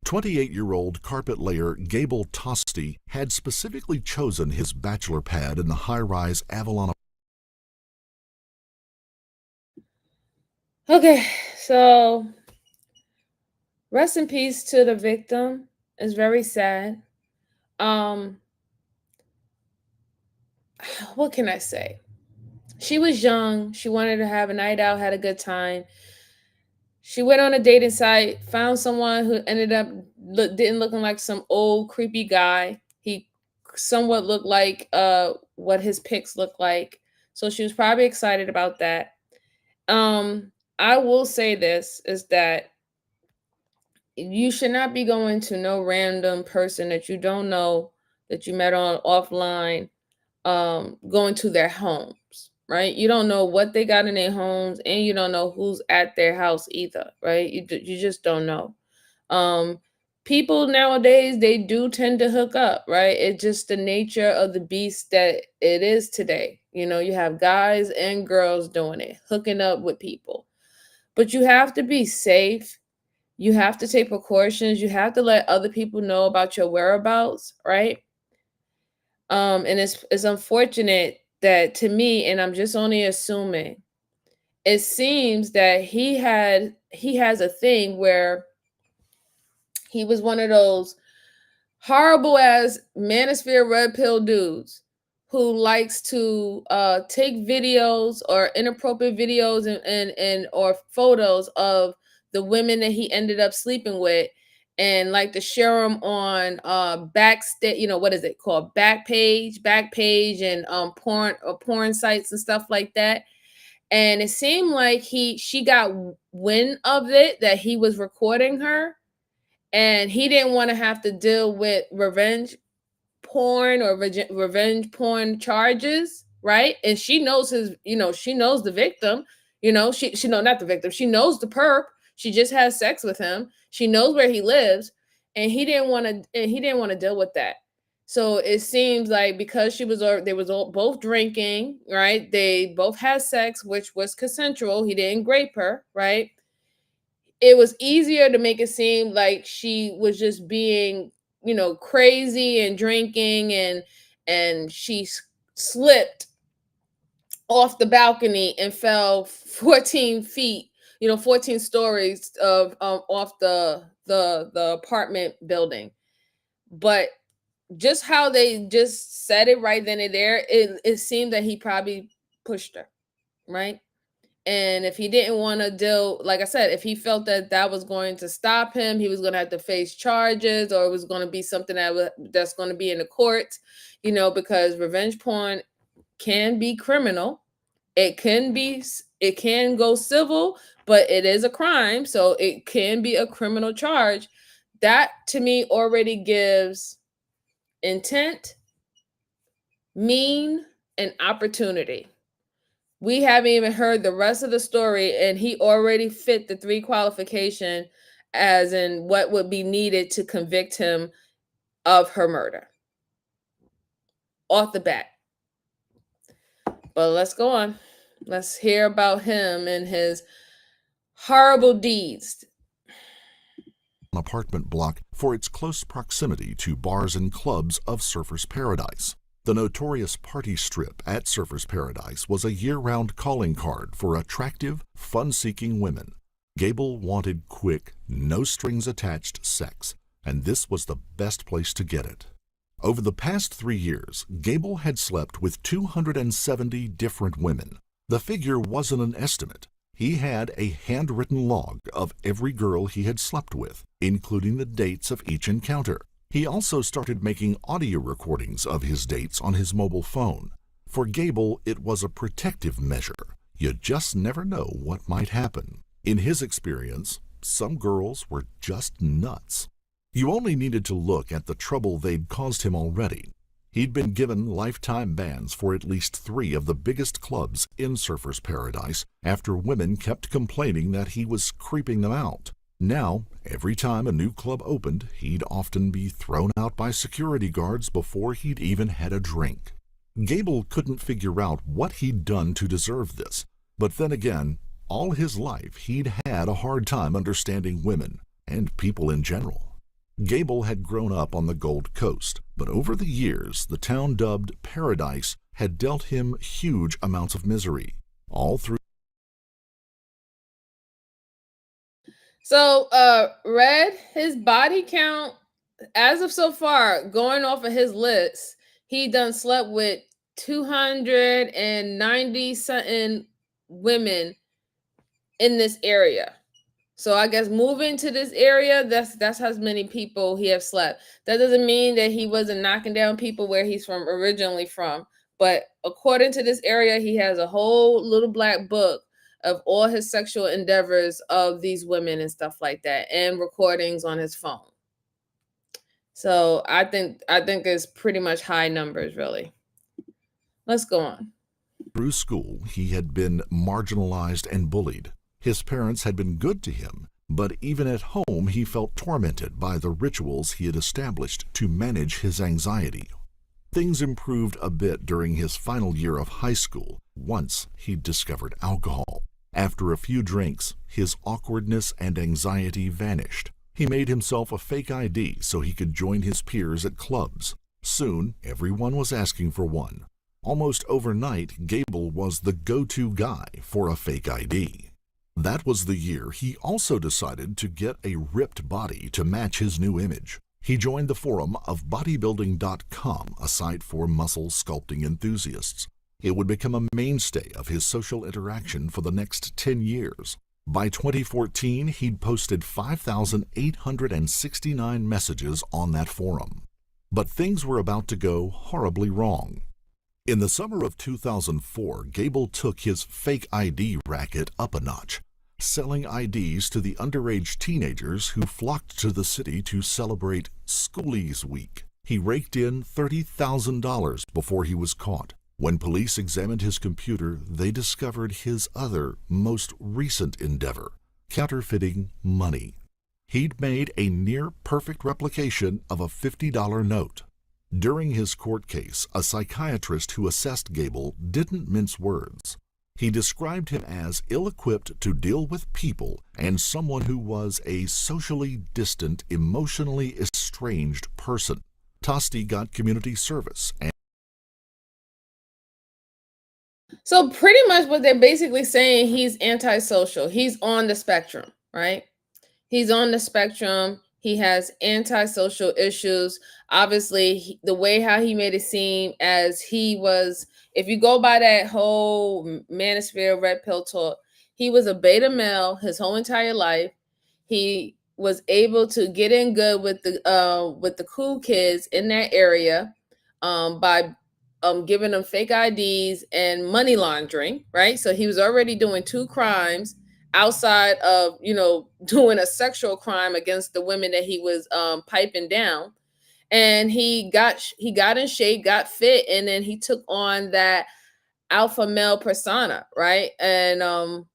28-year-old carpet layer Gable Tosti had specifically chosen his bachelor pad in the high-rise Avalon. Okay, so rest in peace to the victim. It's very sad. What can I say? She was young. She wanted to have a night out, had a good time. She went on a dating site, found someone who ended up didn't looking like some old creepy guy. He somewhat looked like what his pics looked like. So she was probably excited about that. I will say this is that you should not be going to no random person that you don't know, that you met on offline, going to their homes, right? You don't know what they got in their homes, and you don't know who's at their house either, right? You just don't know. People nowadays, they do tend to hook up, right? It's just the nature of the beast that it is today. You know, you have guys and girls doing it, hooking up with people. But you have to be safe. You have to take precautions. You have to let other people know about your whereabouts, right? And it's unfortunate that, to me, and I'm just only assuming, it seems that he has a thing where he was one of those horrible ass manosphere red pill dudes who likes to take videos or inappropriate videos and or photos of the women that he ended up sleeping with, and like to share them on backstage, you know, what is it called, backpage and porn sites and stuff like that. And it seemed like she got wind of it, that he was recording her, and he didn't want to have to deal with revenge porn or revenge porn charges, right? And she knows she knows the victim, she know, not the victim, she knows the perp. She just has sex with him. She knows where he lives, and he didn't want to deal with that. So it seems like because they was all both drinking, right? They both had sex, which was consensual. He didn't grape her, right? It was easier to make it seem like she was just being, crazy and drinking, and she slipped off the balcony and fell 14 feet, 14 stories of off the apartment building. But just how they just said it right then and there, it seemed that he probably pushed her, right? And if he didn't want to deal, like I said, if he felt that was going to stop him, he was going to have to face charges, or it was going to be something that's going to be in the courts, because revenge porn can be criminal. It can go civil, but it is a crime. So it can be a criminal charge. that to me already gives intent, mean, and opportunity. We haven't even heard the rest of the story, and he already fit the 3 qualification as in what would be needed to convict him of her murder off the bat. But let's go on. Let's hear about him and his horrible deeds. An apartment block for its close proximity to bars and clubs of Surfers Paradise. The notorious party strip at Surfers Paradise was a year-round calling card for attractive, fun-seeking women. Gable wanted quick, no-strings-attached sex, and this was the best place to get it. Over the past 3 years, Gable had slept with 270 different women. The figure wasn't an estimate. He had a handwritten log of every girl he had slept with, including the dates of each encounter. He also started making audio recordings of his dates on his mobile phone. For Gable, it was a protective measure. You just never know what might happen. In his experience, some girls were just nuts. You only needed to look at the trouble they'd caused him already. He'd been given lifetime bans for at least 3 of the biggest clubs in Surfers Paradise after women kept complaining that he was creeping them out. Now, every time a new club opened, he'd often be thrown out by security guards before he'd even had a drink. Gable couldn't figure out what he'd done to deserve this, but then again, all his life he'd had a hard time understanding women and people in general. Gable had grown up on the Gold Coast, but over the years, the town dubbed Paradise had dealt him huge amounts of misery, all through. So, Red, his body count, as of so far, going off of his list, he done slept with 290 something women in this area. So I guess moving to this area, that's how many people he have slept. That doesn't mean that he wasn't knocking down people where he's from originally from. But according to this area, he has a whole little black book of all his sexual endeavors of these women and stuff like that, and recordings on his phone. So I think it's pretty much high numbers, really. Let's go on. Through school, he had been marginalized and bullied. His parents had been good to him, but even at home he felt tormented by the rituals he had established to manage his anxiety. Things improved a bit during his final year of high school, once he'd discovered alcohol. After a few drinks, his awkwardness and anxiety vanished. He made himself a fake ID so he could join his peers at clubs. Soon, everyone was asking for one. Almost overnight, Gable was the go-to guy for a fake ID. That was the year he also decided to get a ripped body to match his new image. He joined the forum of bodybuilding.com, a site for muscle sculpting enthusiasts. It would become a mainstay of his social interaction for the next 10 years. By 2014, he'd posted 5,869 messages on that forum. But things were about to go horribly wrong. In the summer of 2004, Gable took his fake ID racket up a notch, selling IDs to the underage teenagers who flocked to the city to celebrate Schoolies Week. He raked in $30,000 before he was caught. When police examined his computer, they discovered his other, most recent endeavor, counterfeiting money. He'd made a near-perfect replication of a $50 note. During his court case, a psychiatrist who assessed Gable didn't mince words. He described him as ill-equipped to deal with people and someone who was a socially distant, emotionally estranged person. Tosti got community service. So pretty much what they're basically saying, he's antisocial. He's on the spectrum, right? He's on the spectrum. He has antisocial issues. Obviously, the way how he made it seem as he was, if you go by that whole manosphere red pill talk, he was a beta male his whole entire life. He was able to get in good with the cool kids in that area by giving them fake IDs and money laundering, right? So he was already doing 2 crimes outside of, doing a sexual crime against the women that he was piping down. And he got in shape, got fit, and then he took on that alpha male persona, right? And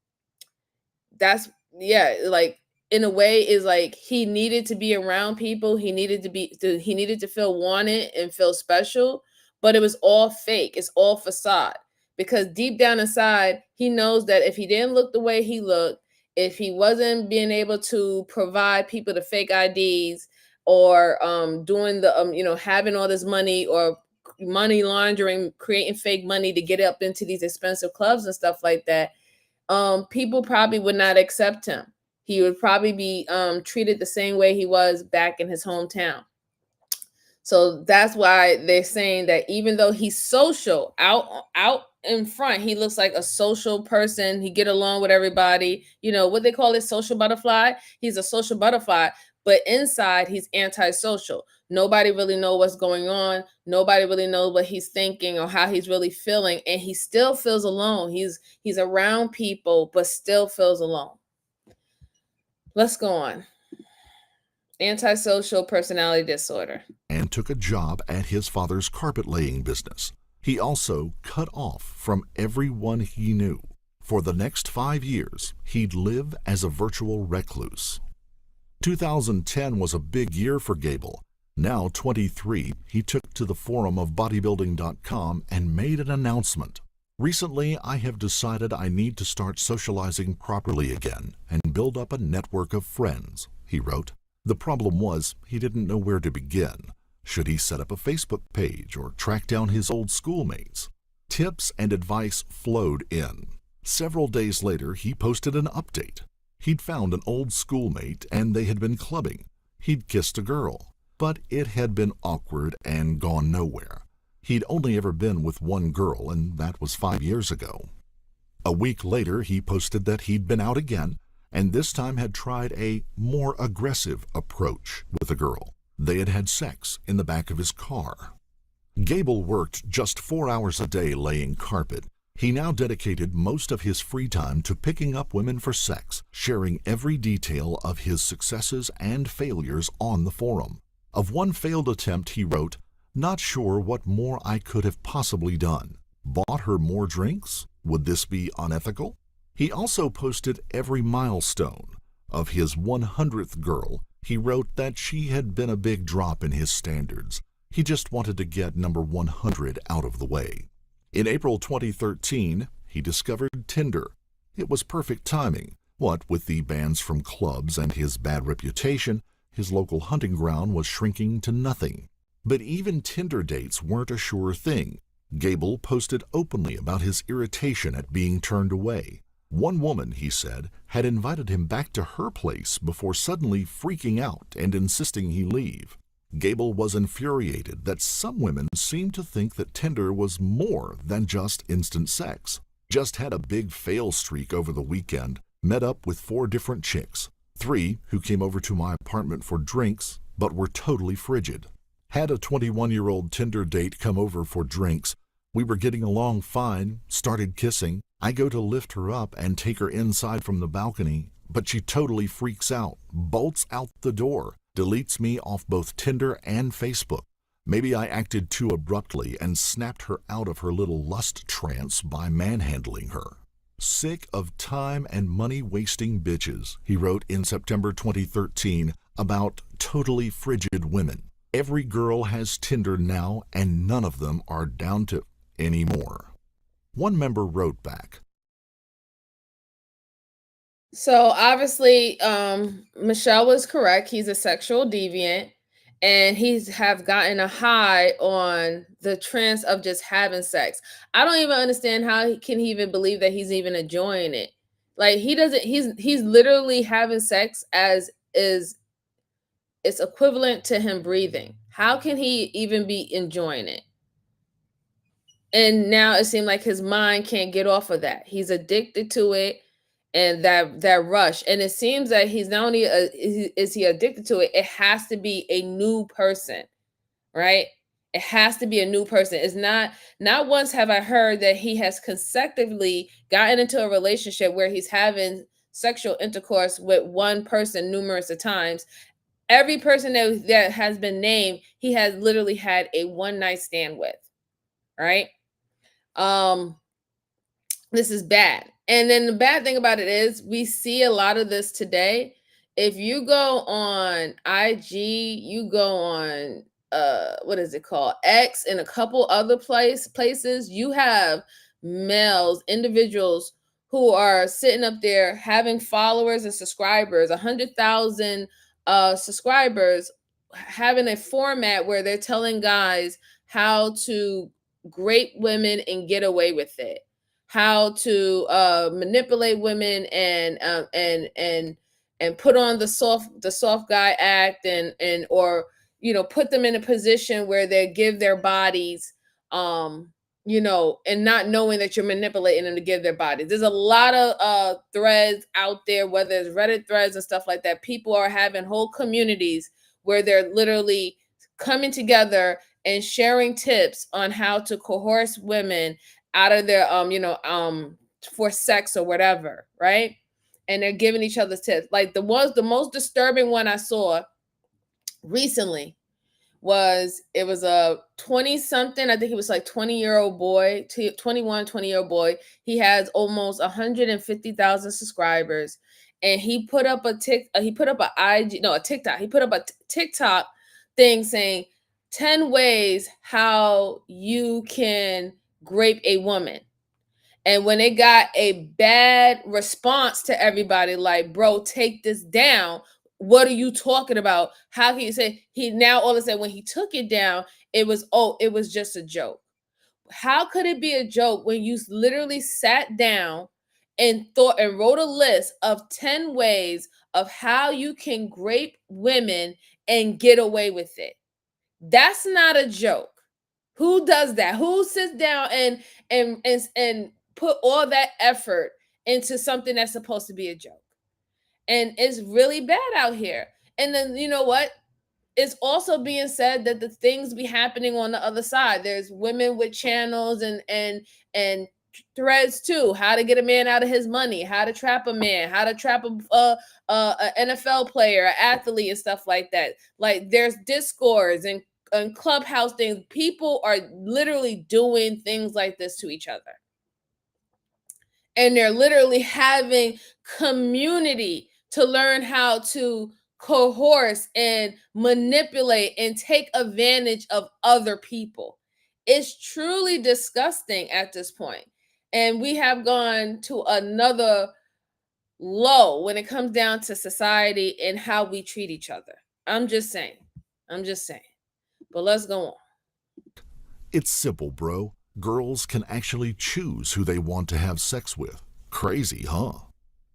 that's, yeah, like, in a way, is like he needed to be around people. He needed to feel wanted and feel special, but it was all fake. It's all facade, because deep down inside, he knows that if he didn't look the way he looked, if he wasn't being able to provide people the fake IDs, or doing the having all this money, or money laundering, creating fake money to get up into these expensive clubs and stuff like that, people probably would not accept him. He would probably be treated the same way he was back in his hometown. So that's why they're saying that even though he's social out in front, he looks like a social person. He get along with everybody. What they call it, social butterfly. He's a social butterfly, but inside he's antisocial. Nobody really know what's going on. Nobody really knows what he's thinking or how he's really feeling, and he still feels alone. He's around people, but still feels alone. Let's go on. Antisocial personality disorder. And took a job at his father's carpet laying business. He also cut off from everyone he knew. For the next 5 years, he'd live as a virtual recluse. 2010 was a big year for Gable. Now 23, he took to the forum of bodybuilding.com and made an announcement. Recently, I have decided I need to start socializing properly again and build up a network of friends, he wrote. The problem was he didn't know where to begin. Should he set up a Facebook page or track down his old schoolmates? Tips and advice flowed in. Several days later, he posted an update. He'd found an old schoolmate and they had been clubbing. He'd kissed a girl, but it had been awkward and gone nowhere. He'd only ever been with one girl, and that was 5 years ago. A week later, he posted that he'd been out again, and this time had tried a more aggressive approach with a girl. They had had sex in the back of his car. Gable worked just 4 hours a day laying carpet. He now dedicated most of his free time to picking up women for sex, sharing every detail of his successes and failures on the forum. Of one failed attempt, he wrote, "Not sure what more I could have possibly done. Bought her more drinks? Would this be unethical?" He also posted every milestone. Of his 100th girl, he wrote that she had been a big drop in his standards. He just wanted to get number 100 out of the way. In April 2013, he discovered Tinder. It was perfect timing. What with the bans from clubs and his bad reputation, his local hunting ground was shrinking to nothing. But even Tinder dates weren't a sure thing. Gable posted openly about his irritation at being turned away. One woman, he said, had invited him back to her place before suddenly freaking out and insisting he leave. Gable was infuriated that some women seemed to think that Tinder was more than just instant sex. Just had a big fail streak over the weekend, met up with 4 different chicks, 3 who came over to my apartment for drinks but were totally frigid. Had a 21-year-old Tinder date come over for drinks. We were getting along fine, started kissing. I go to lift her up and take her inside from the balcony, but she totally freaks out, bolts out the door, deletes me off both Tinder and Facebook. Maybe I acted too abruptly and snapped her out of her little lust trance by manhandling her. Sick of time and money-wasting bitches, he wrote in September 2013 about totally frigid women. Every girl has Tinder now, and none of them are down to anymore. One member wrote back. So obviously, Michelle was correct. He's a sexual deviant, and he's have gotten a high on the trance of just having sex. I don't even understand how he can even believe that he's even enjoying it. Like, he doesn't. He's literally having sex as is. It's equivalent to him breathing. How can he even be enjoying it? And now it seems like his mind can't get off of that. He's addicted to it, and that rush. And it seems that he's not only is he addicted to it, it has to be a new person, right? It has to be a new person. It's not once have I heard that he has consecutively gotten into a relationship where he's having sexual intercourse with one person numerous of times. Every person that has been named, he has literally had a one night stand with, right? This is bad. And then the bad thing about it is we see a lot of this today. If you go on IG, you go on what is it called? X and a couple other places, you have males, individuals who are sitting up there having followers and subscribers, 100,000 subscribers, having a format where they're telling guys how to grape women and get away with it, how to manipulate women and put on the soft guy act and or put them in a position where they give their bodies and not knowing that you're manipulating them to give their bodies. There's a lot of threads out there, whether it's Reddit threads and stuff like that. People are having whole communities where they're literally coming together and sharing tips on how to coerce women out of their for sex or whatever, right? And they're giving each other tips. Like the most disturbing one I saw recently was a 20 something, I think he was like 20-year-old boy, 20-year-old boy. He has almost 150,000 subscribers, and he put up a TikTok, he put up a TikTok thing saying 10 ways how you can grape a woman. And when it got a bad response to everybody, like, bro, take this down. What are you talking about? How can you say he now all of a sudden when he took it down, it was just a joke. How could it be a joke when you literally sat down and thought and wrote a list of 10 ways of how you can grape women and get away with it? That's not a joke. Who does that? Who sits down and put all that effort into something that's supposed to be a joke? And it's really bad out here. And then you know what? It's also being said that the things be happening on the other side. There's women with channels and threads too. How to get a man out of his money, how to trap a man, how to trap a NFL player, an athlete, and stuff like that. Like there's discords and clubhouse things. People are literally doing things like this to each other. And they're literally having community to learn how to coerce and manipulate and take advantage of other people. It's truly disgusting at this point. And we have gone to another low when it comes down to society and how we treat each other. I'm just saying. But let's go on. It's simple, bro. Girls can actually choose who they want to have sex with. Crazy, huh?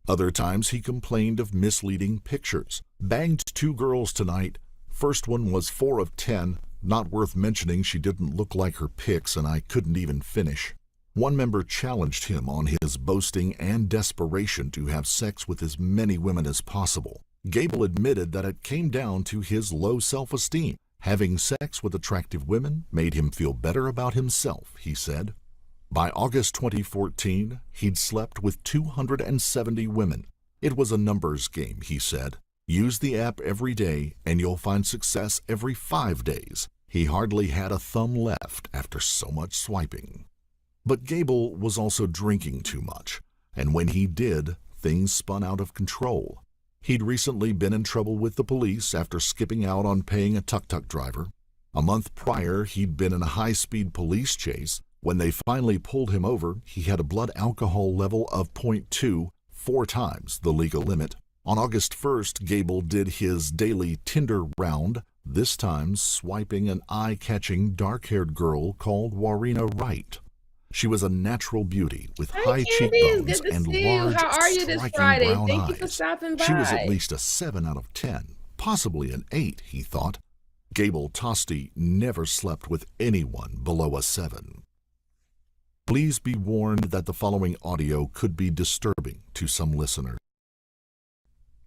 Other times he complained of misleading pictures. Banged 2 girls tonight. First one was 4 of 10. Not worth mentioning, she didn't look like her pics and I couldn't even finish. One member challenged him on his boasting and desperation to have sex with as many women as possible. Gable admitted that it came down to his low self-esteem. Having sex with attractive women made him feel better about himself, he said. By August 2014, he'd slept with 270 women. It was a numbers game, he said. Use the app every day and you'll find success every 5 days. He hardly had a thumb left after so much swiping. But Gable was also drinking too much, and when he did, things spun out of control. He'd recently been in trouble with the police after skipping out on paying a tuk-tuk driver. A month prior, he'd been in a high-speed police chase. When they finally pulled him over, he had a blood alcohol level of 0.2, 4 times the legal limit. On August 1st, Gable did his daily Tinder round, this time swiping an eye-catching dark-haired girl called Warina Wright. She was a natural beauty with high cheekbones and large, striking brown eyes. For stopping by. She was at least a 7 out of 10, possibly an 8, he thought. Gable Tosti never slept with anyone below a 7. Please be warned that the following audio could be disturbing to some listeners.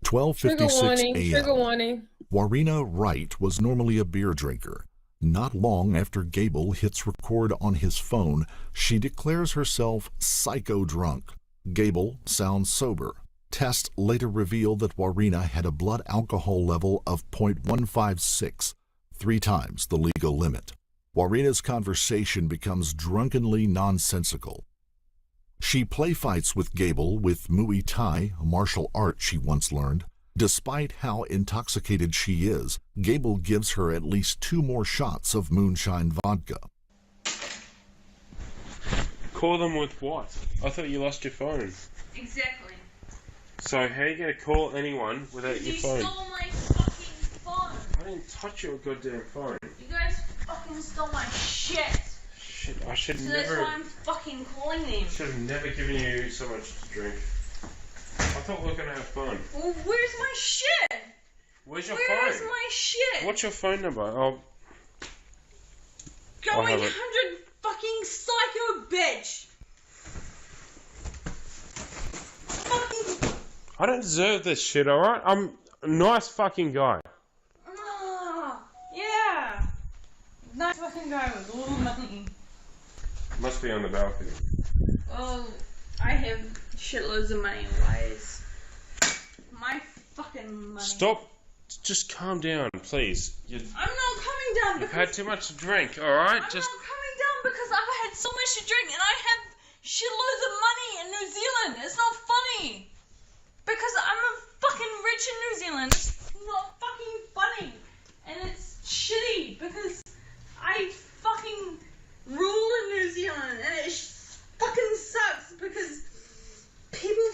12:56 a.m. Trigger warning. Warina Wright was normally a beer drinker. Not long after Gable hits record on his phone, she declares herself psycho drunk. Gable sounds sober. Tests later revealed that Warina had a blood alcohol level of 0.156, 3 times the legal limit. Warina's conversation becomes drunkenly nonsensical. She play-fights with Gable with Muay Thai, a martial art she once learned. Despite how intoxicated she is, Gable gives her at least 2 more shots of moonshine vodka. Call them with what? I thought you lost your phone. Exactly. So how are you going to call anyone without your phone? You stole my fucking phone. I didn't touch your goddamn phone. You guys fucking stole my shit. Shit, I should So never... that's why I'm fucking calling them. Should have never given you so much to drink. I thought we were going to have fun. Well, where's my shit? Where's your Where's phone? my shit? What's your phone number? Oh, Go 800 fucking psycho bitch. Fucking... I don't deserve this shit, alright? I'm a nice fucking guy. Yeah. Nice fucking guy with a little money. Must be on the balcony. Oh, I have shitloads of money. Why is my fucking money? Stop. Just calm down, please. I'm not coming down You've because... had too much to drink, alright? I'm not coming down because I've had so much to drink and I have shitloads of money in New Zealand. It's not funny. Because I'm fucking rich in New Zealand. It's not fucking funny. And it's shitty because I fucking rule in New Zealand and it fucking sucks because people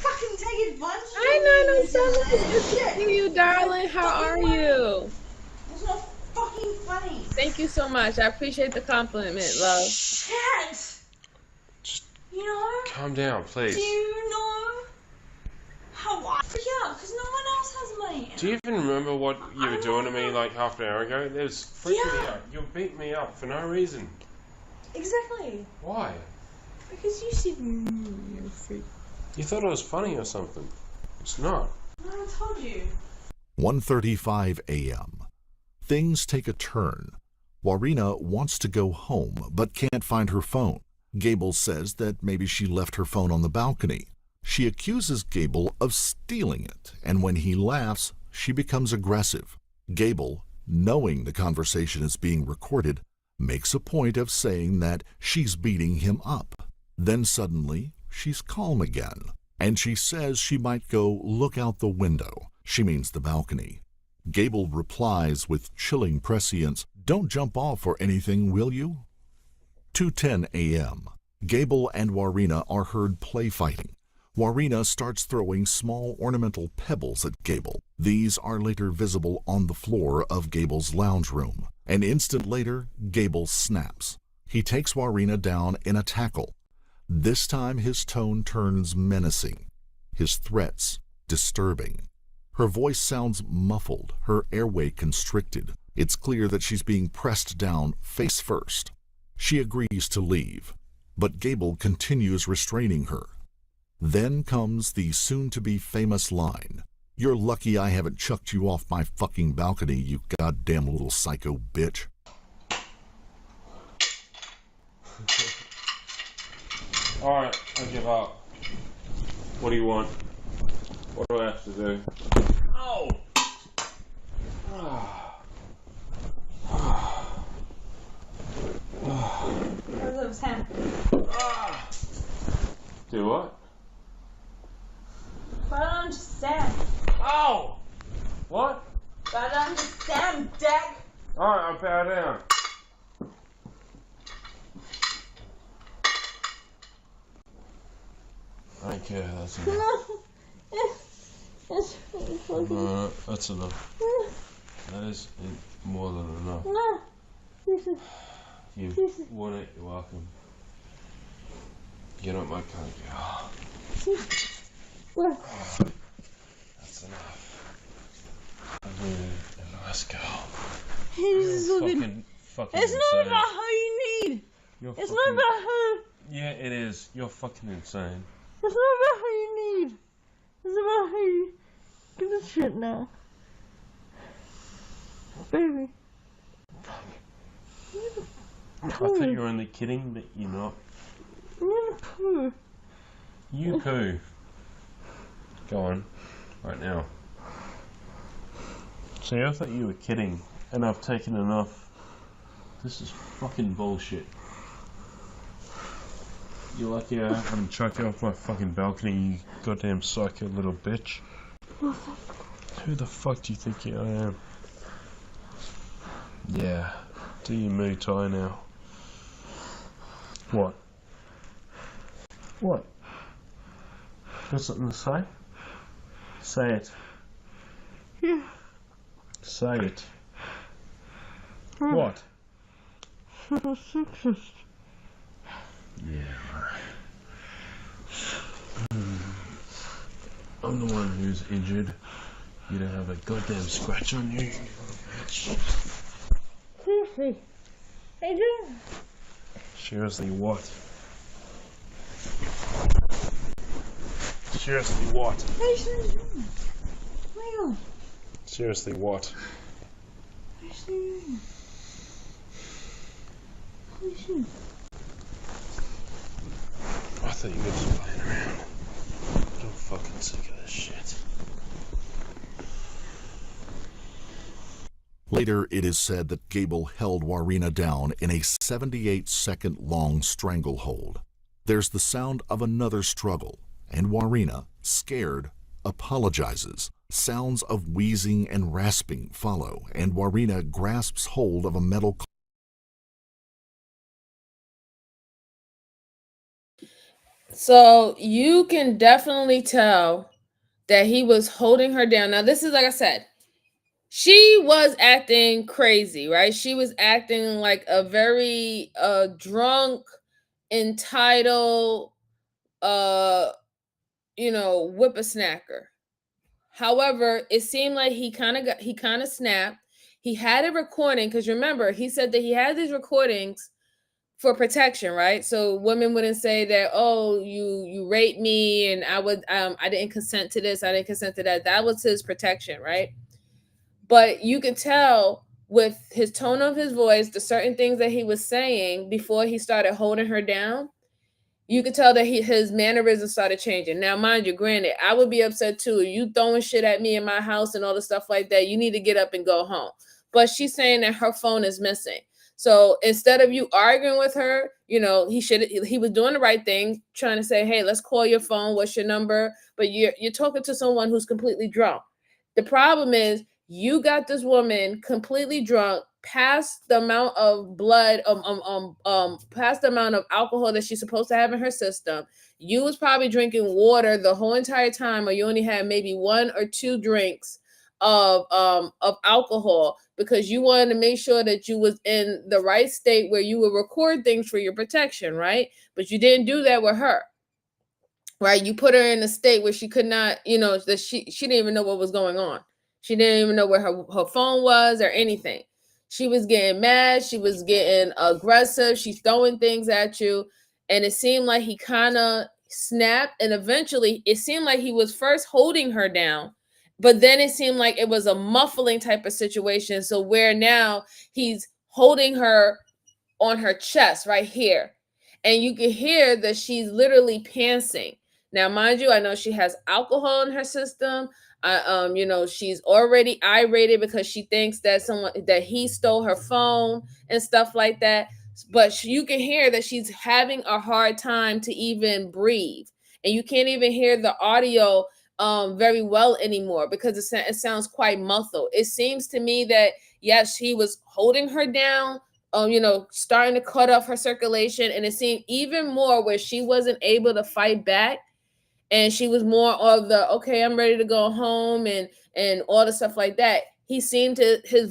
fucking take advantage of Hi, 907. You, darling. How are you? It's not fucking funny. Thank you so much. I appreciate the compliment, love. Shit. You know? Calm down, please. Do you know how I freak out? Because no one else has money. Do you even remember what you were doing to me like half an hour ago? It was freaking me out. You beat me up for no reason. Exactly. Why? Because you said you're a freak. You thought it was funny or something. It's not. No, I told you. 1:35 a.m. Things take a turn. Warina wants to go home but can't find her phone. Gable says that maybe she left her phone on the balcony. She accuses Gable of stealing it, and when he laughs, she becomes aggressive. Gable, knowing the conversation is being recorded, makes a point of saying that she's beating him up. Then suddenly, she's calm again, and she says she might go look out the window. She means the balcony. Gable replies with chilling prescience, "Don't jump off or anything, will you?" 2:10 a.m. Gable and Warina are heard play fighting. Warina starts throwing small ornamental pebbles at Gable. These are later visible on the floor of Gable's lounge room. An instant later, Gable snaps. He takes Warina down in a tackle. This time his tone turns menacing, his threats disturbing. Her voice sounds muffled, her airway constricted. It's clear that she's being pressed down face first. She agrees to leave, but Gable continues restraining her. Then comes the soon-to-be famous line, "You're lucky I haven't chucked you off my fucking balcony, you goddamn little psycho bitch." Alright, I give up. What do you want? What do I have to do? Oh! Sam. Do what? Bow down to Sam. Oh! What? Bow down to Sam, dick. Alright, I'll bow down. I don't care, that's enough. No, that's enough. That is more than enough. You want it, you're welcome. You're not my kind of girl. That's enough. I'm really a nice girl. Fucking It's not insane. about how you need. You're It's fucking... not about how. Yeah, it is. You're fucking insane. It's not about how you need. It's about how you give a shit now. Baby. I thought you were only kidding, but you're not. I need to poo. You poo. Go on. Right now. See, I thought you were kidding, and I've taken enough. This is fucking bullshit. You're lucky I haven't chucked you off my fucking balcony, you goddamn psycho little bitch. Who the fuck do you think I am? Yeah, do your Muay Thai now. What? What? Got something to say? Say it. Say it. What? Yeah, right. I'm the one who's injured. You don't have a goddamn scratch on you, you little bitch. Seriously. I do. Seriously, what? Seriously, what? Seriously, what? I thought you were just playing around. But I'm fucking sick of this shit. Later, it is said that Gable held Warina down in a 78-second long stranglehold. There's the sound of another struggle, and Warina, scared, apologizes. Sounds of wheezing and rasping follow, and Warina grasps hold of a metal. So you can definitely tell that he was holding her down. Now, this is like I said, she was acting crazy, right? She was acting like a very drunk, entitled, whippersnacker. However, it seemed like he kind of snapped. He had a recording because remember, he said that he had these recordings for protection, right? So women wouldn't say that, oh, you raped me and I didn't consent to this, I didn't consent to that. That was his protection, right? But you could tell with his tone of his voice, the certain things that he was saying before he started holding her down, you could tell that his mannerisms started changing. Now, mind you, granted, I would be upset too. You throwing shit at me in my house and all the stuff like that. You need to get up and go home. But she's saying that her phone is missing. So instead of you arguing with her, he was doing the right thing, trying to say, hey, let's call your phone. What's your number? But you're talking to someone who's completely drunk. The problem is you got this woman completely drunk, past the amount of blood, past the amount of alcohol that she's supposed to have in her system. You was probably drinking water the whole entire time, or you only had maybe 1 or 2 drinks of alcohol because you wanted to make sure that you was in the right state where you would record things for your protection, right? But you didn't do that with her. Right? You put her in a state where she could not, that she didn't even know what was going on. She didn't even know where her phone was or anything. She was getting mad. She was getting aggressive. She's throwing things at you. And it seemed like he kind of snapped. And eventually it seemed like he was first holding her down. But then it seemed like it was a muffling type of situation. So where now he's holding her on her chest right here. And you can hear that she's literally pantsing. Now, mind you, I know she has alcohol in her system. She's already irate because she thinks that he stole her phone and stuff like that. But you can hear that she's having a hard time to even breathe, and you can't even hear the audio very well anymore because it sounds quite muffled. It seems to me that yes, he was holding her down, starting to cut off her circulation, and it seemed even more where she wasn't able to fight back. And she was more of the, okay, I'm ready to go home and all the stuff like that. His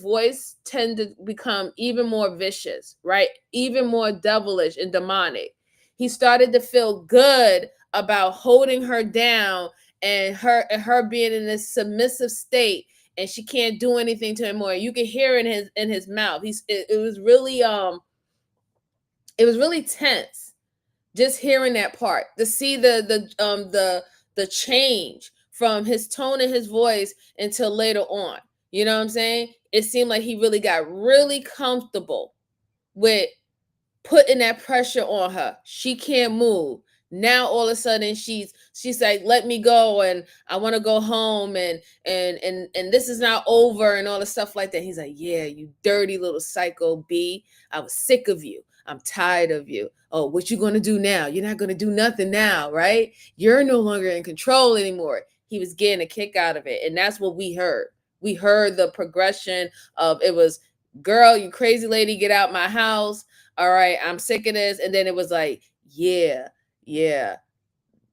voice tend to become even more vicious, right? Even more devilish and demonic. He started to feel good about holding her down and her being in this submissive state, and she can't do anything to him more. You can hear it in his mouth. It was really tense just hearing that part, to see the change from his tone and his voice until later on. You know what I'm saying? It seemed like he really got really comfortable with putting that pressure on her. She can't move. Now all of a sudden she's like, let me go, and I want to go home, and this is not over, and all the stuff like that. He's like, yeah, you dirty little psycho B. I was sick of you. I'm tired of you. Oh, what you gonna do now? You're not gonna do nothing now, right? You're no longer in control anymore. He was getting a kick out of it, and that's what we heard. We heard the progression of it was, girl, you crazy lady, get out my house. All right, I'm sick of this. And then it was like, yeah,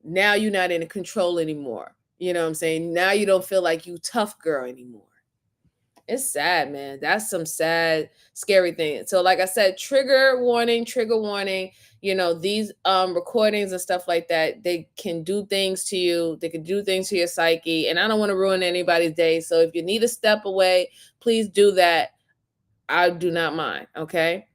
now you're not in control anymore. You know what I'm saying? Now you don't feel like you tough girl anymore. It's sad, man. That's some sad, scary thing. So like I said, trigger warning. You know, these recordings and stuff like that, they can do things to you. They can do things to your psyche. And I don't want to ruin anybody's day. So if you need to step away, please do that. I do not mind. Okay.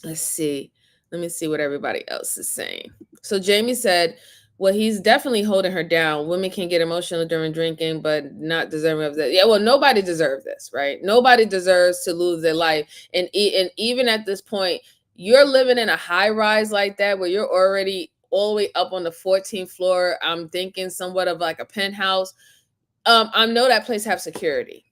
Let's see. Let me see what everybody else is saying. So Jamie said, well, he's definitely holding her down. Women can get emotional during drinking, but not deserving of that. Yeah, well, nobody deserves this, right? Nobody deserves to lose their life. And even at this point, you're living in a high rise like that where you're already all the way up on the 14th floor. I'm thinking somewhat of like a penthouse. I know that place have security.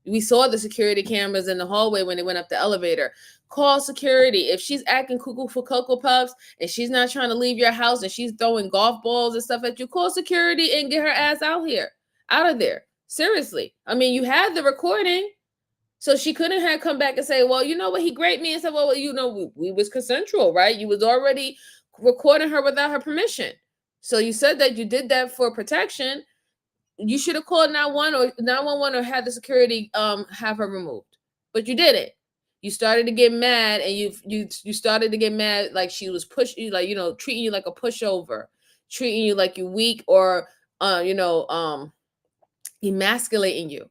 We saw the security cameras in the hallway when they went up the elevator. Call security. If she's acting cuckoo for Cocoa Puffs and she's not trying to leave your house and she's throwing golf balls and stuff at you, call security and get her ass out of there. Seriously. I mean, you had the recording. So she couldn't have come back and say, well, you know what, he raped me and said, well, you know, we was consensual, right? You was already recording her without her permission. So you said that you did that for protection. You should have called 911 or had the security have her removed, but you didn't. You started to get mad, and you started to get mad like she was pushing you, like, you know, treating you like a pushover, treating you like you weak, or emasculating you,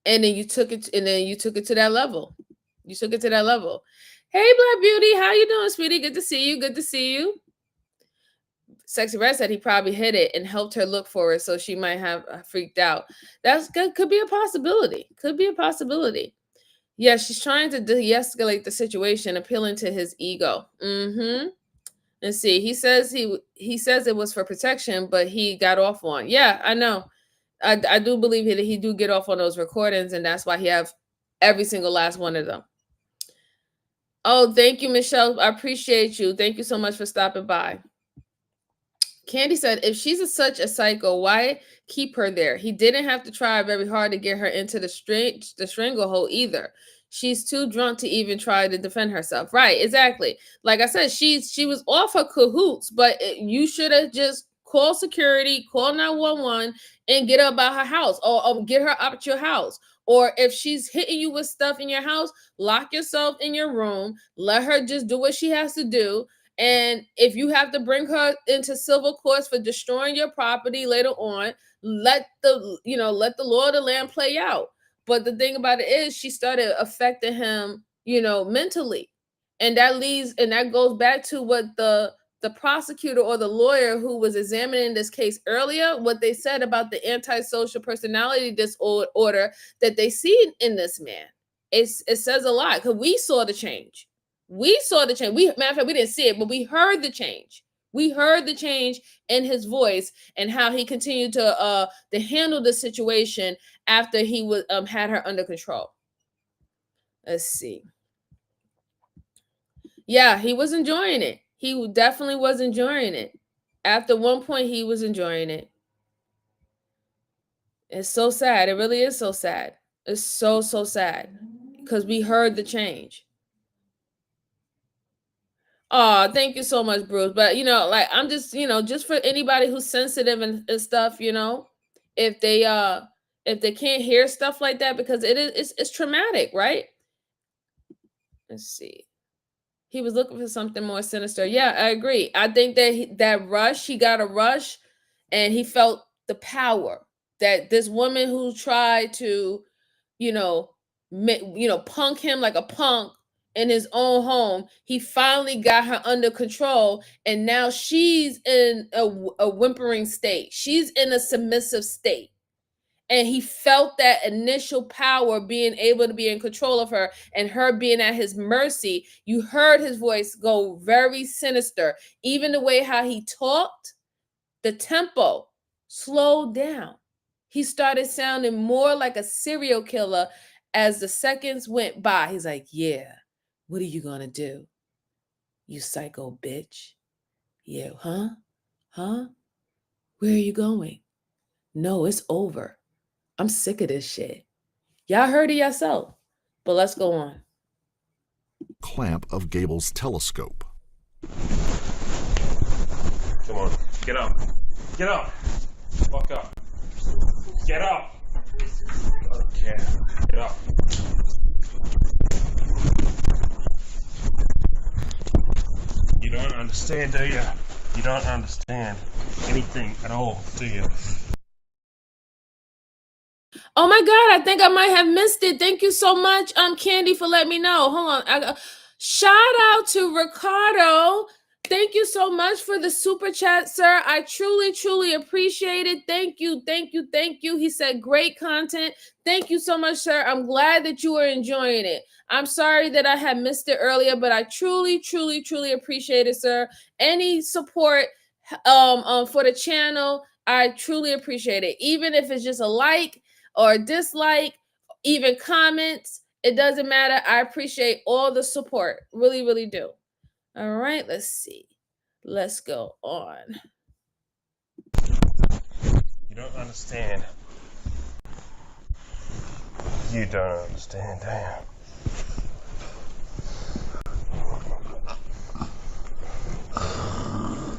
and then you took it to that level. You took it to that level. Hey, Black Beauty, how you doing, sweetie? Good to see you. Good to see you. Sexy Red said he probably hid it and helped her look for it, so she might have freaked out. That's good. Could be a possibility. Could be a possibility. Yeah, she's trying to de-escalate the situation, appealing to his ego. Mm-hmm. Let's see. He says he says it was for protection, but he got off on. Yeah, I know. I do believe that he do get off on those recordings, and that's why he have every single last one of them. Oh, thank you, Michelle. I appreciate you. Thank you so much for stopping by. Candy said, if she's such a psycho, why keep her there? He didn't have to try very hard to get her into the stranglehold either. She's too drunk to even try to defend herself. Right, exactly. Like I said, she was off her cahoots, but you should have just called security, call 911, and get her about her house, or get her out your house. Or if she's hitting you with stuff in your house, lock yourself in your room, let her just do what she has to do. And if you have to bring her into civil courts for destroying your property later on, let the law of the land play out. But the thing about it is, she started affecting him, mentally. And that goes back to what the prosecutor or the lawyer who was examining this case earlier, what they said about the antisocial personality disorder that they see in this man. It says a lot, because we saw the change. We saw the change. Matter of fact, we didn't see it, but we heard the change. We heard the change in his voice and how he continued to handle the situation after he was had her under control. Let's see. Yeah, he was enjoying it. He definitely was enjoying it. After one point, he was enjoying it. It's so sad. It really is so sad. It's so sad, because we heard the change. Oh, thank you so much, Bruce. But like, I'm just, just for anybody who's sensitive and stuff, if they can't hear stuff like that, because it's traumatic, right? Let's see. He was looking for something more sinister. Yeah, I agree. I think that he got a rush, and he felt the power that this woman who tried to, punk him like a punk in his own home, he finally got her under control, and now she's in a whimpering state. She's in a submissive state, And he felt that initial power being able to be in control of her and her being at his mercy. You heard his voice go very sinister. Even the way how he talked, the tempo slowed down. He started sounding more like a serial killer as the seconds went by. He's like, yeah, what are you gonna do? You psycho bitch. Yeah, huh? Huh? Where are you going? No, it's over. I'm sick of this shit. Y'all heard it yourself, but let's go on. Clamp of Gable's telescope. Come on, get up. Get up. Fuck up. Get up. I don't care. Get up. You don't understand, do you? You don't understand anything at all, do you? Oh my God, I think I might have missed it. Thank you so much, Candy, for letting me know. Hold on. Shout out to Ricardo. Thank you so much for the super chat, sir. I truly, truly appreciate it. Thank you, thank you, thank you. He said great content. Thank you so much, sir. I'm glad that you are enjoying it. I'm sorry that I had missed it earlier, but I truly, truly, truly appreciate it, sir. Any support for the channel, I truly appreciate it. Even if it's just a like or a dislike, even comments, it doesn't matter. I appreciate all the support. Really, really do. All right, let's see. Let's go on. You don't understand. You don't understand, do you?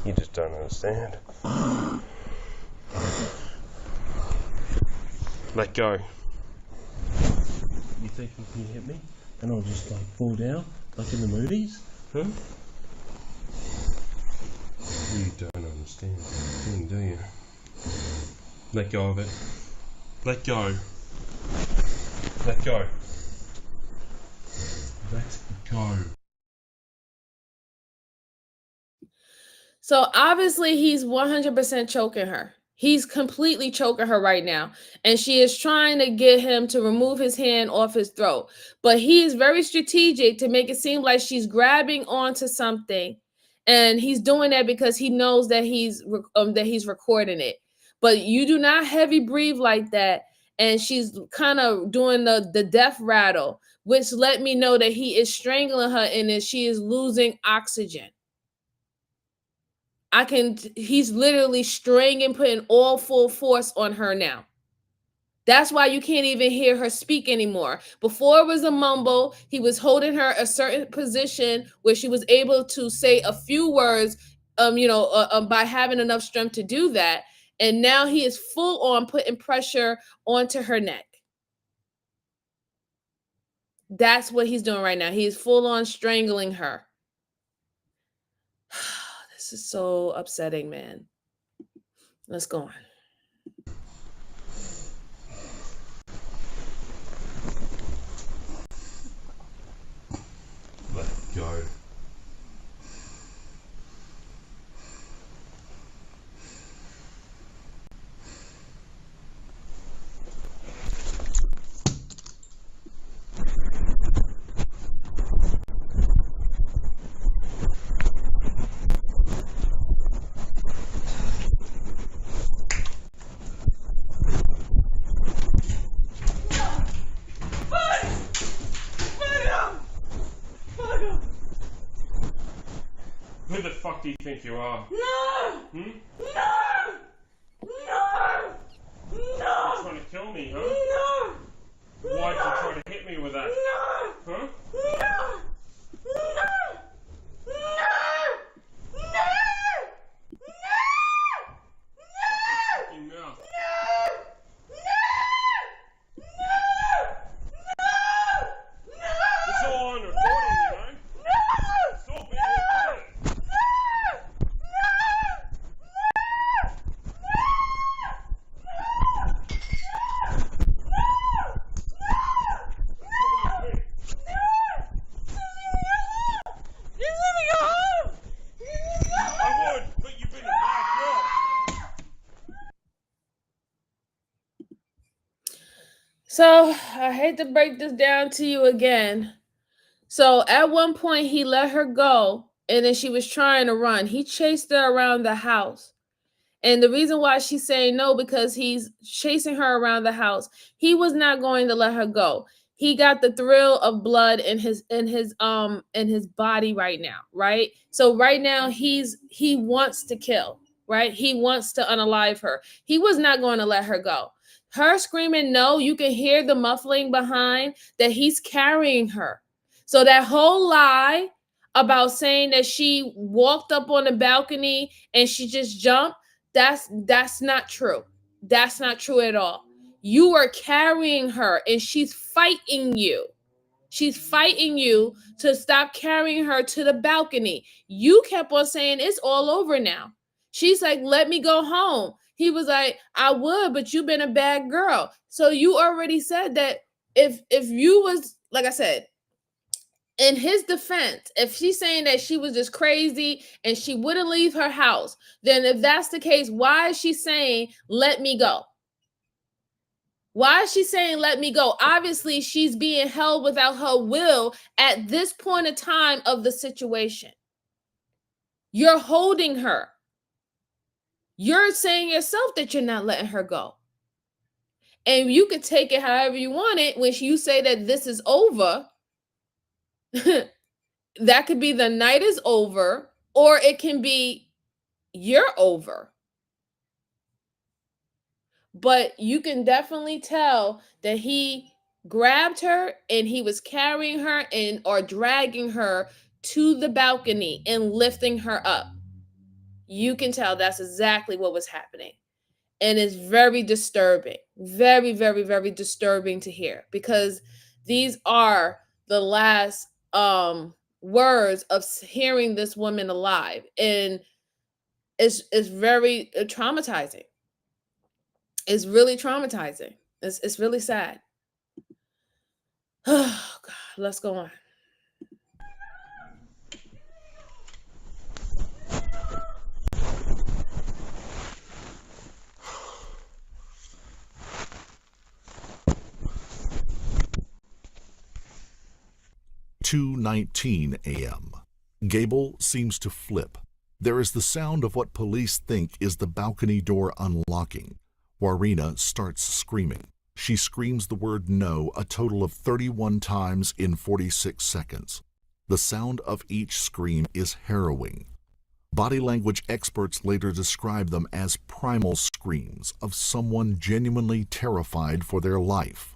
You just don't understand. Let go. You think you can hit me and I'll just like fall down like in the movies? Huh? You don't understand anything, do you? Let go of it. Let go. Let go. Let go. So obviously he's 100% choking her. He's completely choking her right now. And she is trying to get him to remove his hand off his throat. But he is very strategic to make it seem like she's grabbing onto something. And he's doing that because he knows that he's recording it. But you do not heavy breathe like that. And she's kind of doing the death rattle, which let me know that he is strangling her and that she is losing oxygen. He's literally straining, putting all full force on her now. That's why you can't even hear her speak anymore. Before it was a mumble. He was holding her a certain position where she was able to say a few words, by having enough strength to do that. And now he is full on putting pressure onto her neck. That's what he's doing right now. He's full on strangling her. This is so upsetting, man. Let's go on. Let go. Who the fuck do you think you are? No! Hmm? No! No! No! You're trying to kill me, huh? No! Why'd you try to hit me with that? No! Huh? No! No! No! No! Fucking mouth. It's all on recording, you know? It's all being recorded. So I hate to break this down to you again. So at one point he let her go and then she was trying to run. He chased her around the house. And the reason why she's saying no, because he's chasing her around the house. He was not going to let her go. He got the thrill of blood in his body right now, right? So right now he wants to kill, right? He wants to unalive her. He was not going to let her go. Her screaming no, you can hear the muffling behind that he's carrying her. So that whole lie about saying that she walked up on the balcony and she just jumped, that's not true. That's not true at all. You are carrying her and she's fighting you. She's fighting you to stop carrying her to the balcony. You kept on saying it's all over now. She's like, let me go home. He was like, I would, but you've been a bad girl. So you already said that if you was, like I said, in his defense, if she's saying that she was just crazy and she wouldn't leave her house, then if that's the case, why is she saying, let me go? Why is she saying, let me go? Obviously, she's being held without her will at this point of time of the situation. You're holding her. You're saying yourself that you're not letting her go. And you could take it however you want it. When you say that this is over, that could be the night is over, or it can be you're over. But you can definitely tell that he grabbed her and he was carrying her and or dragging her to the balcony and lifting her up. You can tell that's exactly what was happening. And it's very disturbing. Very, very, very disturbing to hear, because these are the last words of hearing this woman alive. And it's very traumatizing. It's really traumatizing. It's really sad. Oh God, let's go on. "2:19 a.m. Gable seems to flip. There is the sound of what police think is the balcony door unlocking. Warina starts screaming. She screams the word no a total of 31 times in 46 seconds. The sound of each scream is harrowing. Body language experts later describe them as primal screams of someone genuinely terrified for their life.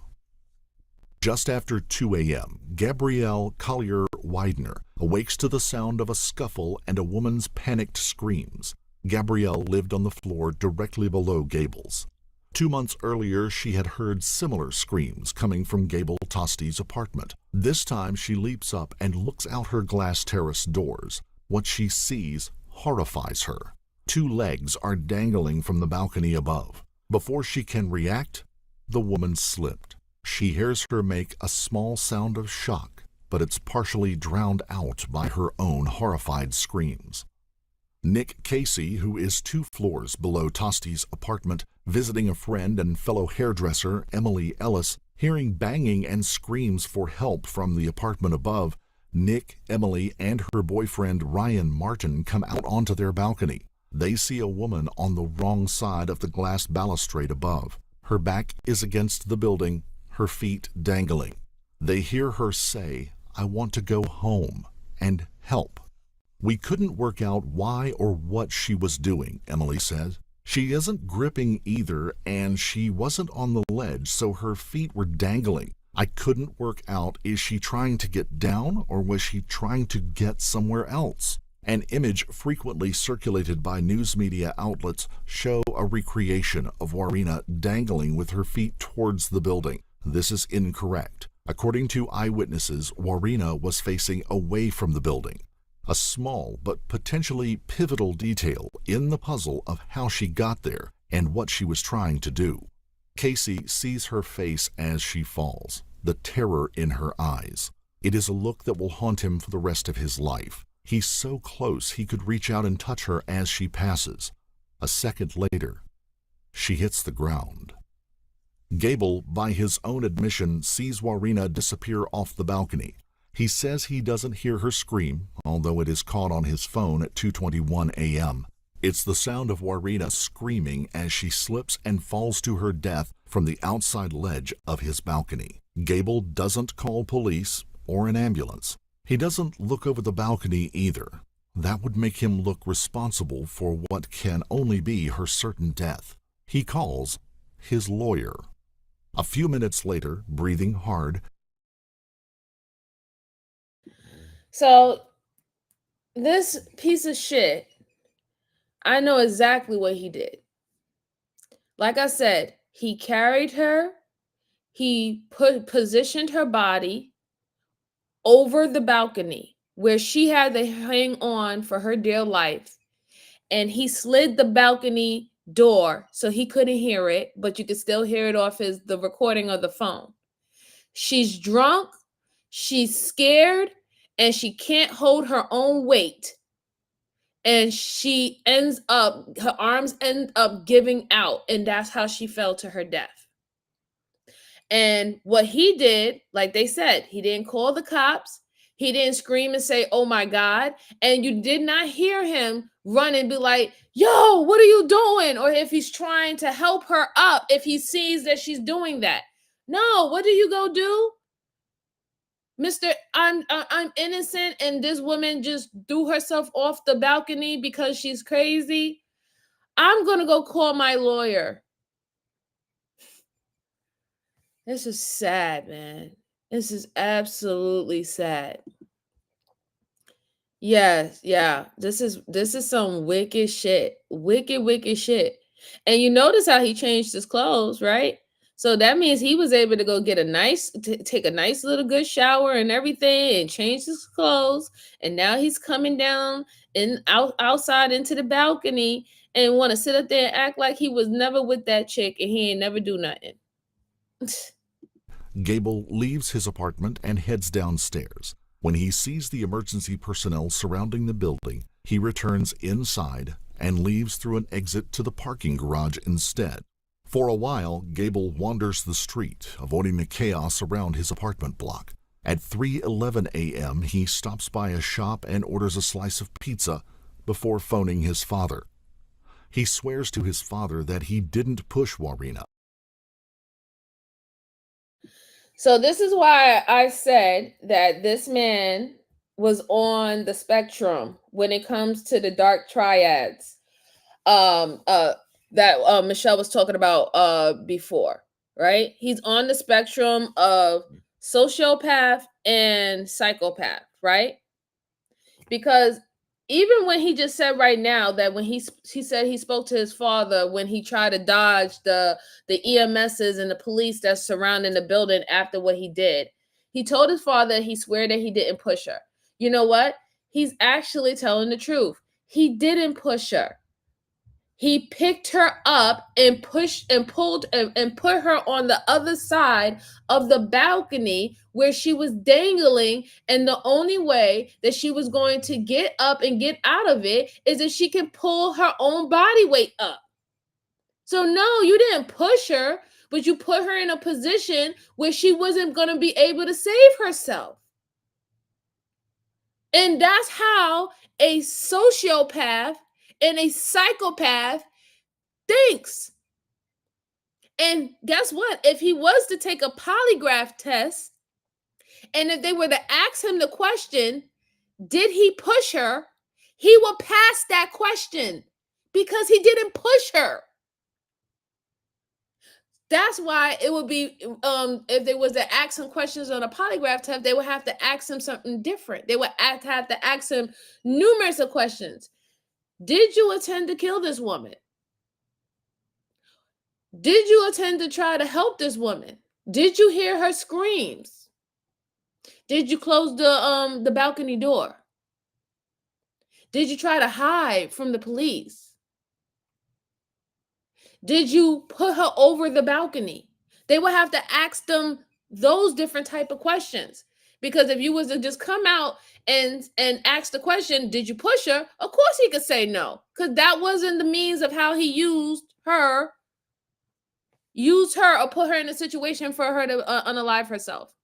Just after 2 a.m., Gabrielle Collier-Widener awakes to the sound of a scuffle and a woman's panicked screams. Gabrielle lived on the floor directly below Gable's. 2 months earlier, she had heard similar screams coming from Gable Tosti's apartment. This time, she leaps up and looks out her glass terrace doors. What she sees horrifies her. 2 legs are dangling from the balcony above. Before she can react, the woman slipped. She hears her make a small sound of shock, but it's partially drowned out by her own horrified screams. Nick Casey, who is 2 floors below Tosti's apartment, visiting a friend and fellow hairdresser Emily Ellis, hearing banging and screams for help from the apartment above, Nick, Emily, and her boyfriend Ryan Martin come out onto their balcony. They see a woman on the wrong side of the glass balustrade above. Her back is against the building, her feet dangling. They hear her say, "I want to go home," and "help." "We couldn't work out why or what she was doing," Emily says. "She isn't gripping either, and she wasn't on the ledge, so her feet were dangling. I couldn't work out, is she trying to get down or was she trying to get somewhere else?" An image frequently circulated by news media outlets show a recreation of Warina dangling with her feet towards the building. This is incorrect. According to eyewitnesses, Warina was facing away from the building. A small but potentially pivotal detail in the puzzle of how she got there and what she was trying to do. Casey sees her face as she falls, the terror in her eyes. It is a look that will haunt him for the rest of his life. He's so close he could reach out and touch her as she passes. A second later, she hits the ground. Gable, by his own admission, sees Warina disappear off the balcony. He says he doesn't hear her scream, although it is caught on his phone at 2:21 a.m. It's the sound of Warina screaming as she slips and falls to her death from the outside ledge of his balcony. Gable doesn't call police or an ambulance. He doesn't look over the balcony either. That would make him look responsible for what can only be her certain death. He calls his lawyer. A few minutes later, breathing hard. So, this piece of shit, I know exactly what he did. Like I said, he carried her, he positioned her body over the balcony where she had to hang on for her dear life, and he slid the balcony door so he couldn't hear it, but you could still hear it off the recording of the phone. She's drunk, she's scared, and she can't hold her own weight. And her arms end up giving out, and that's how she fell to her death. And what he did, like they said, he didn't call the cops. He didn't scream and say, "Oh my God." And you did not hear him run and be like, "Yo, what are you doing?" Or if he's trying to help her up, if he sees that she's doing that. No, what do you go do? Mr. I'm innocent, and this woman just threw herself off the balcony because she's crazy. I'm going to go call my lawyer. This is sad, man. This is absolutely sad. Yes, yeah. This is some wicked shit. Wicked shit. And you notice how he changed his clothes, right? So that means he was able to go get take a nice little good shower and everything and change his clothes. And now he's coming down outside into the balcony and want to sit up there and act like he was never with that chick and he ain't never do nothing. Gable leaves his apartment and heads downstairs. When he sees the emergency personnel surrounding the building, he returns inside and leaves through an exit to the parking garage instead. For a while, Gable wanders the street, avoiding the chaos around his apartment block. At 3:11 a.m., he stops by a shop and orders a slice of pizza before phoning his father. He swears to his father that he didn't push Warina. So this is why I said that this man was on the spectrum when it comes to the dark triads that Michelle was talking about before, right? He's on the spectrum of sociopath and psychopath, right? Because even when he just said right now that when he said he spoke to his father when he tried to dodge the EMSs and the police that's surrounding the building after what he did, he told his father he swore that he didn't push her. You know what? He's actually telling the truth. He didn't push her. He picked her up and pushed and pulled and put her on the other side of the balcony where she was dangling. And the only way that she was going to get up and get out of it is if she can pull her own body weight up. So no, you didn't push her, but you put her in a position where she wasn't going to be able to save herself. And that's how a sociopath and a psychopath thinks. And guess what? If he was to take a polygraph test, and if they were to ask him the question, did he push her? He will pass that question because he didn't push her. That's why it would be, if they was to ask him questions on a polygraph test, they would have to ask him something different. They would have to ask him numerous of questions. Did you intend to kill this woman? Did you intend to try to help this woman? Did you hear her screams? Did you close the balcony door? Did you try to hide from the police? Did you put her over the balcony? They would have to ask them those different type of questions. Because if you was to just come out and ask the question, did you push her? Of course he could say no, because that wasn't the means of how he used her Used her or put her in a situation for her to unalive herself.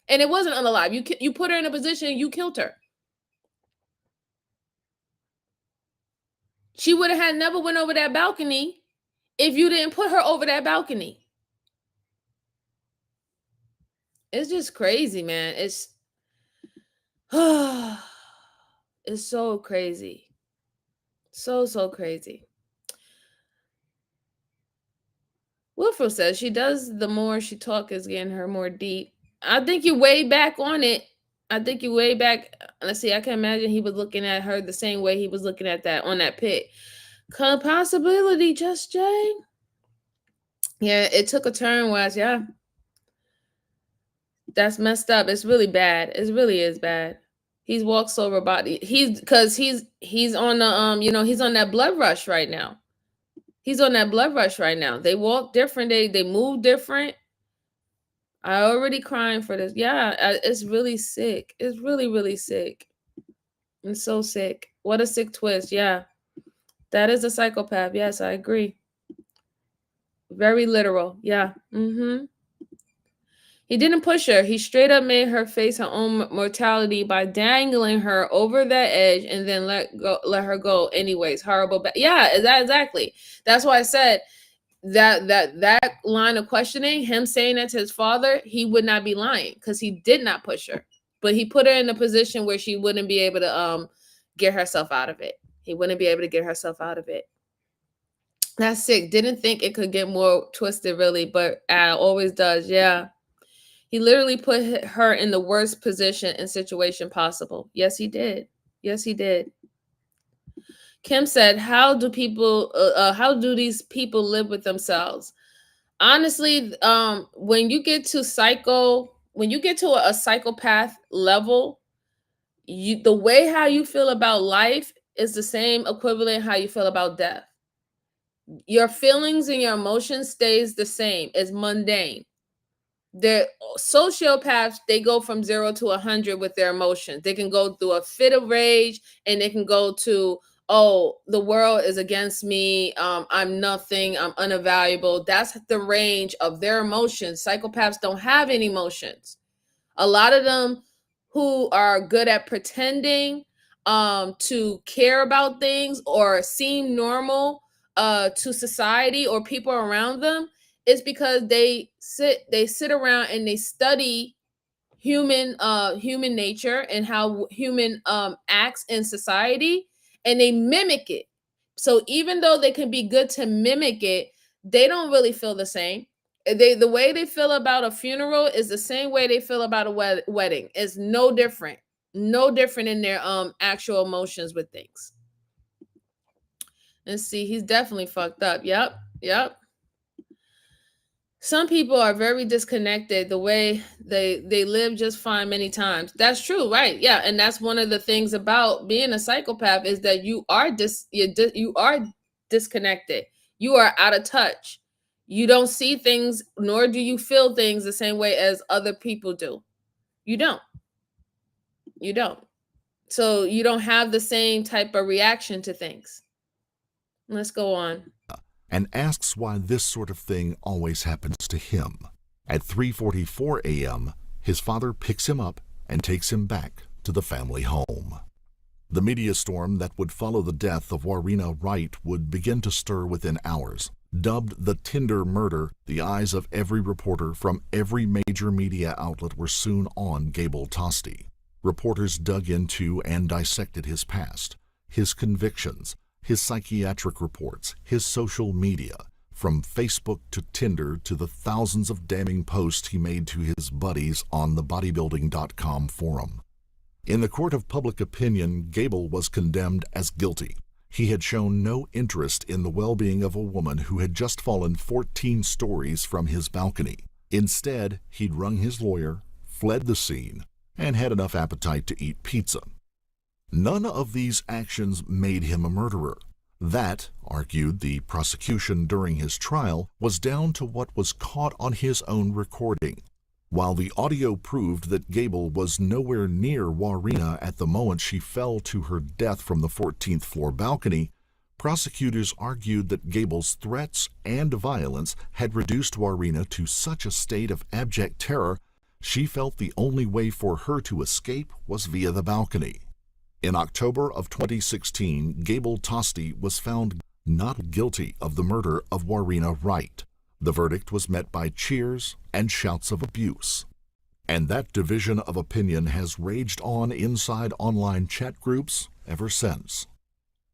And it wasn't unalive. You put her in a position, you killed her. She would have had never went over that balcony if you didn't put her over that balcony. It's just crazy, man. It's it's so crazy. So crazy. Wilfred says she does the more she talk is getting her more deep. I think you way back on it. I think you way back. Let's see. I can imagine he was looking at her the same way he was looking at that on that pit. Possibility, Just Jay. Yeah, it took a turn. Yeah, that's messed up. It's really bad. It really is bad. He's walked so robotic. He's on the he's on that blood rush right now. He's on that blood rush right now. They walk different. They move different. I already crying for this. Yeah, it's really sick. It's really, really sick. It's so sick. What a sick twist. Yeah, that is a psychopath. Yes, I agree. Very literal. Yeah. He didn't push her. He straight up made her face her own mortality by dangling her over that edge and then let her go anyways. Horrible. Yeah, exactly. That's why I said that line of questioning, him saying that to his father, he would not be lying because he did not push her, but he put her in a position where she wouldn't be able to get herself out of it. He wouldn't be able to get herself out of it. That's sick. Didn't think it could get more twisted, really, but always does. Yeah. He literally put her in the worst position and situation possible. Yes, he did. Yes, he did. Kim said, how do these people live with themselves? Honestly, when you get to a psychopath level, the way how you feel about life is the same equivalent how you feel about death. Your feelings and your emotions stays the same. It's mundane. The sociopaths, they go from 0 to 100 with their emotions. They can go through a fit of rage, and they can go to, oh, the world is against me. I'm nothing. I'm unavaluable. That's the range of their emotions. Psychopaths don't have any emotions. A lot of them who are good at pretending to care about things or seem normal to society or people around them, is because they sit around and they study human nature and how human acts in society, and they mimic it. So even though they can be good to mimic it, they don't really feel the same. The way they feel about a funeral is the same way they feel about a wedding. It's no different in their actual emotions with things. Let's see, he's definitely fucked up. Yep. Some people are very disconnected. The way they live just fine many times. That's true, right? Yeah, and that's one of the things about being a psychopath is that you are disconnected. You are out of touch. You don't see things, nor do you feel things the same way as other people do. You don't. So you don't have the same type of reaction to things. Let's go on. And asks why this sort of thing always happens to him. At 3:44 a.m., his father picks him up and takes him back to the family home. The media storm that would follow the death of Warrena Wright would begin to stir within hours. Dubbed the Tinder murder, the eyes of every reporter from every major media outlet were soon on Gable Tosti. Reporters dug into and dissected his past, his convictions, his psychiatric reports, his social media, from Facebook to Tinder to the thousands of damning posts he made to his buddies on the bodybuilding.com forum. In the court of public opinion, Gable was condemned as guilty. He had shown no interest in the well-being of a woman who had just fallen 14 stories from his balcony. Instead, he'd rung his lawyer, fled the scene, and had enough appetite to eat pizza. None of these actions made him a murderer. That, argued the prosecution during his trial, was down to what was caught on his own recording. While the audio proved that Gable was nowhere near Warrena at the moment she fell to her death from the 14th floor balcony, Prosecutors argued that Gable's threats and violence had reduced Warina to such a state of abject terror, she felt the only way for her to escape was via the balcony. In October of 2016, Gable Tosti was found not guilty of the murder of Warina Wright. The verdict was met by cheers and shouts of abuse. And that division of opinion has raged on inside online chat groups ever since.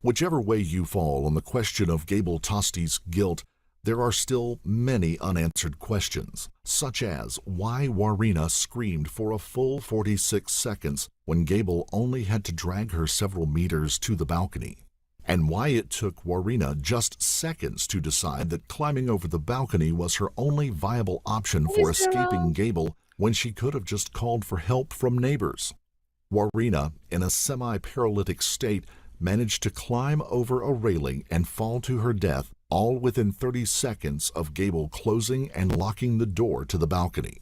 Whichever way you fall on the question of Gable Tosti's guilt, there are still many unanswered questions, such as why Warina screamed for a full 46 seconds when Gable only had to drag her several meters to the balcony, and why it took Warina just seconds to decide that climbing over the balcony was her only viable option for escaping Gable when she could have just called for help from neighbors. Warina, in a semi-paralytic state, managed to climb over a railing and fall to her death, all within 30 seconds of Gable closing and locking the door to the balcony.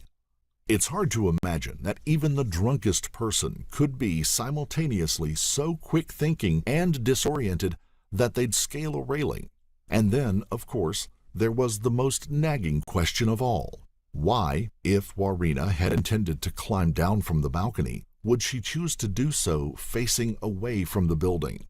It's hard to imagine that even the drunkest person could be simultaneously so quick-thinking and disoriented that they'd scale a railing. And then, of course, there was the most nagging question of all. Why, if Warina had intended to climb down from the balcony, would she choose to do so facing away from the building?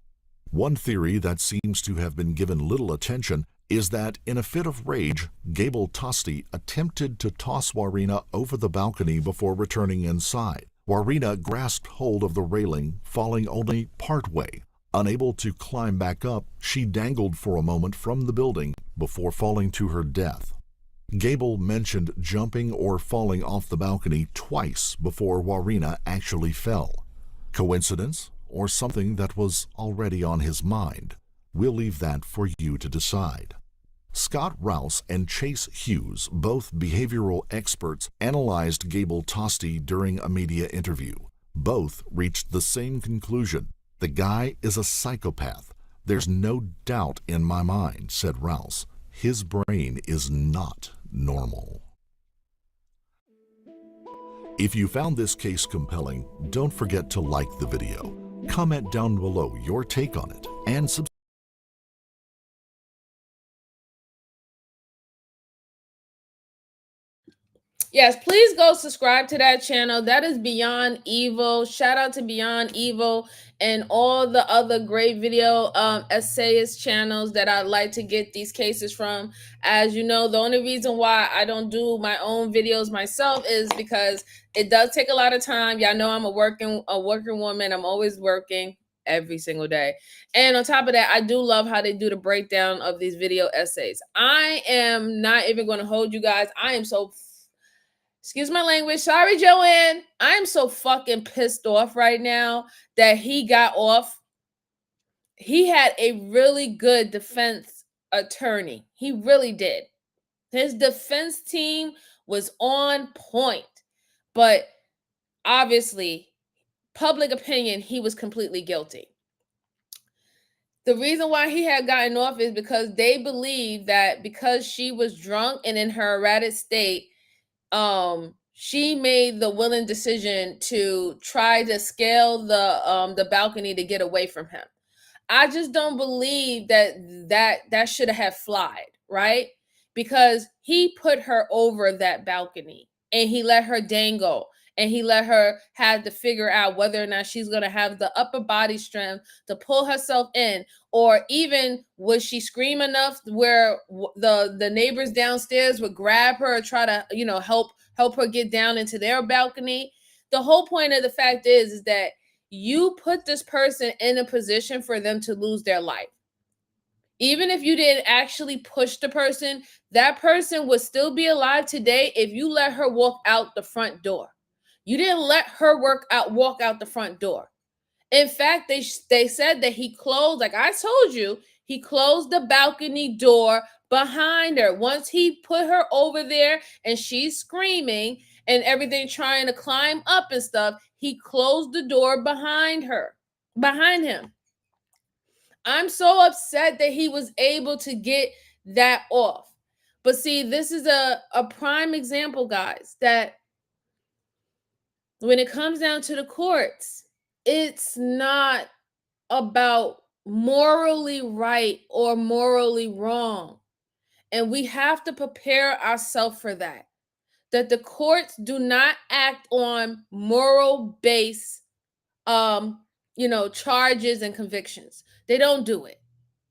One theory that seems to have been given little attention is that in a fit of rage, Gable Tosti attempted to toss Warina over the balcony before returning inside. Warina grasped hold of the railing, falling only partway. Unable to climb back up, she dangled for a moment from the building before falling to her death. Gable mentioned jumping or falling off the balcony twice before Warina actually fell. Coincidence, or something that was already on his mind? We'll leave that for you to decide. Scott Rouse and Chase Hughes, both behavioral experts, analyzed Gable Tosti during a media interview. Both reached the same conclusion. The guy is a psychopath. There's no doubt in my mind, said Rouse. His brain is not normal. If you found this case compelling, don't forget to like the video. Comment down below your take on it and subscribe. Yes, please go subscribe to that channel. That is Beyond Evil. Shout out to Beyond Evil and all the other great video essayist channels that I like to get these cases from. As you know, the only reason why I don't do my own videos myself is because it does take a lot of time. Y'all know I'm a working woman. I'm always working every single day. And on top of that, I do love how they do the breakdown of these video essays. I am not even going to hold you guys. I am so excuse my language. Sorry, Joanne. I'm so fucking pissed off right now that he got off. He had a really good defense attorney. He really did. His defense team was on point. But obviously, public opinion, he was completely guilty. The reason why he had gotten off is because they believed that because she was drunk and in her erratic state, she made the willing decision to try to scale the balcony to get away from him. I just don't believe that should have flied, right? Because he put her over that balcony and he let her dangle and he let her have to figure out whether or not she's going to have the upper body strength to pull herself in, or even would she scream enough where the neighbors downstairs would grab her or try to, help her get down into their balcony. The whole point of the fact is that you put this person in a position for them to lose their life. Even if you didn't actually push the person, that person would still be alive today if you let her walk out the front door. You didn't let her walk out the front door. In fact, they said that he closed, like I told you, he closed the balcony door behind her. Once he put her over there and she's screaming and everything trying to climb up and stuff, he closed the door behind him. I'm so upset that he was able to get that off. But see, this is a prime example, guys, that when it comes down to the courts, it's not about morally right or morally wrong. And we have to prepare ourselves for that. That the courts do not act on moral base charges and convictions. They don't do it.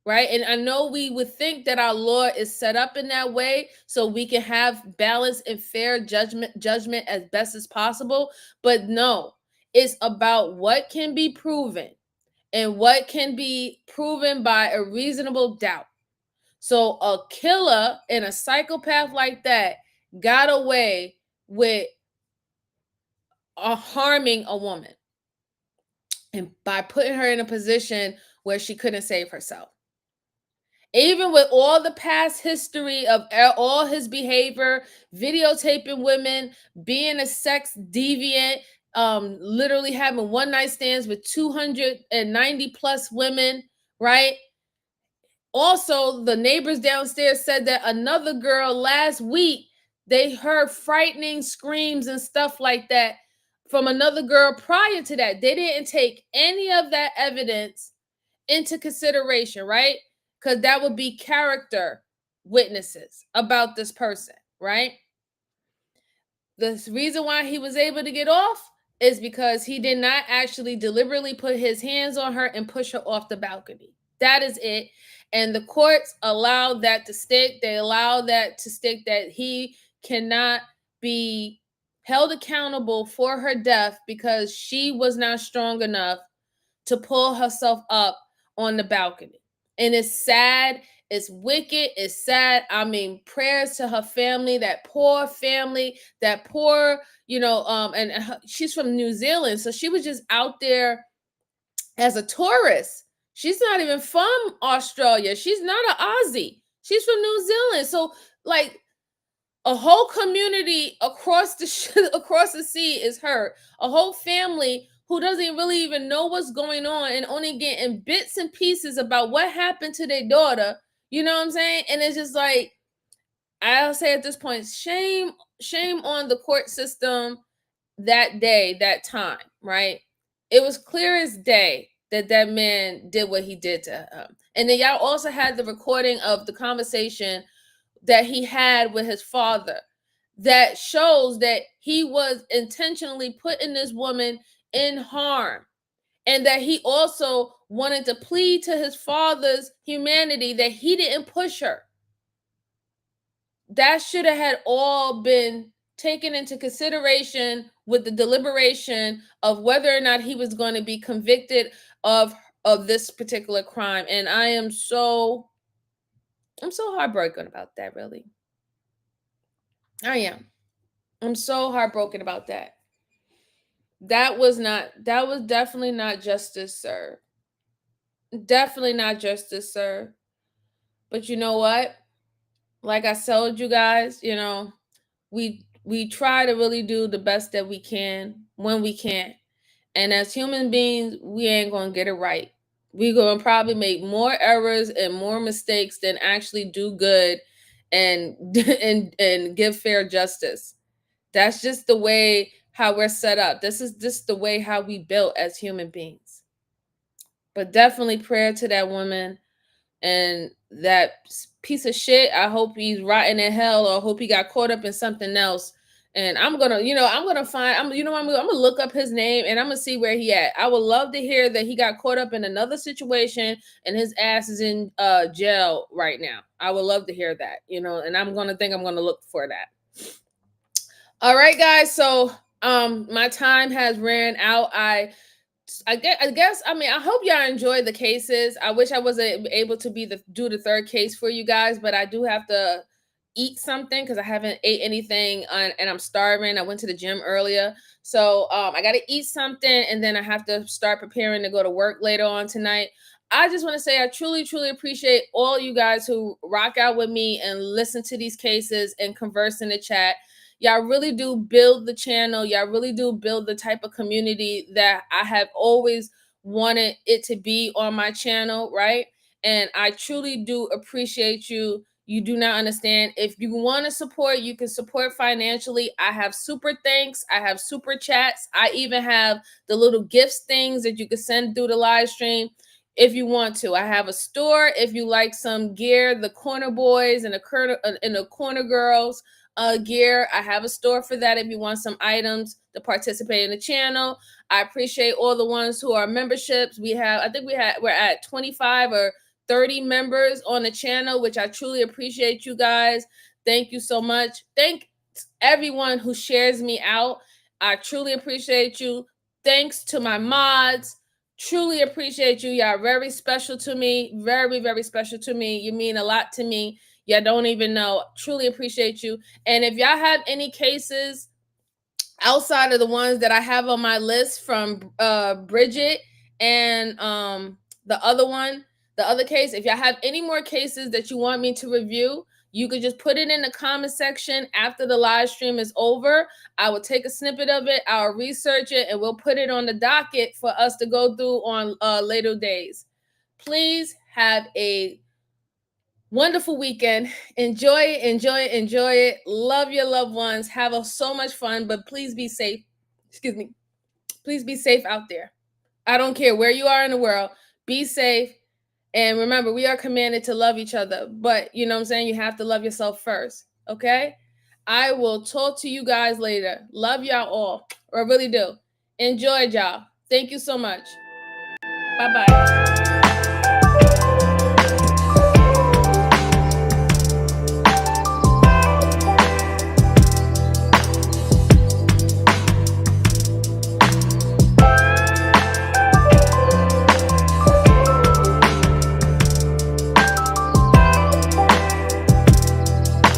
Right? And I know we would think that our law is set up in that way so we can have balanced and fair judgment as best as possible, but no, it's about what can be proven and what can be proven by a reasonable doubt. So a killer and a psychopath like that got away with harming a woman and by putting her in a position where she couldn't save herself. Even with all the past history of all his behavior, videotaping women, being a sex deviant, literally having one night stands with 290 plus women, right? Also, the neighbors downstairs said that another girl last week, they heard frightening screams and stuff like that from another girl prior to that. They didn't take any of that evidence into consideration, right? Because that would be character witnesses about this person, right? The reason why he was able to get off is because he did not actually deliberately put his hands on her and push her off the balcony. That is it. And the courts allowed that to stick. They allow that to stick, that he cannot be held accountable for her death because she was not strong enough to pull herself up on the balcony. And it's sad. It's wicked. It's sad. I mean, prayers to her family, that poor family, that poor, she's from New Zealand. So she was just out there as a tourist. She's not even from Australia. She's not an Aussie. She's from New Zealand. So, like, a whole community across the sea is hurt. A whole family who doesn't really even know what's going on and only getting bits and pieces about what happened to their daughter. You know what I'm saying? And it's just like, I'll say at this point, shame on the court system that day, that time, right? It was clear as day that that man did what he did to him. And then y'all also had the recording of the conversation that he had with his father that shows that he was intentionally putting this woman in harm, and that he also wanted to plead to his father's humanity that he didn't push her. That should have had all been taken into consideration with the deliberation of whether or not he was going to be convicted of this particular crime. And I'm so heartbroken about that, really. I am. I'm so heartbroken about that. That was definitely not justice served. Definitely not justice served. But you know what? Like I told you guys, we try to really do the best that we can when we can. And as human beings, we ain't gonna get it right. We're gonna probably make more errors and more mistakes than actually do good and and give fair justice. That's just the way how we're set up. This is just the way how we built as human beings. But definitely prayer to that woman and that piece of shit. I hope he's rotting in hell, or hope he got caught up in something else. And I'm gonna look up his name and I'm gonna see where he at. I would love to hear that he got caught up in another situation and his ass is in jail right now. I would love to hear that, and I'm gonna look for that. All right, guys. So my time has ran out. I guess I hope y'all enjoy the cases. I wish I wasn't able to do the third case for you guys, but I do have to eat something because I haven't ate anything and I'm starving. I went to the gym earlier. So I got to eat something and then I have to start preparing to go to work later on tonight. I just want to say I truly, truly appreciate all you guys who rock out with me and listen to these cases and converse in the chat. Y'all really do build the channel. Y'all really do build the type of community that I have always wanted it to be on my channel, right? And I truly do appreciate you. You do not understand. If you want to support, you can support financially. I have super thanks. I have super chats. I even have the little gifts things that you can send through the live stream. if you want to. I have a store if you like some gear, the corner boys and the corner girls gear. I have a store for that if you want some items to participate in the channel. I appreciate all the ones who are memberships. We're at 25 or 30 members on the channel, which I truly appreciate you guys. Thank you so much. Thank everyone who shares me out. I truly appreciate you. Thanks to my mods. Truly appreciate you. Y'all very special to me. Very, very special to me. You mean a lot to me. Y'all don't even know. Truly appreciate you. And if y'all have any cases outside of the ones that I have on my list from Bridget and the other case, if y'all have any more cases that you want me to review, you could just put it in the comment section after the live stream is over. I will take a snippet of it, I'll research it, and we'll put it on the docket for us to go through on later days. Please have a wonderful weekend. Enjoy it. Love your loved ones. Have so much fun, but please be safe. Excuse me. Please be safe out there. I don't care where you are in the world. Be safe. And remember, we are commanded to love each other. But you know what I'm saying? You have to love yourself first. Okay? I will talk to you guys later. Love y'all all. I really do. Enjoy, y'all. Thank you so much. Bye-bye.